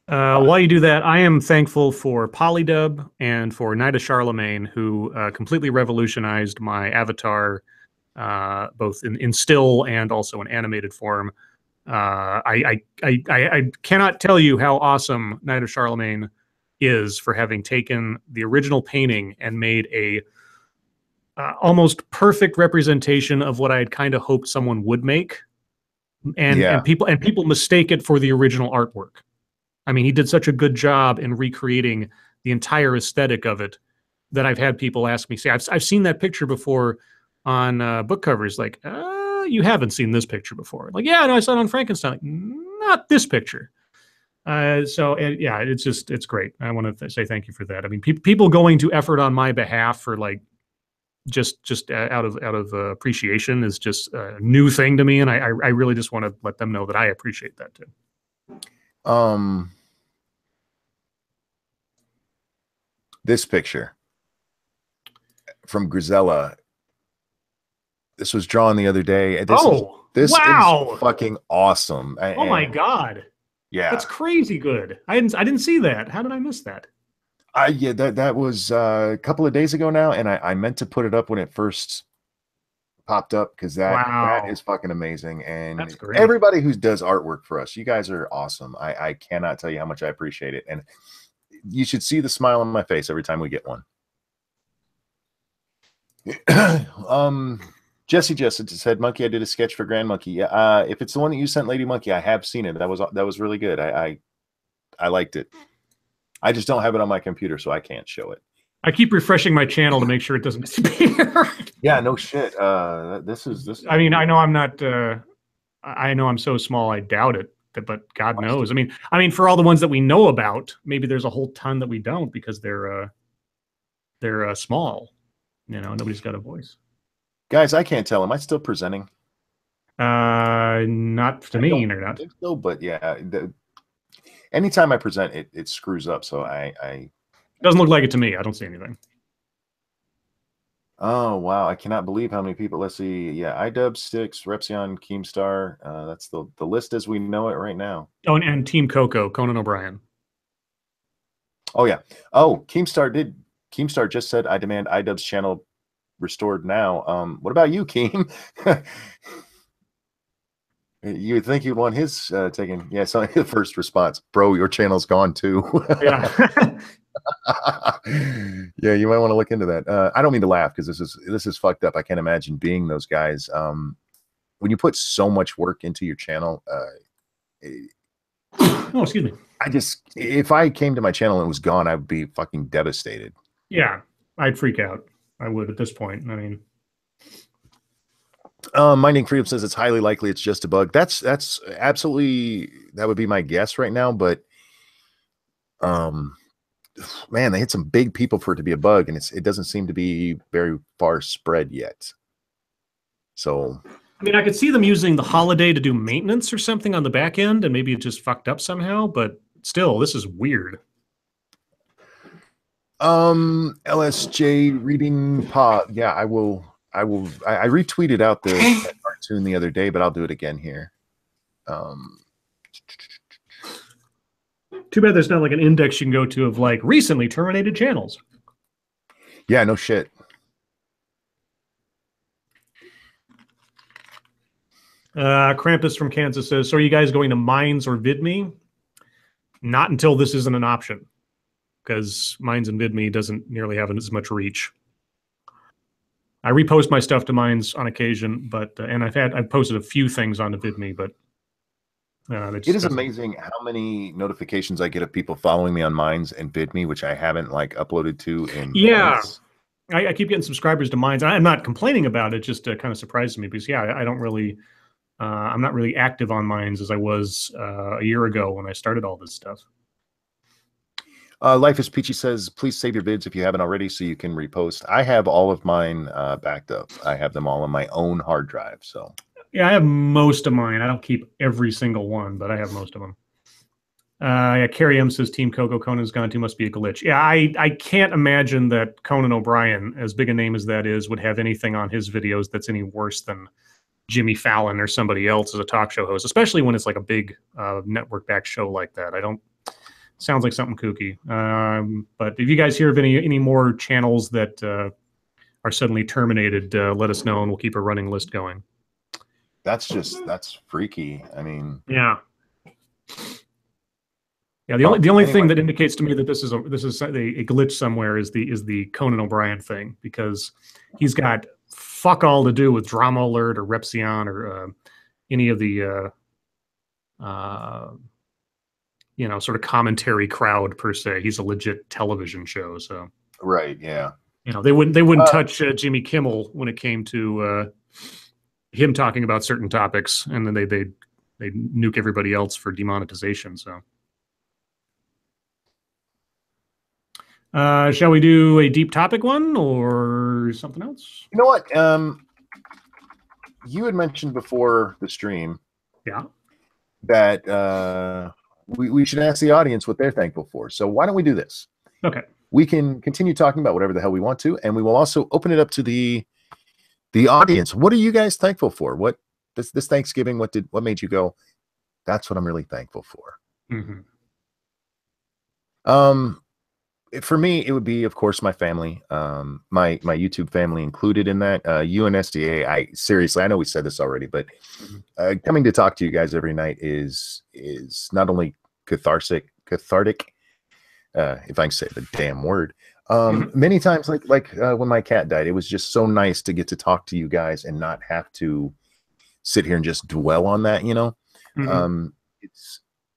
S2: While you do that, I am thankful for Polydub and for Night of Charlemagne, who completely revolutionized my avatar, both in still and also in animated form. I cannot tell you how awesome Night of Charlemagne is for having taken the original painting and made a almost perfect representation of what I had kind of hoped someone would make, and people mistake it for the original artwork. I mean, he did such a good job in recreating the entire aesthetic of it that I've had people ask me, say, I've seen that picture before on book covers. Like, you haven't seen this picture before. Like, yeah, no, I saw it on Frankenstein. Like, not this picture. It's great. I want to say thank you for that. I mean, people going to effort on my behalf for like just out of appreciation is just a new thing to me, and I really just want to let them know that I appreciate that too.
S1: This picture from Grisella. This was drawn the other day. This
S2: wow.
S1: is fucking awesome.
S2: Oh my God.
S1: Yeah.
S2: That's crazy good. I didn't see that. How did I miss that?
S1: Yeah, that was a couple of days ago now, and I meant to put it up when it first popped up because that is fucking amazing. And
S2: that's great.
S1: Everybody who does artwork for us, you guys are awesome. I cannot tell you how much I appreciate it, and you should see the smile on my face every time we get one. Jesse just said, Monkey, I did a sketch for Grand Monkey. Yeah, if it's the one that you sent Lady Monkey, I have seen it. That was really good. I liked it. I just don't have it on my computer, so I can't show it.
S2: I keep refreshing my channel to make sure it doesn't disappear.
S1: Yeah, no shit. This.
S2: I mean, I know I'm not. I know I'm so small. I doubt it. But God knows. I mean, for all the ones that we know about, maybe there's a whole ton that we don't because they're small. You know, nobody's got a voice.
S1: Guys, I can't tell. Am I still presenting?
S2: Not to me, or not.
S1: Think so, but yeah. Anytime I present, it screws up. So I.
S2: It doesn't look like it to me. I don't see anything.
S1: Oh wow! I cannot believe how many people. Let's see. Yeah, iDub, Styx, Repsion, Keemstar. That's the list as we know it right now.
S2: Oh, and Team Coco, Conan O'Brien.
S1: Oh yeah. Oh, Keemstar just said, I demand iDub's channel restored now. What about you, Keem? You would think you'd want his taken. Yeah, so the first response, bro, your channel's gone too.
S2: Yeah.
S1: Yeah, you might want to look into that. I don't mean to laugh because this is fucked up. I can't imagine being those guys. When you put so much work into your channel,
S2: oh, excuse me.
S1: If I came to my channel and it was gone, I would be fucking devastated.
S2: Yeah, I'd freak out. I would at this point. I mean,
S1: Minding Freedom says it's highly likely it's just a bug. That's absolutely, that would be my guess right now. But man, they hit some big people for it to be a bug, and it doesn't seem to be very far spread yet. So,
S2: I mean, I could see them using the holiday to do maintenance or something on the back end, and maybe it just fucked up somehow. But still, this is weird.
S1: LSJ reading pod. Yeah, I will. I retweeted out the cartoon the other day, but I'll do it again here.
S2: Too bad there's not like an index you can go to of like recently terminated channels.
S1: Yeah, no shit.
S2: Krampus from Kansas says, so are you guys going to Minds or VidMe? Not until this isn't an option, because Minds and VidMe doesn't nearly have as much reach. I repost my stuff to Minds on occasion, but and I've posted a few things onto VidMe, but
S1: it is amazing how many notifications I get of people following me on Minds and VidMe, which I haven't like uploaded to in months.
S2: I keep getting subscribers to Minds. I'm not complaining about it; just kind of surprises me because I don't really, I'm not really active on Minds as I was a year ago when I started all this stuff.
S1: Life is Peachy says, please save your vids if you haven't already so you can repost. I have all of mine backed up. I have them all on my own hard drive. So
S2: Yeah, I have most of mine. I don't keep every single one, but I have most of them. Yeah, Carrie M says Team Coco Conan's gone too must be a glitch. Yeah, I can't imagine that Conan O'Brien, as big a name as that is, would have anything on his videos that's any worse than Jimmy Fallon or somebody else as a talk show host, especially when it's like a big network-backed show like that. I don't. Sounds like something kooky. But if you guys hear of any more channels that are suddenly terminated, let us know, and we'll keep a running list going.
S1: That's freaky. I mean,
S2: yeah. Yeah, the only thing that indicates to me that this is a glitch somewhere is the Conan O'Brien thing, because he's got fuck all to do with Drama Alert or Repsion or any of the sort of commentary crowd per se. He's a legit television show, so
S1: right, yeah.
S2: They wouldn't touch Jimmy Kimmel when it came to him talking about certain topics, and then they nuke everybody else for demonetization. So. Shall we do a deep topic one or something else?
S1: You know what? You had mentioned before the stream,
S2: yeah,
S1: that we should ask the audience what they're thankful for. So why don't we do this?
S2: Okay.
S1: We can continue talking about whatever the hell we want to, and we will also open it up to the audience. What are you guys thankful for? What this Thanksgiving? What made you go? That's what I'm really thankful for.
S2: Mm-hmm.
S1: For me, it would be, of course, my family, my YouTube family included in that. UNSDA. I know we said this already, but coming to talk to you guys every night is not only cathartic, if I can say the damn word. Many times, like when my cat died, it was just so nice to get to talk to you guys and not have to sit here and just dwell on that.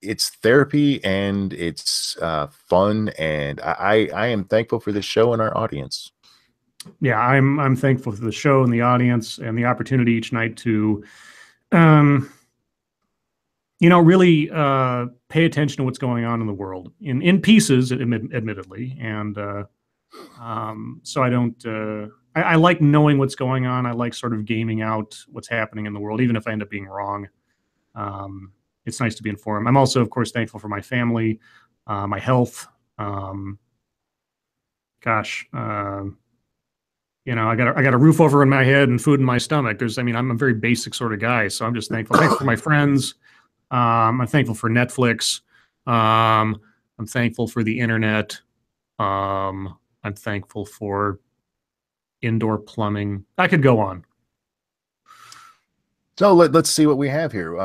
S1: It's therapy, and it's fun, and I am thankful for this show and our audience.
S2: Yeah, I'm thankful for the show and the audience and the opportunity each night to, really pay attention to what's going on in the world in pieces, admittedly, and so I don't. I like knowing what's going on. I like sort of gaming out what's happening in the world, even if I end up being wrong. It's nice to be informed. I'm also, of course, thankful for my family, my health. I got a roof over my head and food in my stomach. I'm a very basic sort of guy, so I'm just thankful. Thankful for my friends. I'm thankful for Netflix. I'm thankful for the internet. I'm thankful for indoor plumbing. I could go on.
S1: So let's see what we have here.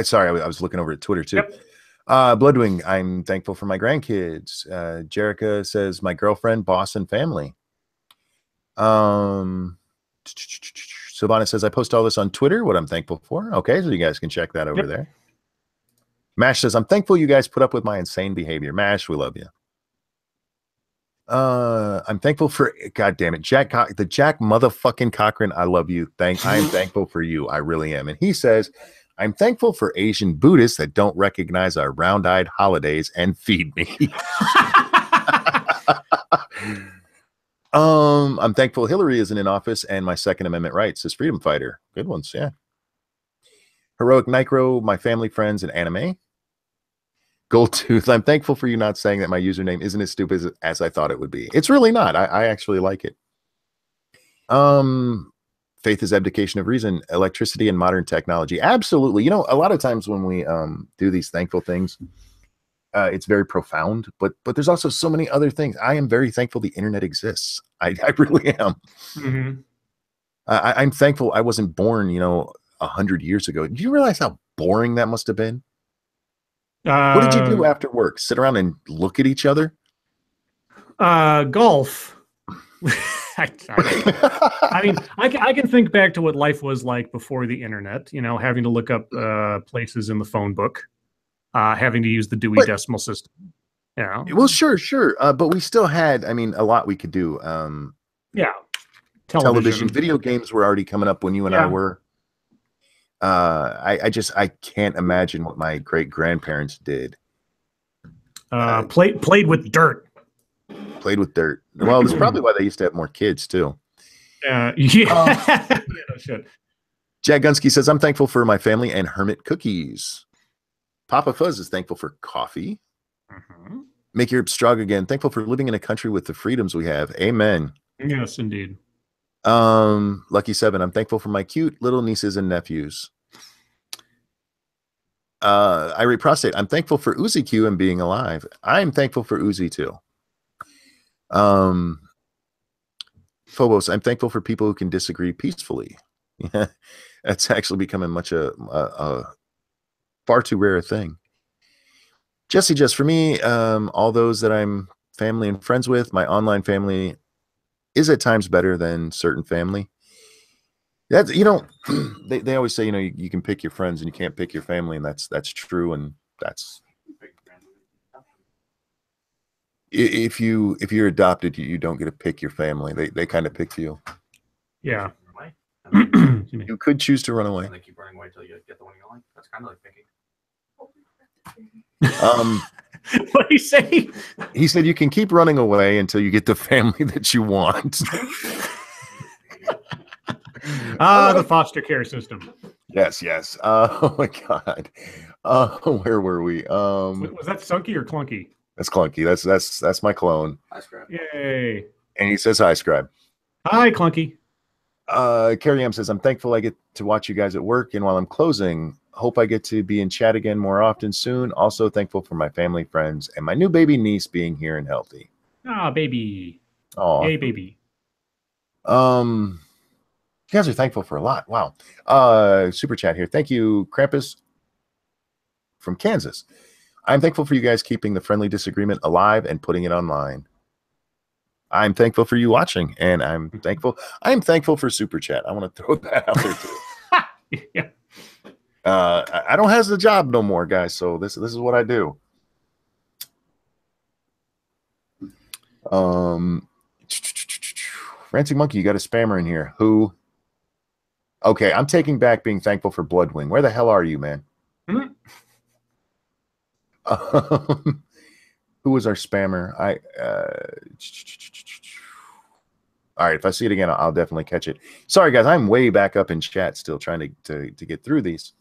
S1: Sorry, I was looking over at Twitter too.
S2: Yep.
S1: Bloodwing, I'm thankful for my grandkids. Jerica says my girlfriend, boss, and family. Silvana says I post all this on Twitter, what I'm thankful for. Okay, so you guys can check that over there. Mash says I'm thankful you guys put up with my insane behavior. Mash, we love you. I'm thankful for, God damn it, Jack motherfucking Cochran. I love you. I am thankful for you. I really am. And he says, I'm thankful for Asian Buddhists that don't recognize our round-eyed holidays and feed me. I'm thankful Hillary isn't in office and my Second Amendment rights as freedom fighter. Good ones, yeah. Heroic Nicro, my family, friends, and anime. Goldtooth, I'm thankful for you not saying that my username isn't as stupid as I thought it would be. It's really not. I actually like it. Faith is abdication of reason, electricity and modern technology. Absolutely. A lot of times when we do these thankful things, it's very profound, but there's also so many other things. I am very thankful the internet exists. I really am.
S2: Mm-hmm.
S1: I'm thankful I wasn't born, 100 years ago. Do you realize how boring that must have been? What did you do after work? Sit around and look at each other?
S2: Golf. I can think back to what life was like before the internet, having to look up places in the phone book, having to use the Dewey Decimal System.
S1: Well, sure. But we still had, a lot we could do. Television, video games were already coming up when you and I were. I can't imagine what my great grandparents did.
S2: Played with dirt.
S1: Played with dirt. Well, that's probably why they used to have more kids too.
S2: No shit.
S1: Jack Gunsky says, I'm thankful for my family and hermit cookies. Papa Fuzz is thankful for coffee.
S2: Mm-hmm.
S1: Make Europe strong again. Thankful for living in a country with the freedoms we have. Amen.
S2: Yes, indeed.
S1: Lucky 7, I'm thankful for my cute little nieces and nephews. Irate Prostate, I'm thankful for Uzi Q and being alive. I'm thankful for Uzi too. Phobos, I'm thankful for people who can disagree peacefully. Yeah, that's actually becoming much a far too rare a thing. Jesse, just for me, all those that I'm family and friends with, my online family is at times better than certain family. That's, they always say, you can pick your friends and you can't pick your family, and that's true. And that's, if you're adopted, you don't get to pick your family. They kind of pick you.
S2: Yeah.
S1: You could choose to run away.
S4: And they keep running away until you get the one you like. That's kind of like picking.
S2: What did he say?
S1: He said you can keep running away until you get the family that you want.
S2: The foster care system.
S1: Yes. Oh my God. Where were we?
S2: Was that Sunky or Clunky?
S1: That's Clunky. That's my clone.
S4: Hi, Scribe.
S2: Yay.
S1: And he says hi, Scribe.
S2: Hi, Clunky.
S1: Carrie M says, I'm thankful I get to watch you guys at work, and while I'm closing, hope I get to be in chat again more often soon. Also thankful for my family, friends, and my new baby niece being here and healthy.
S2: Ah, baby.
S1: Oh,
S2: Yay, baby.
S1: you guys are thankful for a lot. Wow. Super chat here. Thank you, Krampus from Kansas. I'm thankful for you guys keeping the friendly disagreement alive and putting it online. I'm thankful for you watching, and I'm thankful for super chat. I want to throw that out there too.
S2: Yeah.
S1: I don't have the job no more, guys. So this is what I do. Rancing Monkey, you got a spammer in here. Who? Okay, I'm taking back being thankful for Bloodwing. Where the hell are you, man?
S2: Mm-hmm.
S1: Who was our spammer? All right, if I see it again, I'll definitely catch it. Sorry, guys, I'm way back up in chat still trying to get through these.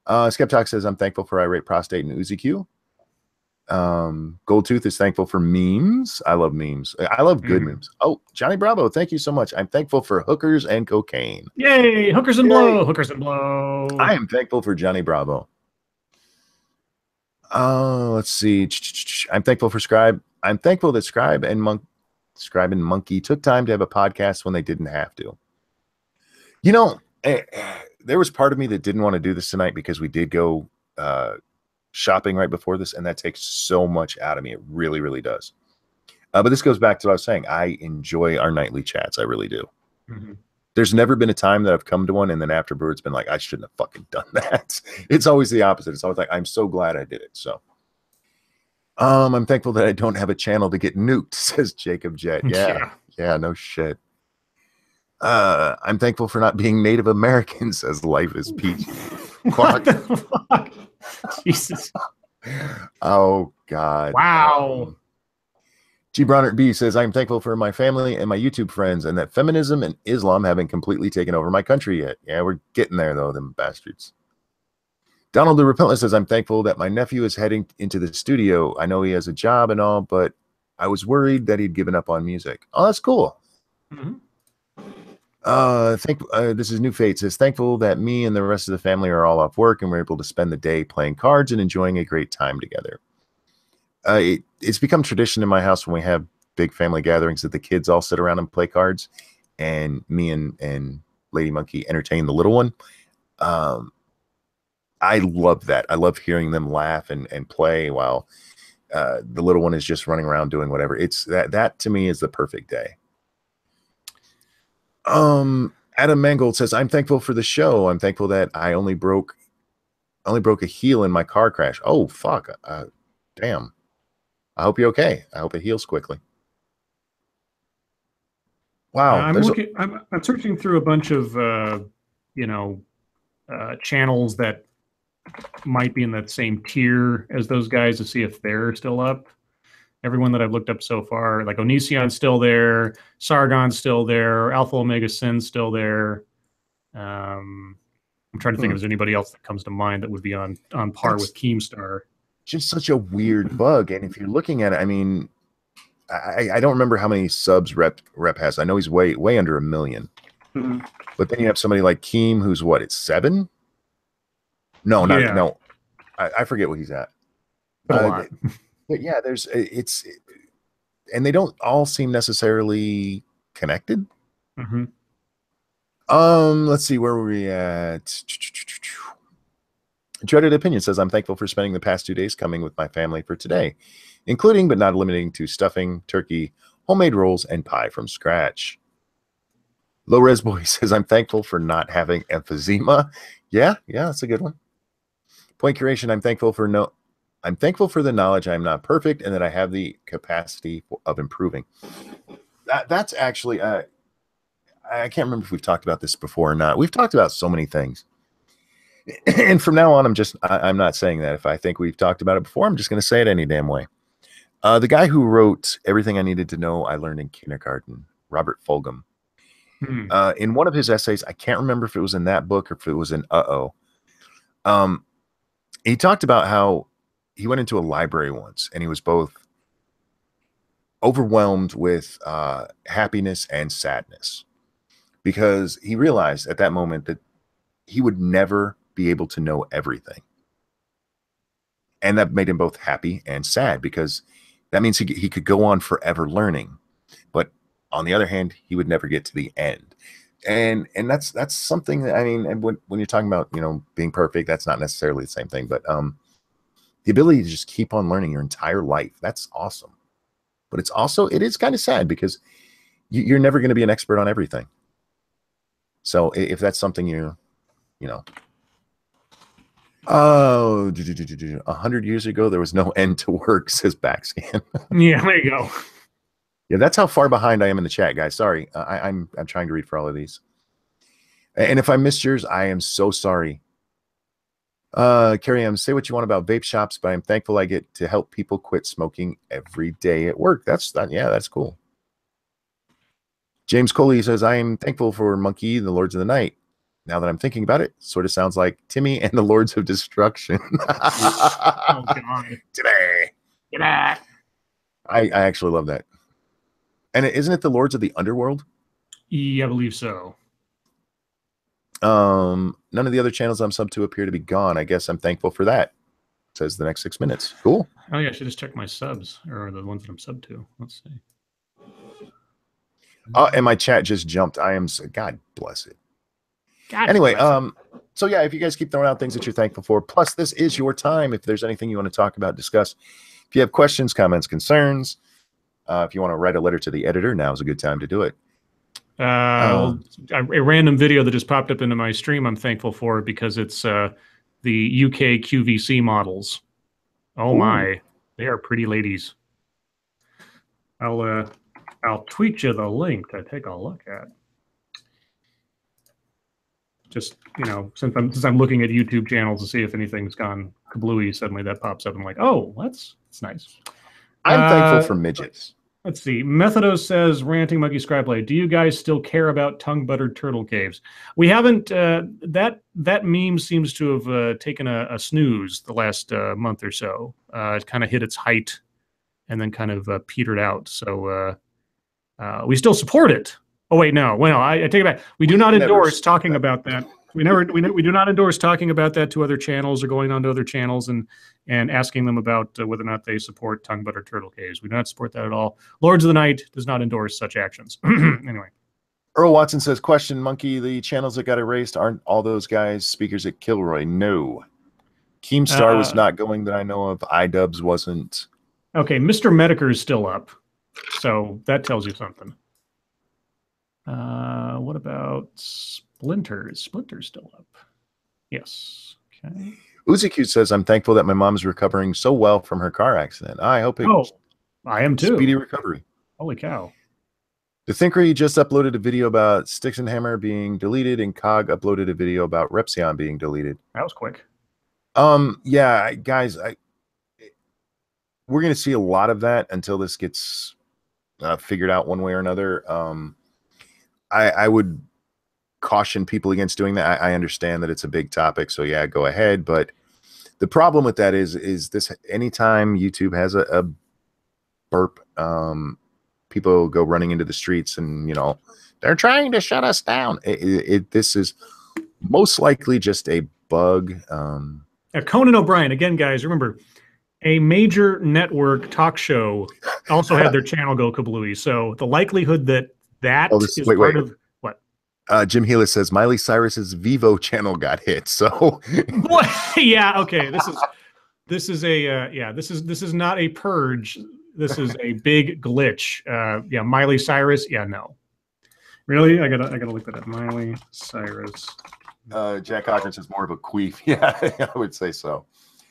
S1: Skeptalk says, I'm thankful for Irate Prostate and Uzi Q. Goldtooth is thankful for memes. I love memes. I love good memes. Oh, Johnny Bravo, thank you so much. I'm thankful for hookers and cocaine.
S2: Yay, hookers and blow, hookers and blow.
S1: I am thankful for Johnny Bravo. Let's see. I'm thankful for Scribe. I'm thankful that Scribe and Monkey took time to have a podcast when they didn't have to. There was part of me that didn't want to do this tonight because we did go shopping right before this, and that takes so much out of me. It really, really does. But this goes back to what I was saying. I enjoy our nightly chats. I really do.
S2: Mm-hmm.
S1: There's never been a time that I've come to one and then afterwards been like, I shouldn't have fucking done that. It's always the opposite. It's always like, I'm so glad I did it. So I'm thankful that I don't have a channel to get nuked, says Jacob Jet. Yeah, no shit. I'm thankful for not being Native American, says Life is Peachy.
S2: What the fuck? Jesus.
S1: Oh, God.
S2: Wow.
S1: G. Bronert B says, I'm thankful for my family and my YouTube friends, and that feminism and Islam haven't completely taken over my country yet. Yeah, we're getting there, though, them bastards. Donald the Repentless says, I'm thankful that my nephew is heading into the studio. I know he has a job and all, but I was worried that he'd given up on music. Oh, that's cool.
S2: Mm-hmm.
S1: This is New Fate says, thankful that me and the rest of the family are all off work and we're able to spend the day playing cards and enjoying a great time together. It's become tradition in my house when we have big family gatherings that the kids all sit around and play cards, and me and Lady Monkey entertain the little one. I love that. I love hearing them laugh and play while the little one is just running around doing whatever. It's that to me is the perfect day. Adam Mangold says, I'm thankful for the show. I'm thankful that I only broke a heel in my car crash. Oh, fuck. Damn. I hope you're okay. I hope it heals quickly. Wow.
S2: I'm searching through a bunch of, channels that might be in that same tier as those guys to see if they're still up. Everyone that I've looked up so far, like Onision's still there, Sargon's still there, Alpha Omega Sin's still there. I'm trying to think if there's anybody else that comes to mind that would be on par with Keemstar.
S1: Just such a weird bug. And if you're looking at it, I mean, I don't remember how many subs Rep has. I know he's way under 1 million. But then you have somebody like Keem, who's what? It's 7? No,
S2: Yeah.
S1: no. I forget what he's at.
S2: But a lot.
S1: But yeah, and they don't all seem necessarily connected. Let's see, where were we at? Dreaded Opinion says, I'm thankful for spending the past 2 days coming with my family for today, including but not limiting to stuffing, turkey, homemade rolls, and pie from scratch. Low Res Boy says, I'm thankful for not having emphysema. Yeah, that's a good one. Point Curation, I'm thankful for the knowledge I'm not perfect and that I have the capacity of improving. That's actually, I can't remember if we've talked about this before or not. We've talked about so many things. And from now on, I'm not saying that. If I think we've talked about it before, I'm just going to say it any damn way. The guy who wrote Everything I Needed to Know I Learned in Kindergarten, Robert Fulghum, in one of his essays, I can't remember if it was in that book or if it was in he talked about how he went into a library once and he was both overwhelmed with happiness and sadness because he realized at that moment that he would never be able to know everything. And that made him both happy and sad because that means he could go on forever learning. But on the other hand, he would never get to the end. And that's something that, I mean, and when you're talking about, being perfect, that's not necessarily the same thing, but the ability to just keep on learning your entire life, that's awesome. But it is kind of sad because you're never going to be an expert on everything. So if that's something oh, 100 years ago, there was no end to work, says Backscan.
S2: Yeah, there you go.
S1: Yeah, that's how far behind I am in the chat, guys. Sorry, I'm trying to read for all of these. And if I missed yours, I am so sorry. Carrie M, say what you want about vape shops, but I'm thankful I get to help people quit smoking every day at work. That's cool. James Coley says, I am thankful for Monkey and the Lords of the Night. Now that I'm thinking about it, sort of sounds like Timmy and the Lords of Destruction.
S2: Oh, God.
S1: Timmy. I actually love that. And isn't it the Lords of the Underworld?
S2: Yeah, I believe so.
S1: None of the other channels I'm sub to appear to be gone. I guess I'm thankful for that. Says the next 6 minutes. Cool.
S2: Oh yeah, I should just check my subs or the ones that I'm sub to. Let's see.
S1: And my chat just jumped. God bless it.
S2: God
S1: anyway,
S2: bless it.
S1: so yeah, if you guys keep throwing out things that you're thankful for, plus this is your time. If there's anything you want to talk about, discuss. If you have questions, comments, concerns, if you want to write a letter to the editor, now is a good time to do it.
S2: A random video that just popped up into my stream, I'm thankful for because it's the UK QVC models. Oh my, they are pretty ladies. I'll tweet you the link to take a look at. Just since I'm looking at YouTube channels to see if anything's gone kablooey, suddenly that pops up. I'm like, oh, that's nice.
S1: I'm thankful for midgets.
S2: Let's see. Methodos says, Ranting Monkey Scribe, do you guys still care about tongue-buttered turtle caves? We haven't. That meme seems to have taken a snooze the last month or so. It kind of hit its height and then kind of petered out. So we still support it. Oh wait, no. Well, I take it back. We do not endorse talking about that. We do not endorse talking about that to other channels or going on to other channels and asking them about whether or not they support tongue butter turtle caves. We do not support that at all. Lords of the Night does not endorse such actions. Anyway.
S1: Earl Watson says, question, Monkey, the channels that got erased aren't all those guys speakers at Kilroy? No. Keemstar was not going that I know of. iDubbbz wasn't.
S2: Okay, Mr. Medicare is still up. So that tells you something. What about Splinters? Splinter's still up. Yes. Okay.
S1: UziQ says, I'm thankful that my mom's recovering so well from her car accident. I hope it.
S2: Oh, I am too.
S1: Speedy recovery.
S2: Holy cow.
S1: The Thinker, he just uploaded a video about Sticks and Hammer being deleted, and Cog uploaded a video about Repsion being deleted.
S2: That was quick.
S1: Yeah, guys, we're going to see a lot of that until this gets figured out one way or another. I would caution people against doing that. I understand that it's a big topic, so yeah, go ahead. But the problem with that is this: anytime YouTube has a burp, people go running into the streets, and they're trying to shut us down. This is most likely just a bug.
S2: Conan O'Brien, again, guys, remember, a major network talk show also had their channel go kablooey. So the likelihood that is part of what?
S1: Jim Healis says Miley Cyrus's Vivo channel got hit. So
S2: yeah, okay. This is not a purge. This is a big glitch. Yeah, Miley Cyrus. Yeah, no. Really? I gotta look that up. Miley Cyrus.
S1: Jack Cochran says more of a queef. Yeah, I would say so.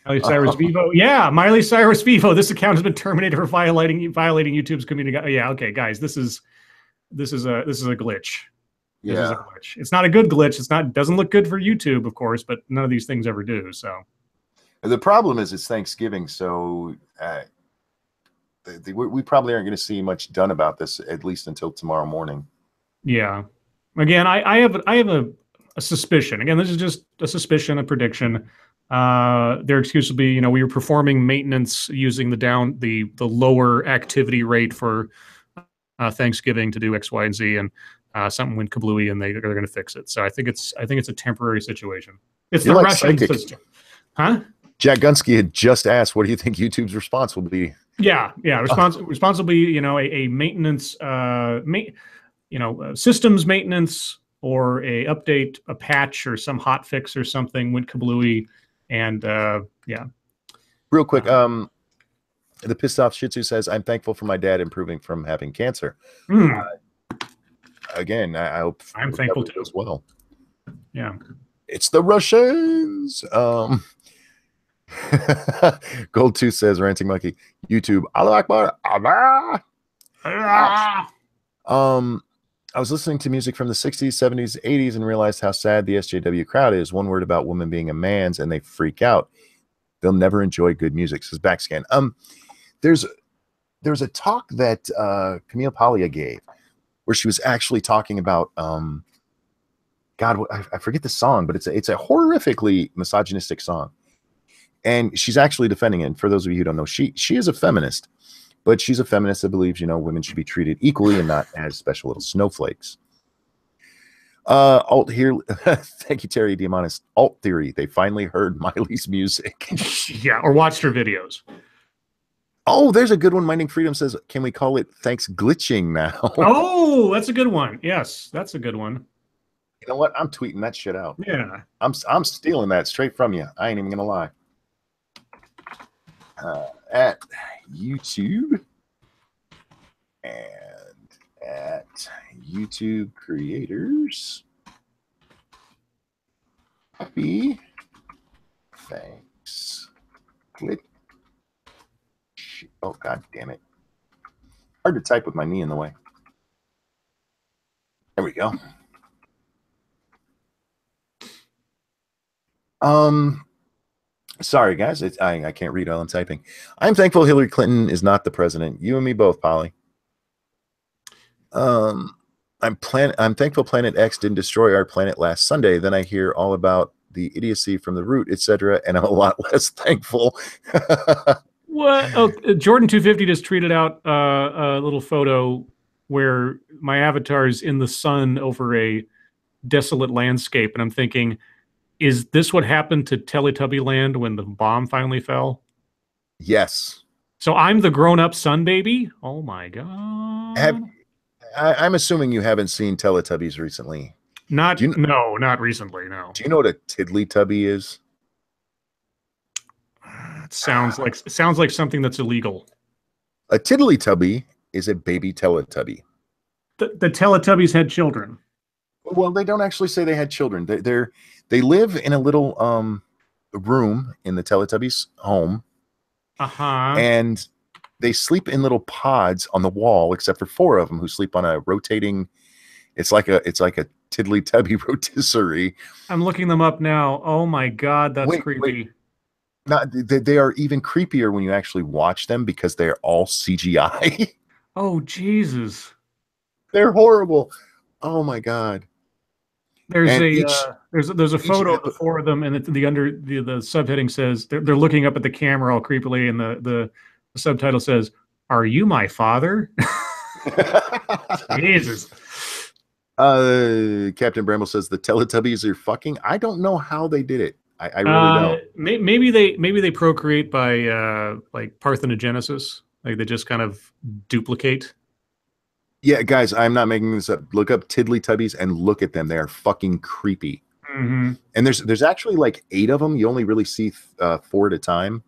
S2: Miley Cyrus Vivo. Yeah, Miley Cyrus Vivo. This account has been terminated for violating YouTube's community. Yeah, okay, guys. This is a glitch.
S1: Yeah.
S2: This is a glitch. It's not a good glitch. Doesn't look good for YouTube, of course, but none of these things ever do. So
S1: the problem is it's Thanksgiving, so we probably aren't going to see much done about this, at least until tomorrow morning.
S2: Yeah. Again, I have a suspicion. Again, this is just a suspicion, a prediction. Their excuse will be, we were performing maintenance using the lower activity rate for Thanksgiving to do X, Y, and Z, and something went kablooey, and they're going to fix it. So I think it's a temporary situation. It's the Russian system, huh?
S1: Jack Gunsky had just asked, "What do you think YouTube's response will be?"
S2: Yeah. Response will be, a maintenance, systems maintenance, or a update, a patch, or some hot fix or something went kablooey, and yeah.
S1: Real quick, the pissed off Shih Tzu says, "I'm thankful for my dad improving from having cancer." Again, I hope
S2: I'm thankful too
S1: as well.
S2: Yeah,
S1: it's the Russians. Gold 2 says, "Ranting Monkey, YouTube, Allah Akbar, Allah." I was listening to music from the 60s, 70s, 80s, and realized how sad the SJW crowd is. One word about woman being a man's, and they freak out. They'll never enjoy good music, says Backscan. There's a talk that Camille Paglia gave where she was actually talking about God, I forget the song, but it's a horrifically misogynistic song. And she's actually defending it. And for those of you who don't know, she is a feminist, but she's a feminist that believes, women should be treated equally and not as special little snowflakes. Alt here. Thank you, Terry Diamandis. Alt theory. They finally heard Miley's music.
S2: Yeah, or watched her videos.
S1: Oh, there's a good one. Minding Freedom says, "Can we call it thanks glitching now?"
S2: Oh, that's a good one. Yes, that's a good one.
S1: You know what? I'm tweeting that shit out.
S2: Yeah.
S1: I'm stealing that straight from you. I ain't even gonna lie. At YouTube and at YouTube creators, happy thanks. Click. Oh, God damn it. Hard to type with my knee in the way. There we go. Sorry, guys. I can't read while I'm typing. I'm thankful Hillary Clinton is not the president. You and me both, Polly. I'm thankful Planet X didn't destroy our planet last Sunday. Then I hear all about the idiocy from the root, etc., and I'm a lot less thankful.
S2: What? Oh, Jordan 250 just tweeted out a little photo where my avatar is in the sun over a desolate landscape, and I'm thinking, is this what happened to Teletubby Land when the bomb finally fell?
S1: Yes.
S2: So I'm the grown-up sun baby? Oh my God.
S1: I'm assuming you haven't seen Teletubbies recently.
S2: No, not recently, no.
S1: Do you know what a Tiddly-tubby is?
S2: It sounds like something that's illegal.
S1: A Tiddly-tubby is a baby Teletubby.
S2: The Teletubbies had children.
S1: Well, they don't actually say they had children. They live in a little room in the Teletubbies' home. And they sleep in little pods on the wall, except for 4 of them who sleep on a rotating. It's like a Tiddly-tubby rotisserie.
S2: I'm looking them up now. Oh my God, that's creepy.
S1: Wait. They are even creepier when you actually watch them because they're all CGI.
S2: Oh Jesus.
S1: They're horrible. Oh my God.
S2: There's
S1: And
S2: a
S1: each
S2: there's a photo of the four of them, and the under the subheading says they're looking up at the camera all creepily, and the subtitle says, "Are you my father?" Jesus.
S1: Captain Bramble says the Teletubbies are fucking. I don't know how they did it. I really don't.
S2: Maybe they procreate by like parthenogenesis, like they just kind of duplicate.
S1: Yeah, guys, I'm not making this up. Look up Tiddly-tubbies and look at them. They are fucking creepy.
S2: Mm-hmm.
S1: And there's actually like 8 of them. You only really see 4 at a time.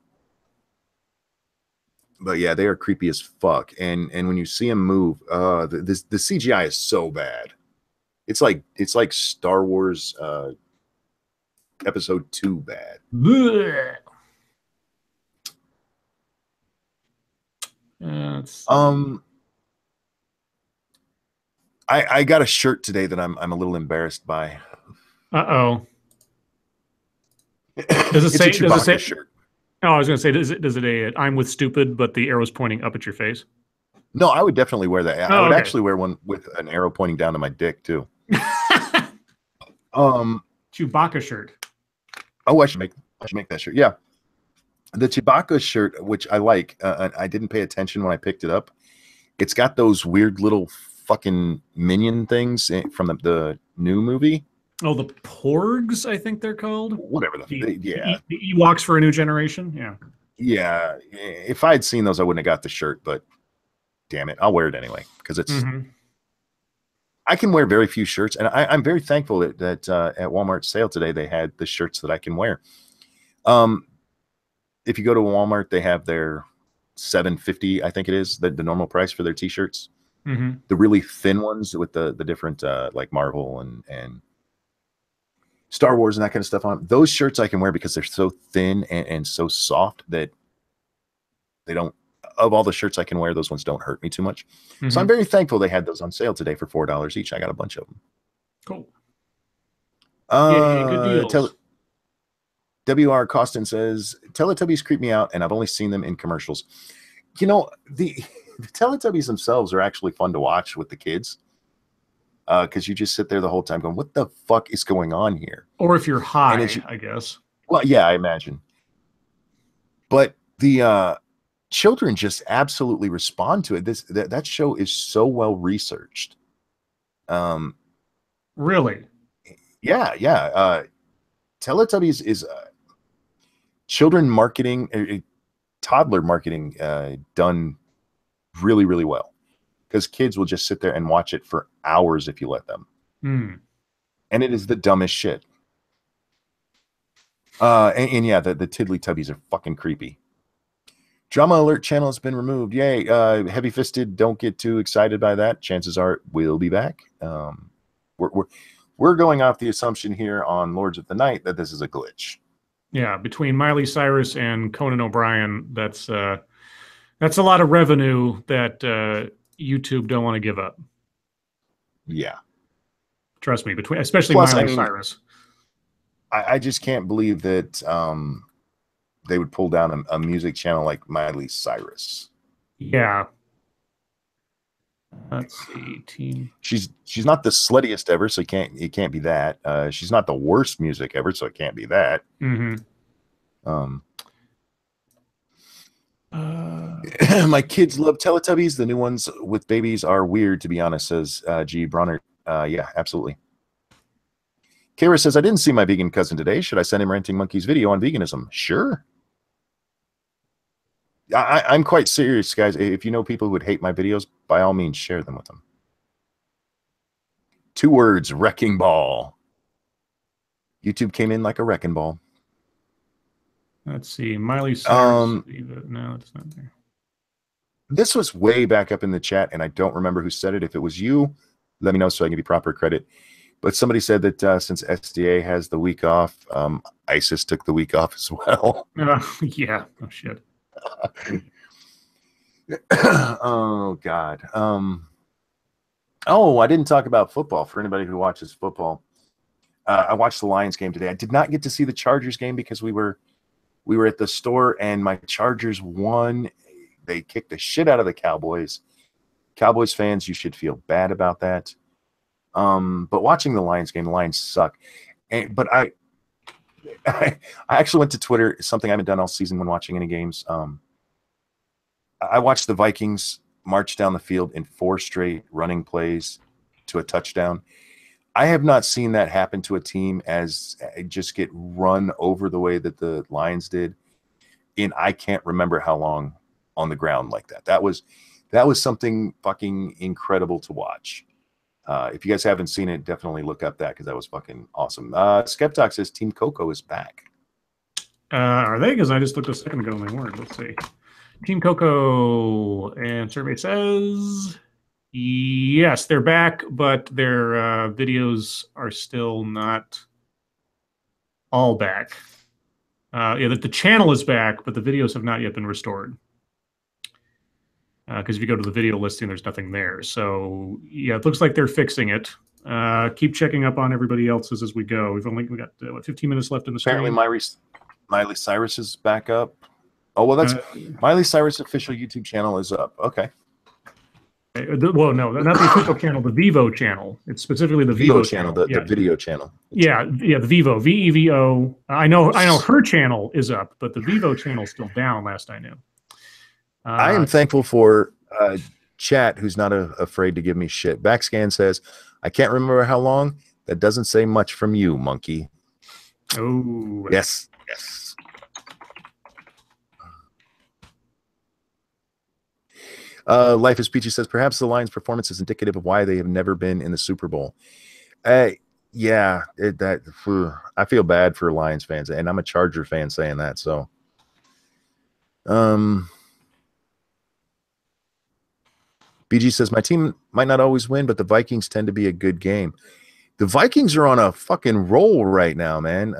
S1: But yeah, they are creepy as fuck. And when you see them move, the CGI is so bad. It's like Star Wars Episode 2 bad. I got a shirt today that I'm a little embarrassed by.
S2: Uh-oh. Does it say? Does it say?
S1: Shirt.
S2: Oh, I was gonna say, does it a I'm with stupid, but the arrow's pointing up at your face?
S1: No, I would definitely wear that.
S2: Oh,
S1: I would
S2: okay.
S1: actually wear one with an arrow pointing down to my dick too.
S2: Chewbacca shirt.
S1: Oh, I should make that shirt. Yeah, the Chewbacca shirt, which I like. I didn't pay attention when I picked it up. It's got those weird little fucking minion things from the new movie.
S2: Oh, the Porgs, I think they're called.
S1: Whatever
S2: the Ewoks for a new generation. Yeah.
S1: Yeah. If I had seen those, I wouldn't have got the shirt, but damn it, I'll wear it anyway because it's.
S2: Mm-hmm.
S1: I can wear very few shirts, and I'm very thankful that at Walmart sale today they had the shirts that I can wear. If you go to Walmart, they have their $7.50, I think it is, the normal price for their t-shirts.
S2: Mm-hmm.
S1: The really thin ones with the different like Marvel and Star Wars and that kind of stuff on. Those shirts I can wear because they're so thin and so soft that they don't. Of all the shirts I can wear, those ones don't hurt me too much. Mm-hmm. So I'm very thankful they had those on sale today for $4 each. I got a bunch of them.
S2: Cool. Good deals.
S1: W.R. Costin says, Teletubbies creep me out, and I've only seen them in commercials. You know, the Teletubbies themselves are actually fun to watch with the kids because you just sit there the whole time going, what the fuck is going on here?
S2: Or if you're high, I guess.
S1: Well, yeah, I imagine. But the children just absolutely respond to it. That show is so well researched.
S2: Really?
S1: Yeah. Teletubbies is children marketing, toddler marketing done really, really well because kids will just sit there and watch it for hours if you let them.
S2: Mm.
S1: And it is the dumbest shit. And yeah, the Tiddly-tubbies are fucking creepy. Drama Alert channel has been removed. Yay. Heavy Fisted, don't get too excited by that. Chances are we'll be back. We're going off the assumption here on Lords of the Night that this is a glitch.
S2: Yeah, between Miley Cyrus and Conan O'Brien, that's a lot of revenue that YouTube don't want to give up.
S1: Yeah.
S2: Trust me, especially Miley Cyrus.
S1: I just can't believe that they would pull down a music channel like Miley Cyrus.
S2: Yeah. Let's see, team.
S1: She's not the sluttiest ever, so it can't be that. She's not the worst music ever, so it can't be that.
S2: Mm-hmm.
S1: My kids love Teletubbies. The new ones with babies are weird, to be honest, says G. Bronner. Yeah, absolutely. Kara says, I didn't see my vegan cousin today. Should I send him Ranting Monkey's video on veganism? Sure. I'm quite serious, guys. If you know people who would hate my videos, by all means, share them with them. 2 words, wrecking ball. YouTube came in like a wrecking ball.
S2: Let's see. Miley Cyrus. No, it's not there.
S1: This was way back up in the chat, and I don't remember who said it. If it was you, let me know so I can give you proper credit. But somebody said that since SDA has the week off, ISIS took the week off as well.
S2: Yeah. Oh, shit.
S1: Oh God. Oh, I didn't talk about football for anybody who watches football. I watched the Lions game today. I did not get to see the Chargers game because we were at the store and my Chargers won. They kicked the shit out of the Cowboys. Cowboys fans, you should feel bad about that. But watching the Lions game, the Lions suck. But I actually went to Twitter, something I haven't done all season when watching any games. I watched the Vikings march down the field in 4 straight running plays to a touchdown. I have not seen that happen to a team as just get run over the way that the Lions did. And I can't remember how long on the ground like that. That was something fucking incredible to watch. If you guys haven't seen it, definitely look up that because that was fucking awesome. Skeptox says Team Coco is back.
S2: Are they? Because I just looked a second ago and they weren't. Let's see. Team Coco and survey says yes, they're back, but their videos are still not all back. Yeah, that the channel is back, but the videos have not yet been restored. Because if you go to the video listing, there's nothing there. So yeah, it looks like they're fixing it. Keep checking up on everybody else's as we go. We got what, 15 minutes left in the stream.
S1: Apparently, Miley Cyrus is back up. Oh well, that's Miley Cyrus' official YouTube channel is up. Okay.
S2: Well, no, not the official channel, the Vivo channel. It's specifically the Vivo channel,
S1: the video channel.
S2: Yeah, the Vivo, VEVO. I know her channel is up, but the Vivo channel's still down. Last I knew.
S1: I am thankful for chat, who's not afraid to give me shit. Backscan says, "I can't remember how long. That doesn't say much from you, monkey."
S2: Oh,
S1: yes. Life is Peachy says, perhaps the Lions' performance is indicative of why they have never been in the Super Bowl. Yeah, I feel bad for Lions fans, and I'm a Charger fan saying that. So, BG says, my team might not always win, but the Vikings tend to be a good game. The Vikings are on a fucking roll right now, man.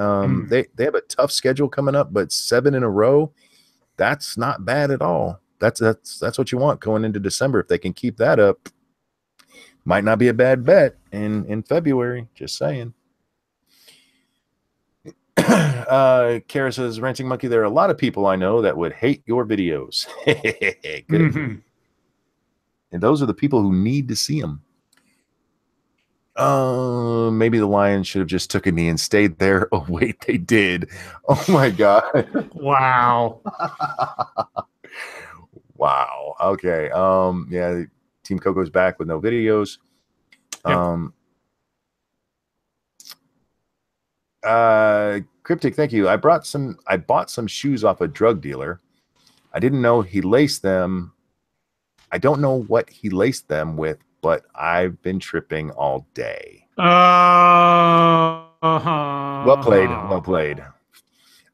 S1: They have a tough schedule coming up, but 7 in a row, that's not bad at all. That's what you want going into December. If they can keep that up, might not be a bad bet in February. Just saying. Kara says, Ranting Monkey, there are a lot of people I know that would hate your videos. Good. And those are the people who need to see them. Maybe the Lions should have just took a knee and stayed there. Oh, wait, they did. Oh, my God.
S2: Wow.
S1: Wow. Okay. Yeah, Team Coco's back with no videos. Yep. Cryptic, thank you. I bought some shoes off a drug dealer. I didn't know he laced them. I don't know what he laced them with, but I've been tripping all day. Well played. Well played.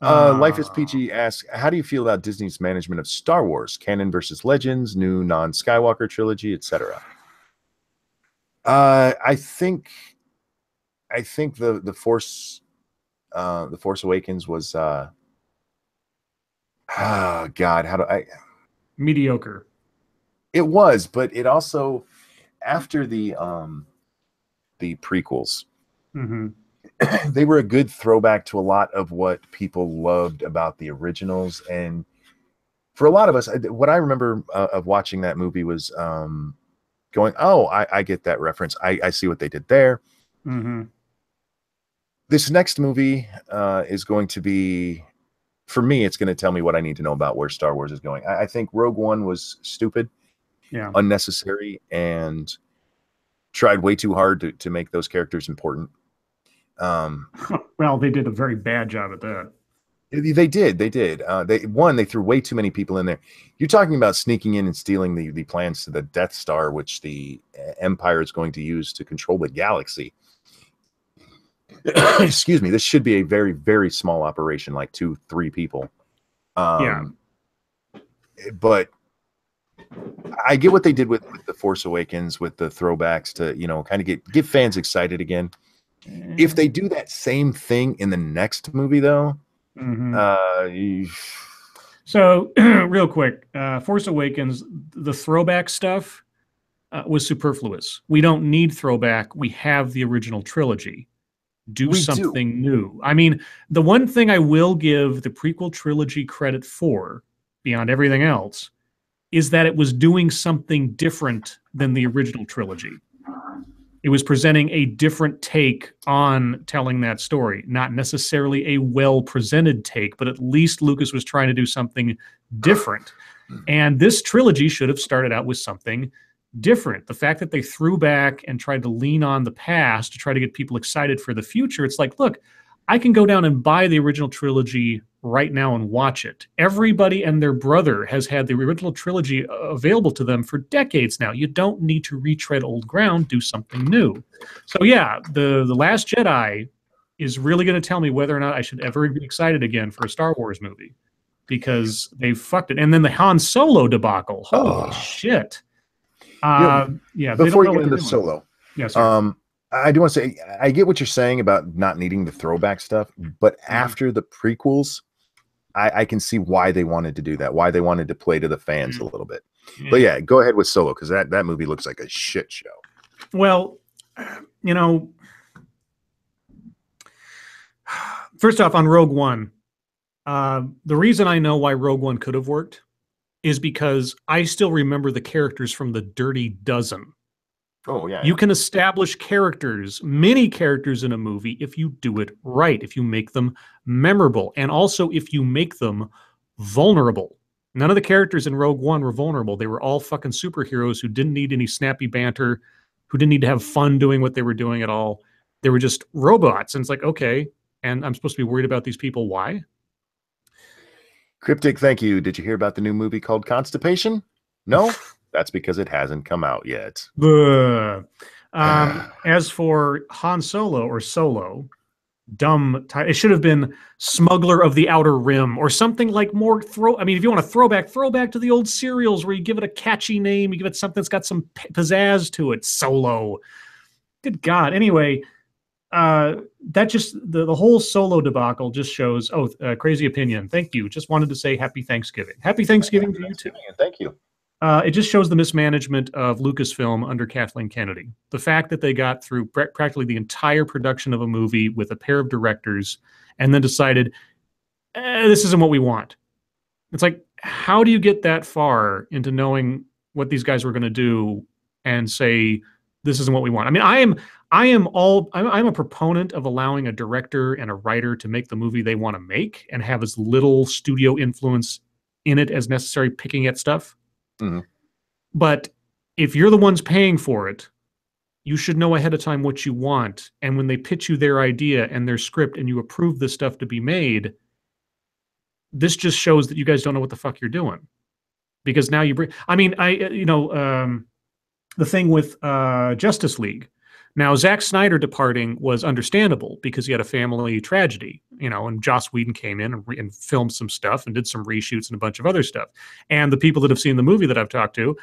S1: Life is Peachy asks, how do you feel about Disney's management of Star Wars, canon versus legends, new non-Skywalker trilogy, etc.? I think the Force Awakens was oh God, how do I
S2: mediocre.
S1: It was, but it also after the prequels. They were a good throwback to a lot of what people loved about the originals. And for a lot of us, what I remember of watching that movie was going, oh, I get that reference. I see what they did there. This next movie is going to be, for me, it's going to tell me what I need to know about where Star Wars is going. I think Rogue One was stupid, unnecessary, and tried way too hard to make those characters important.
S2: Well, they did a very bad job at that.
S1: They did. They threw way too many people in there. You're talking about sneaking in and stealing the plans to the Death Star, which the Empire is going to use to control the galaxy. Excuse me. This should be a very, very small operation, like 2-3 people. But I get what they did with the Force Awakens, with the throwbacks to, kind of get fans excited again. If they do that same thing in the next movie, though,
S2: so real quick, Force Awakens, the throwback stuff was superfluous. We don't need throwback. We have the original trilogy. Do something new. I mean, the one thing I will give the prequel trilogy credit for, beyond everything else, is that it was doing something different than the original trilogy. It was presenting a different take on telling that story, not necessarily a well-presented take, but at least Lucas was trying to do something different. And this trilogy should have started out with something different. The fact that they threw back and tried to lean on the past to try to get people excited for the future, it's like, look, I can go down and buy the original trilogy right now and watch it. Everybody and their brother has had the original trilogy available to them for decades now. You don't need to retread old ground, do something new. So yeah, the Last Jedi is really going to tell me whether or not I should ever be excited again for a Star Wars movie, because they fucked it. And then the Han Solo debacle. Holy shit. Yeah,
S1: before you get into Solo,
S2: yes, sir.
S1: I do want to say, I get what you're saying about not needing the throwback stuff, but after the prequels, I can see why they wanted to do that, why they wanted to play to the fans a little bit. But yeah, go ahead with Solo, because that movie looks like a shit show.
S2: Well, you know, first off, on Rogue One, the reason I know why Rogue One could have worked is because I still remember the characters from the Dirty Dozen.
S1: Oh, yeah.
S2: You can establish characters, many characters in a movie, if you do it right, if you make them memorable, and also if you make them vulnerable. None of the characters in Rogue One were vulnerable. They were all fucking superheroes who didn't need any snappy banter, who didn't need to have fun doing what they were doing at all. They were just robots. And it's like, okay, and I'm supposed to be worried about these people. Why?
S1: Cryptic, thank you. Did you hear about the new movie called Constipation? No? That's because it hasn't come out yet.
S2: As for Han Solo or Solo, dumb title. It should have been Smuggler of the Outer Rim or something like more I mean, if you want to throw back to the old serials where you give it a catchy name, you give it something that's got some pizzazz to it. Solo. Good God. Anyway, that just the whole Solo debacle just shows. Crazy opinion. Thank you. Just wanted to say Happy Thanksgiving. Happy Thanksgiving to you too.
S1: Thank you.
S2: It just shows the mismanagement of Lucasfilm under Kathleen Kennedy. The fact that they got through practically the entire production of a movie with a pair of directors and then decided, this isn't what we want. It's like, how do you get that far into knowing what these guys were going to do and say, this isn't what we want? I mean, I'm a proponent of allowing a director and a writer to make the movie they want to make and have as little studio influence in it as necessary, picking at stuff. Mm-hmm. But if you're the ones paying for it, you should know ahead of time what you want. And when they pitch you their idea and their script and you approve this stuff to be made, this just shows that you guys don't know what the fuck you're doing. Because now you bring, I mean, the thing with Justice League. Now, Zack Snyder departing was understandable because he had a family tragedy, and Joss Whedon came in and filmed some stuff and did some reshoots and a bunch of other stuff. And the people that have seen the movie that I've talked to,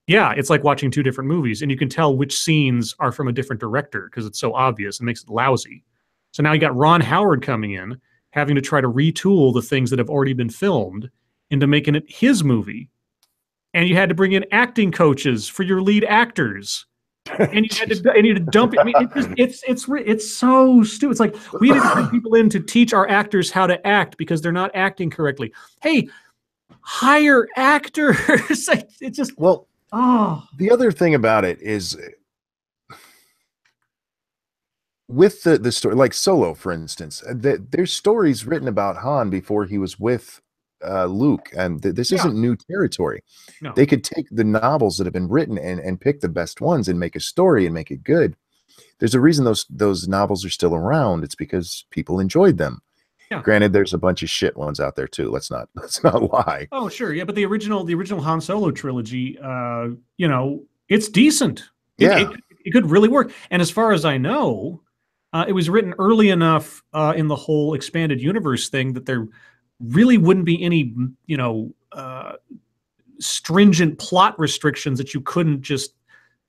S2: yeah, it's like watching two different movies, and you can tell which scenes are from a different director because it's so obvious and makes it lousy. So now you got Ron Howard coming in, having to try to retool the things that have already been filmed into making it his movie. And you had to bring in acting coaches for your lead actors. And you had to dump it. I mean, it's so stupid. It's like we need to bring people in to teach our actors how to act because they're not acting correctly. Hey, hire actors. It's just
S1: The other thing about it is with the story, like Solo, for instance, there's stories written about Han before he was with Luke, and this isn't new territory.
S2: No.
S1: They could take the novels that have been written and pick the best ones and make a story and make it good. There's a reason those novels are still around. It's because people enjoyed them.
S2: Yeah.
S1: Granted, there's a bunch of shit ones out there too. Let's not lie.
S2: Oh, sure. Yeah, but the original Han Solo trilogy, it's decent. It could really work. And as far as I know, it was written early enough in the whole expanded universe thing that there really wouldn't be any, stringent plot restrictions that you couldn't just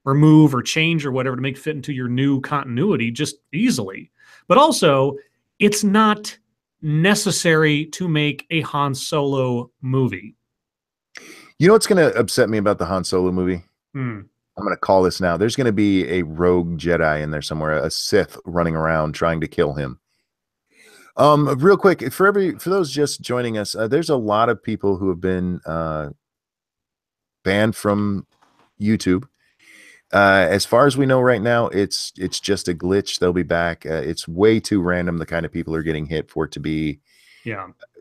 S2: remove or change or whatever to make fit into your new continuity just easily. But also, it's not necessary to make a Han Solo movie.
S1: You know what's going to upset me about the Han Solo movie?
S2: I'm
S1: going to call this now. There's going to be a rogue Jedi in there somewhere, a Sith running around trying to kill him. Real quick, for those just joining us, there's a lot of people who have been banned from YouTube. As far as we know right now, it's just a glitch. They'll be back. It's way too random, the kind of people are getting hit for it to be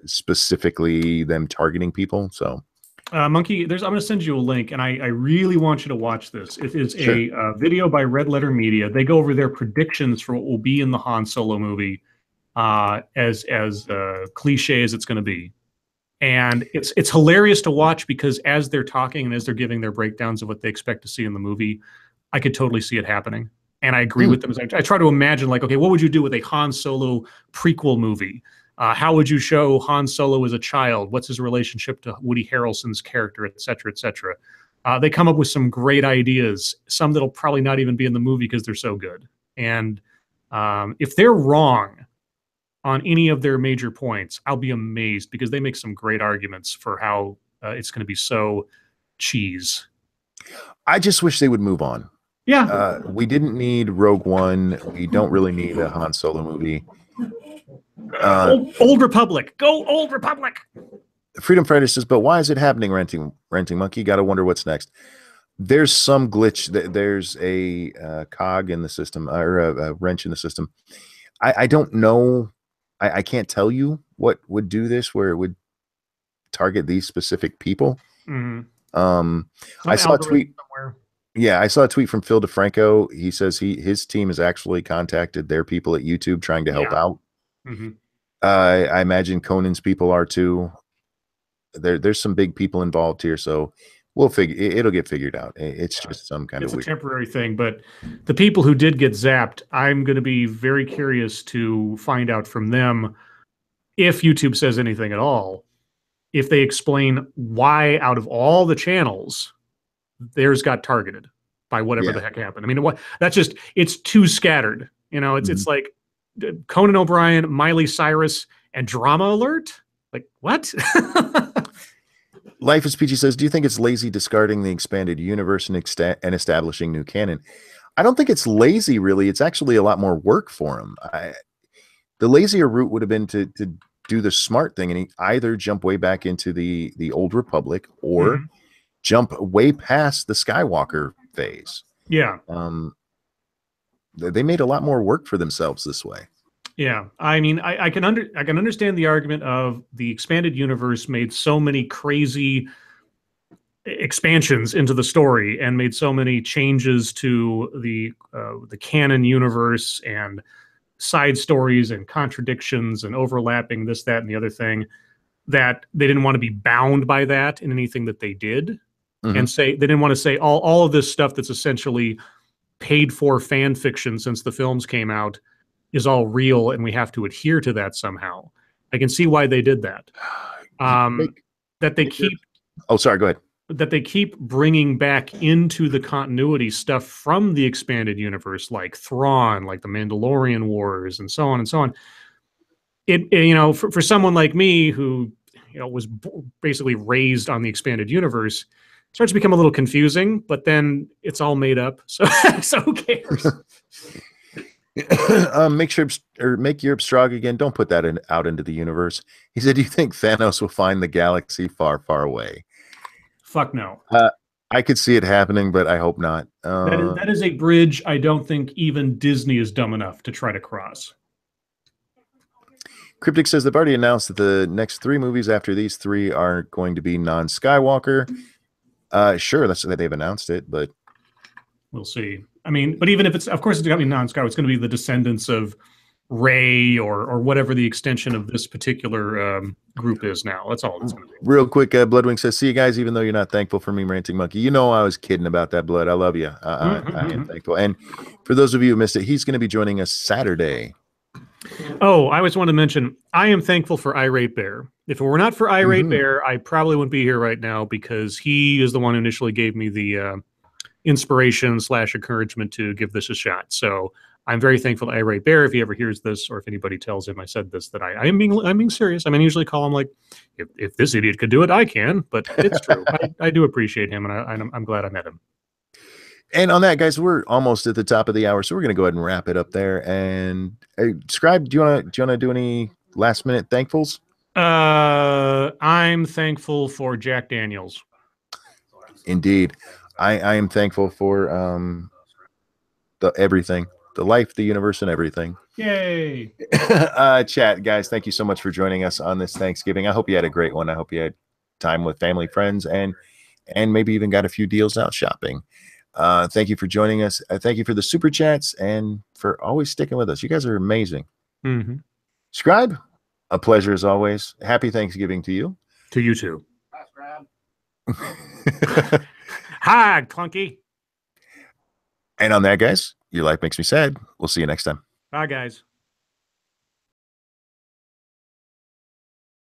S1: specifically them targeting people. So
S2: Monkey, I'm going to send you a link, and I really want you to watch this. It is a video by Red Letter Media. They go over their predictions for what will be in the Han Solo movie, as cliche as it's going to be. And it's hilarious to watch because as they're talking and as they're giving their breakdowns of what they expect to see in the movie, I could totally see it happening. And I agree with them. I try to imagine, like, okay, what would you do with a Han Solo prequel movie? How would you show Han Solo as a child? What's his relationship to Woody Harrelson's character, et cetera, et cetera? They come up with some great ideas, some that'll probably not even be in the movie because they're so good. And if they're wrong on any of their major points, I'll be amazed because they make some great arguments for how it's going to be so cheese.
S1: I just wish they would move on.
S2: Yeah.
S1: We didn't need Rogue One. We don't really need a Han Solo movie.
S2: Old Republic. Go Old Republic.
S1: Freedom Fighter says, but why is it happening, Renting Monkey? Got to wonder what's next. There's some glitch. There's a cog in the system, or a wrench in the system. I don't know. I can't tell you what would do this, where it would target these specific people. I saw a tweet somewhere. Yeah, I saw a tweet from Phil DeFranco. He says his team has actually contacted their people at YouTube trying to help out. I imagine Conan's people are too. There's some big people involved here, so it'll get figured out. It's just some kind of weird
S2: temporary thing. But the people who did get zapped, I'm going to be very curious to find out from them, if YouTube says anything at all, if they explain why out of all the channels theirs got targeted by whatever the heck happened. I mean, it's too scattered. It's like Conan O'Brien, Miley Cyrus, and Drama Alert. Like, what?
S1: Life is Peachy says, do you think it's lazy discarding the expanded universe and establishing new canon? I don't think it's lazy, really. It's actually a lot more work for him. The lazier route would have been to do the smart thing and either jump way back into the Old Republic or jump way past the Skywalker phase.
S2: Yeah.
S1: They made a lot more work for themselves this way.
S2: Yeah, I mean, I can understand the argument of the expanded universe made so many crazy expansions into the story and made so many changes to the canon universe and side stories and contradictions and overlapping this, that, and the other thing, that they didn't want to be bound by that in anything that they did, and they didn't want to say all of this stuff that's essentially paid for fan fiction since the films came out is all real, and we have to adhere to that somehow. I can see why they did that. That they keep.
S1: Oh, sorry. Go ahead.
S2: That they keep bringing back into the continuity stuff from the expanded universe, like Thrawn, like the Mandalorian Wars, and so on and so on. For someone like me who was basically raised on the expanded universe, it starts to become a little confusing. But then it's all made up, so who cares?
S1: Make Europe strong again. Don't put that out into the universe. He said, do you think Thanos will find the galaxy far, far away?
S2: Fuck no.
S1: I could see it happening, but I hope not.
S2: That is a bridge I don't think even Disney is dumb enough to try to cross.
S1: Cryptic says they've already announced that the next 3 movies after these 3 are going to be non-Skywalker. Sure, that's that they've announced it, but
S2: we'll see. I mean, but even if it's, of course, it's going to be non-Skywalker, it's going to be the descendants of Rey or whatever the extension of this particular group is now. That's all it's going to be.
S1: Real quick, Bloodwing says, see you guys, even though you're not thankful for me, Ranting Monkey. I was kidding about that, Blood. I love you. I am thankful. And for those of you who missed it, he's going to be joining us Saturday.
S2: Oh, I always want to mention, I am thankful for Irate Bear. If it were not for Irate Bear, I probably wouldn't be here right now, because he is the one who initially gave me the inspiration / encouragement to give this a shot. So I'm very thankful to Irate Bear. If he ever hears this, or if anybody tells him I said this, that I'm being serious. I mean, I usually call him like, if this idiot could do it, I can. But it's true. I do appreciate him, and I'm glad I met him.
S1: And on that, guys, we're almost at the top of the hour, so we're going to go ahead and wrap it up there. And Scribe, do you want to do any last minute thankfuls?
S2: I'm thankful for Jack Daniels.
S1: Indeed. I am thankful for the everything, the life, the universe, and everything.
S2: Yay!
S1: Chat, guys, thank you so much for joining us on this Thanksgiving. I hope you had a great one. I hope you had time with family, friends, and maybe even got a few deals out shopping. Thank you for joining us. Thank you for the super chats and for always sticking with us. You guys are amazing.
S2: Mm-hmm.
S1: Scribe, a pleasure as always. Happy Thanksgiving to you.
S2: To you too.
S4: Hi, Scribe.
S2: Hi, Clunky.
S1: And on that, guys, your life makes me sad. We'll see you next time.
S2: Bye, guys.